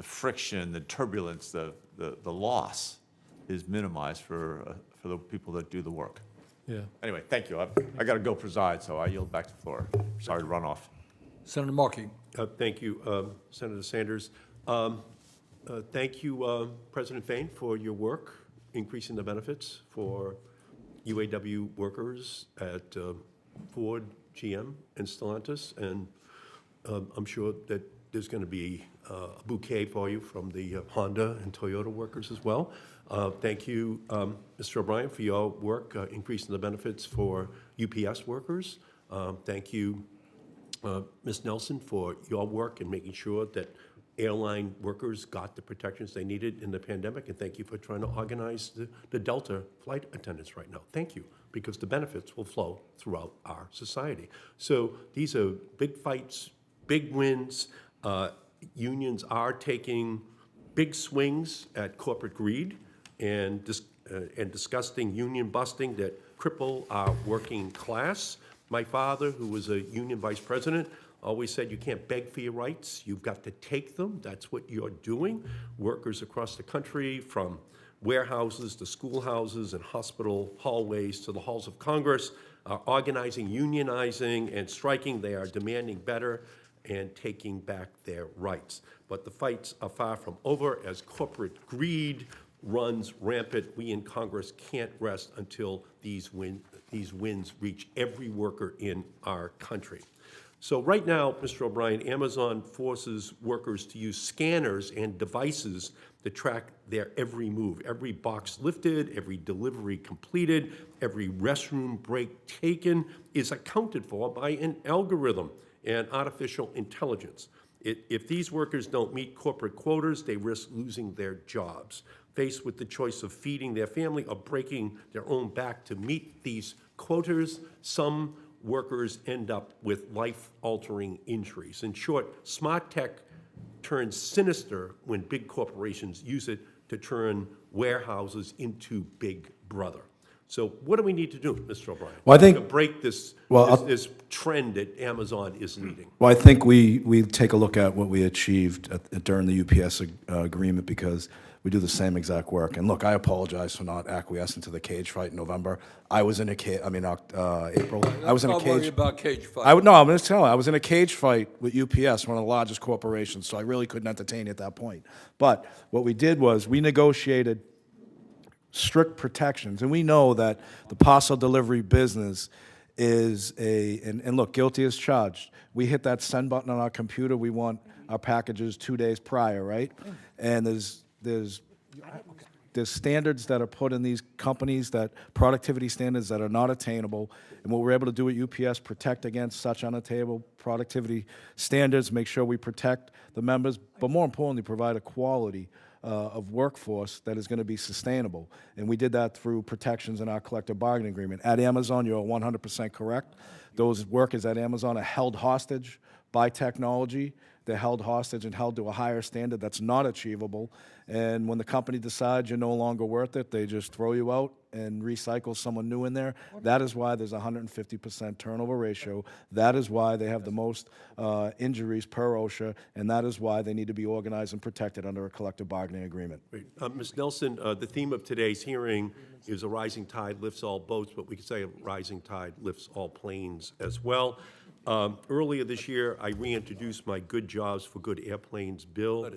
P: friction, the turbulence, the loss is minimized for the people that do the work?
C: Yeah.
P: Anyway, thank you. I got to go preside, so I yield back to the floor. Sorry to run off.
A: Senator Markey.
Q: Thank you, Senator Sanders. Thank you, President Fain, for your work increasing the benefits for UAW workers at Ford, GM, and Stellantis, and I'm sure that there's going to be a bouquet for you from the Honda and Toyota workers as well. Thank you, Mr. O'Brien, for your work increasing the benefits for UPS workers. Thank you, Ms. Nelson, for your work in making sure that airline workers got the protections they needed in the pandemic, and thank you for trying to organize the Delta flight attendants right now. Thank you, because the benefits will flow throughout our society. So these are big fights, big wins. Unions are taking big swings at corporate greed and disgusting union busting that cripple our working class. My father, who was a union vice president, always said you can't beg for your rights, you've got to take them. That's what you're doing. Workers across the country, from warehouses to schoolhouses and hospital hallways to the halls of Congress, are organizing, unionizing, and striking. They are demanding better and taking back their rights. But the fights are far from over as corporate greed runs rampant. We in Congress can't rest until these wins reach every worker in our country. So right now, Mr. O'Brien, Amazon forces workers to use scanners and devices to track their every move, every box lifted, every delivery completed, every restroom break taken is accounted for by an algorithm and artificial intelligence. If these workers don't meet corporate quotas, they risk losing their jobs. Faced with the choice of feeding their family or breaking their own back to meet these quotas, some workers end up with life-altering injuries. In short, smart tech turns sinister when big corporations use it to turn warehouses into Big Brother. So what do we need to do, Mr. O'Brien, to break this trend that Amazon is leading?
D: Well, I think we take a look at what we achieved during the UPS agreement, because we do the same exact work. And look, I apologize for not acquiescing to the cage fight in November. I was in April. I was in a cage.
A: Don't worry about cage fight.
D: I'm going to tell you, I was in a cage fight with UPS, one of the largest corporations, so I really couldn't entertain you at that point. But what we did was we negotiated strict protections, and we know that the parcel delivery business is and look, guilty as charged. We hit that send button on our computer. We want our packages 2 days prior, right? And there's standards that are put in these companies, that productivity standards that are not attainable. And what we're able to do at UPS, protect against such unattainable productivity standards, make sure we protect the members, but more importantly, provide a quality of workforce that is going to be sustainable. And we did that through protections in our collective bargaining agreement. At Amazon, you're 100% correct. Those workers at Amazon are held hostage by technology. They're held hostage and held to a higher standard that's not achievable. And when the company decides you're no longer worth it, they just throw you out and recycle someone new in there. That is why there's a 150% turnover ratio. That is why they have the most injuries per OSHA, and that is why they need to be organized and protected under a collective bargaining agreement.
Q: Great. Ms. Nelson, the theme of today's hearing is a rising tide lifts all boats, but we could say a rising tide lifts all planes as well. Earlier this year, I reintroduced my Good Jobs for Good Airplanes bill,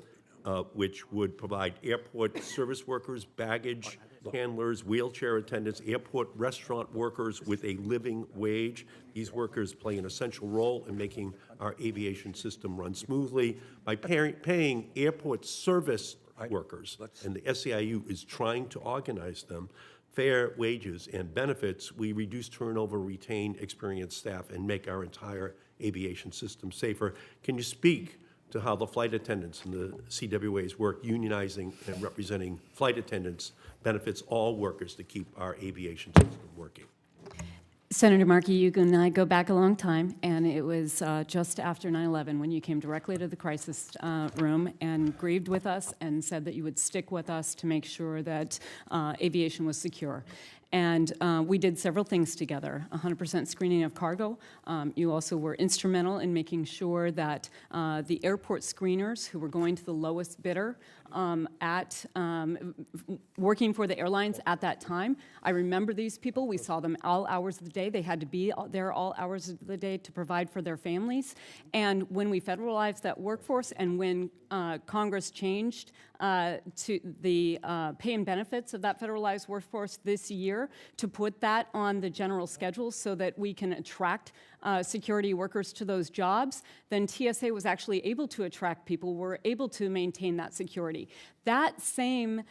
Q: which would provide airport service workers, baggage handlers, wheelchair attendants, airport restaurant workers with a living wage. These workers play an essential role in making our aviation system run smoothly by paying airport service workers, and the SEIU is trying to organize them, fair wages and benefits. We reduce turnover, retain experienced staff, and make our entire aviation system safer. Can you speak to how the flight attendants and the CWAs work unionizing and representing flight attendants benefits all workers to keep our aviation system working?
I: Senator Markey, you and I go back a long time, and it was just after 9/11 when you came directly to the crisis room and grieved with us and said that you would stick with us to make sure that aviation was secure. And we did several things together, 100% screening of cargo. You also were instrumental in making sure that the airport screeners who were going to the lowest bidder working for the airlines at that time. I remember these people. We saw them all hours of the day. They had to be there all hours of the day to provide for their families. And when we federalized that workforce and when Congress changed to the pay and benefits of that federalized workforce this year to put that on the general schedule so that we can attract security workers to those jobs, then TSA was actually able to attract people, were able to maintain that security. That same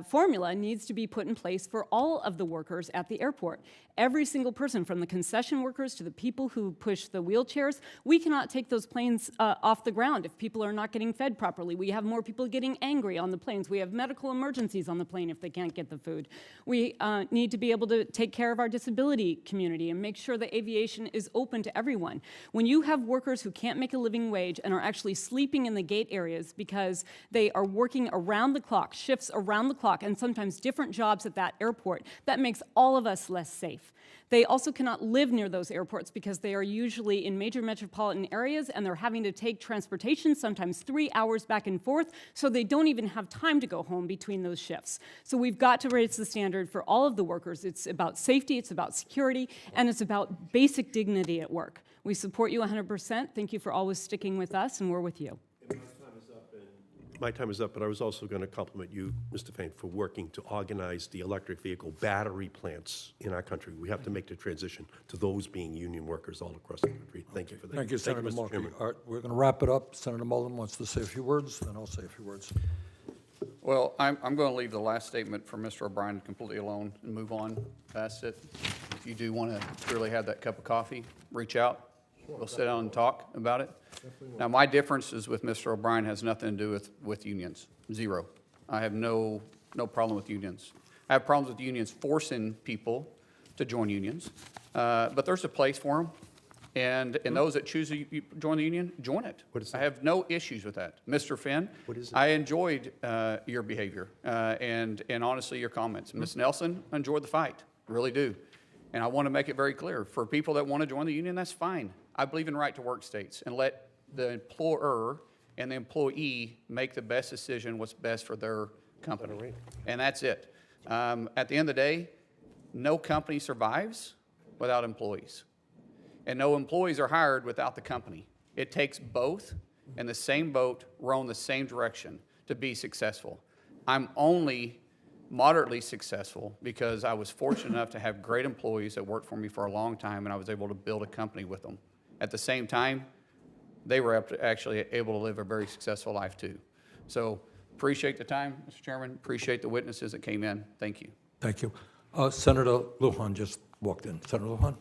I: formula needs to be put in place for all of the workers at the airport. Every single person, from the concession workers to the people who push the wheelchairs, we cannot take those planes off the ground if people are not getting fed properly. We have more people getting angry on the planes. We have medical emergencies on the plane if they can't get the food. We need to be able to take care of our disability community and make sure that aviation is open to everyone. When you have workers who can't make a living wage and are actually sleeping in the gate areas because they are working around the clock, shifts around the clock, and sometimes different jobs at that airport, that makes all of us less safe. They also cannot live near those airports because they are usually in major metropolitan areas and they're having to take transportation, sometimes 3 hours back and forth, so they don't even have time to go home between those shifts. So we've got to raise the standard for all of the workers. It's about safety, it's about security, and it's about basic dignity at work. We support you 100%. Thank you for always sticking with us, and we're with you.
Q: My time is up, but I was also going to compliment you, Mr. Fain, for working to organize the electric vehicle battery plants in our country. We have to make the transition to those being union workers all across the country. Thank you for that.
A: Thank you, Senator
Q: Mr.
A: Markey.
Q: Chairman.
A: All right, we're going to wrap it up. Senator Mullen wants to say a few words, then I'll say a few words.
L: Well, I'm going to leave the last statement for Mr. O'Brien completely alone and move on past it. If you do want to really have that cup of coffee, reach out. We'll sit down and talk about it. Now, my differences with Mr. O'Brien has nothing to do with unions. Zero. I have no problem with unions. I have problems with unions forcing people to join unions, but there's a place for them. And those that choose to join the union, join it. I have no issues with that. Mr. Finn, I enjoyed your behavior and honestly your comments. Ms. Nelson, I enjoyed the fight, really do. And I want to make it very clear, for people that want to join the union, that's fine. I believe in right to work states, and let the employer and the employee make the best decision what's best for their company. And that's it. At the end of the day, no company survives without employees. And no employees are hired without the company. It takes both in the same boat, rowing the same direction to be successful. I'm only moderately successful because I was fortunate enough to have great employees that worked for me for a long time, and I was able to build a company with them. At the same time, they were actually able to live a very successful life too. So appreciate the time, Mr. Chairman. Appreciate the witnesses that came in. Thank you.
A: Thank you. Senator Lujan just walked in. Senator Lujan.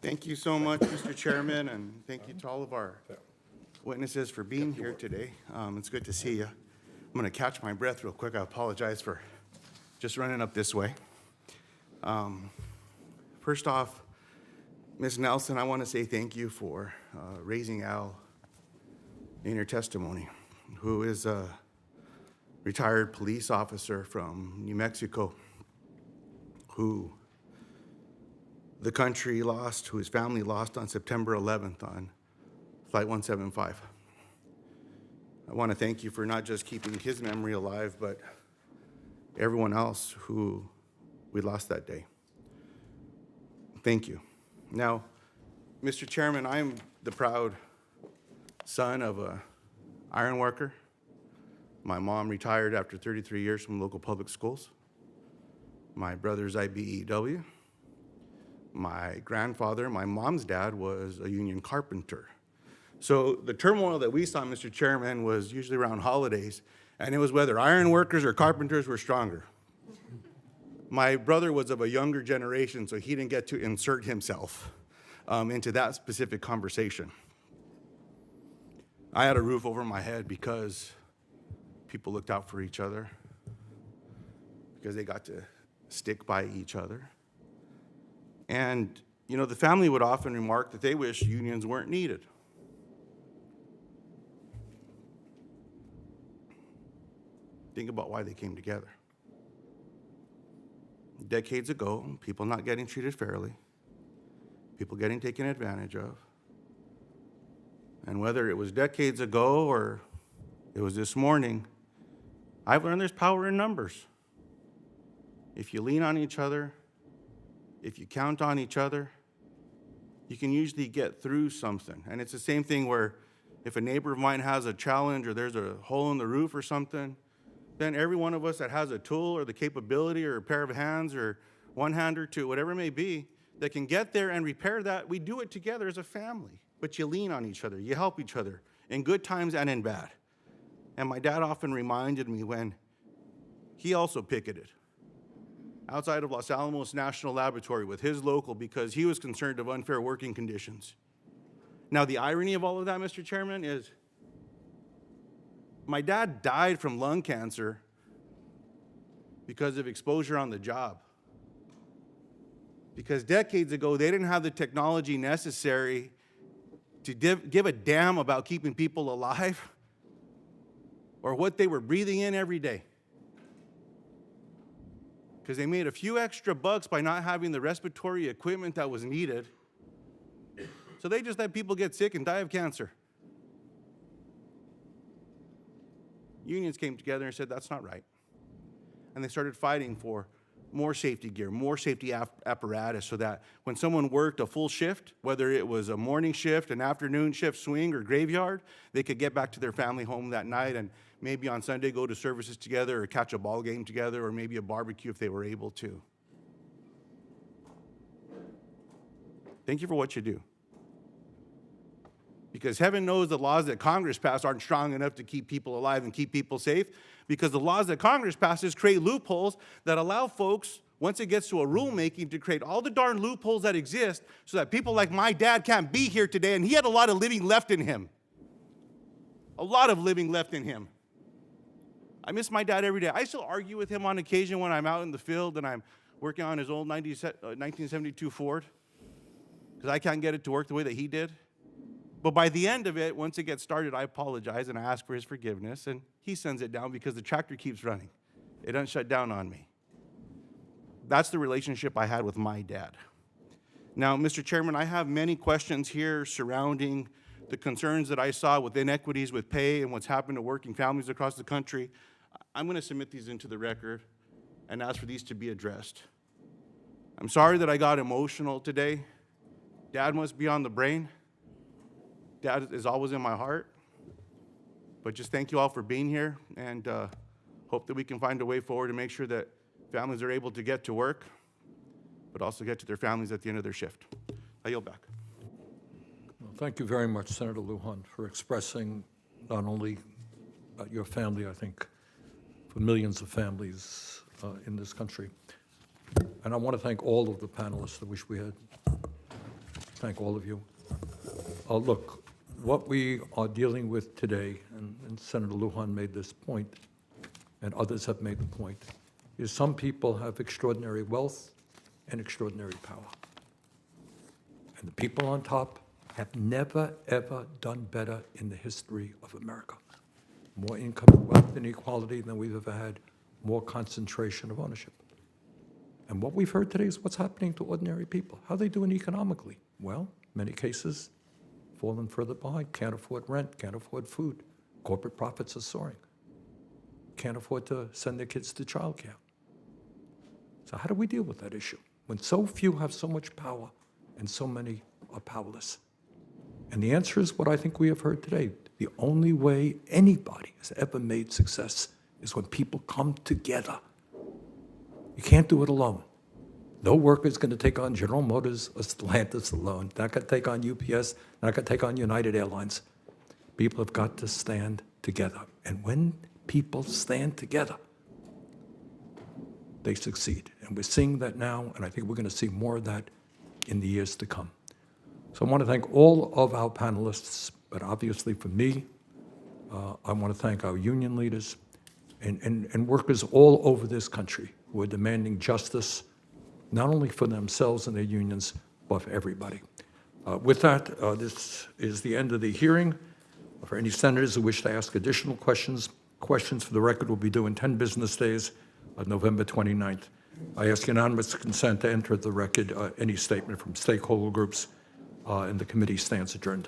R: Thank you so much, Mr. Chairman, and thank you to all of our witnesses for being here today. It's good to see you. I'm going to catch my breath real quick. I apologize for just running up this way. First off, Ms. Nelson, I want to say thank you for raising Al in your testimony, who is a retired police officer from New Mexico, who the country lost, who his family lost on September 11th on Flight 175. I want to thank you for not just keeping his memory alive, but everyone else who we lost that day. Thank you. Now, Mr. Chairman, I'm the proud son of an iron worker. My mom retired after 33 years from local public schools. My brother's IBEW. My grandfather, my mom's dad, was a union carpenter. So the turmoil that we saw, Mr. Chairman, was usually around holidays, and it was whether iron workers or carpenters were stronger. My brother was of a younger generation, so he didn't get to insert himself into that specific conversation. I had a roof over my head because people looked out for each other, because they got to stick by each other. And, you know, the family would often remark that they wish unions weren't needed. Think about why they came together. Decades ago, people not getting treated fairly, people getting taken advantage of. And whether it was decades ago or it was this morning, I've learned there's power in numbers. If you lean on each other, if you count on each other, you can usually get through something. And it's the same thing where If a neighbor of mine has a challenge or there's a hole in the roof or something, then every one of us that has a tool or the capability or a pair of hands or one hand or two, whatever it may be, that can get there and repair that, we do it together as a family. But you lean on each other, you help each other, in good times and in bad. And my dad often reminded me when he also picketed outside of Los Alamos National Laboratory with his local because he was concerned of unfair working conditions. Now, the irony of all of that, Mr. Chairman, is my dad died from lung cancer because of exposure on the job. Because decades ago, they didn't have the technology necessary to give a damn about keeping people alive or what they were breathing in every day. Because they made a few extra bucks by not having the respiratory equipment that was needed. So they just let people get sick and die of cancer. Unions came together and said, that's not right. And they started fighting for more safety gear, more safety apparatus, so that when someone worked a full shift, whether it was a morning shift, an afternoon shift, swing, or graveyard, they could get back to their family home that night and maybe on Sunday go to services together or catch a ball game together or maybe a barbecue if they were able to. Thank you for what you do. Because heaven knows the laws that Congress passed aren't strong enough to keep people alive and keep people safe, because the laws that Congress passes create loopholes that allow folks, once it gets to a rulemaking, to create all the darn loopholes that exist so that people like my dad can't be here today, and he had a lot of living left in him. A lot of living left in him. I miss my dad every day. I still argue with him on occasion when I'm out in the field and I'm working on his old 1972 Ford, because I can't get it to work the way that he did. But by the end of it, once it gets started, I apologize and I ask for his forgiveness, and he sends it down because the tractor keeps running. It doesn't shut down on me. That's the relationship I had with my dad. Now, Mr. Chairman, I have many questions here surrounding the concerns that I saw with inequities with pay and what's happened to working families across the country. I'm going to submit these into the record and ask for these to be addressed. I'm sorry that I got emotional today. Dad must be on the brain. Dad is always in my heart. But just thank you all for being here, and hope that we can find a way forward to make sure that families are able to get to work, but also get to their families at the end of their shift. I yield back.
A: Well, thank you very much, Senator Lujan, for expressing not only your family, I think, for millions of families in this country. And I want to thank all of the panelists. I wish we had. Thank all of you. Look, what we are dealing with today, and Senator Lujan made this point, and others have made the point, is some people have extraordinary wealth and extraordinary power. And the people on top have never, ever done better in the history of America. More income, wealth, inequality than we've ever had, more concentration of ownership. And what we've heard today is what's happening to ordinary people. How are they doing economically? Well, many cases, fallen further behind, can't afford rent, can't afford food. Corporate profits are soaring. Can't afford to send their kids to childcare. So how do we deal with that issue when so few have so much power and so many are powerless? And the answer is what I think we have heard today. The only way anybody has ever made success is when people come together. You can't do it alone. No worker is going to take on General Motors or Stellantis alone. Not going to take on UPS, not going to take on United Airlines. People have got to stand together. And when people stand together, they succeed. And we're seeing that now, and I think we're going to see more of that in the years to come. So I want to thank all of our panelists, but obviously for me, I want to thank our union leaders and workers all over this country who are demanding justice, not only for themselves and their unions, but for everybody. With that, this is the end of the hearing. For any senators who wish to ask additional questions, questions for the record will be due in 10 business days on November 29th. I ask unanimous consent to enter the record any statement from stakeholder groups, and the committee stands adjourned.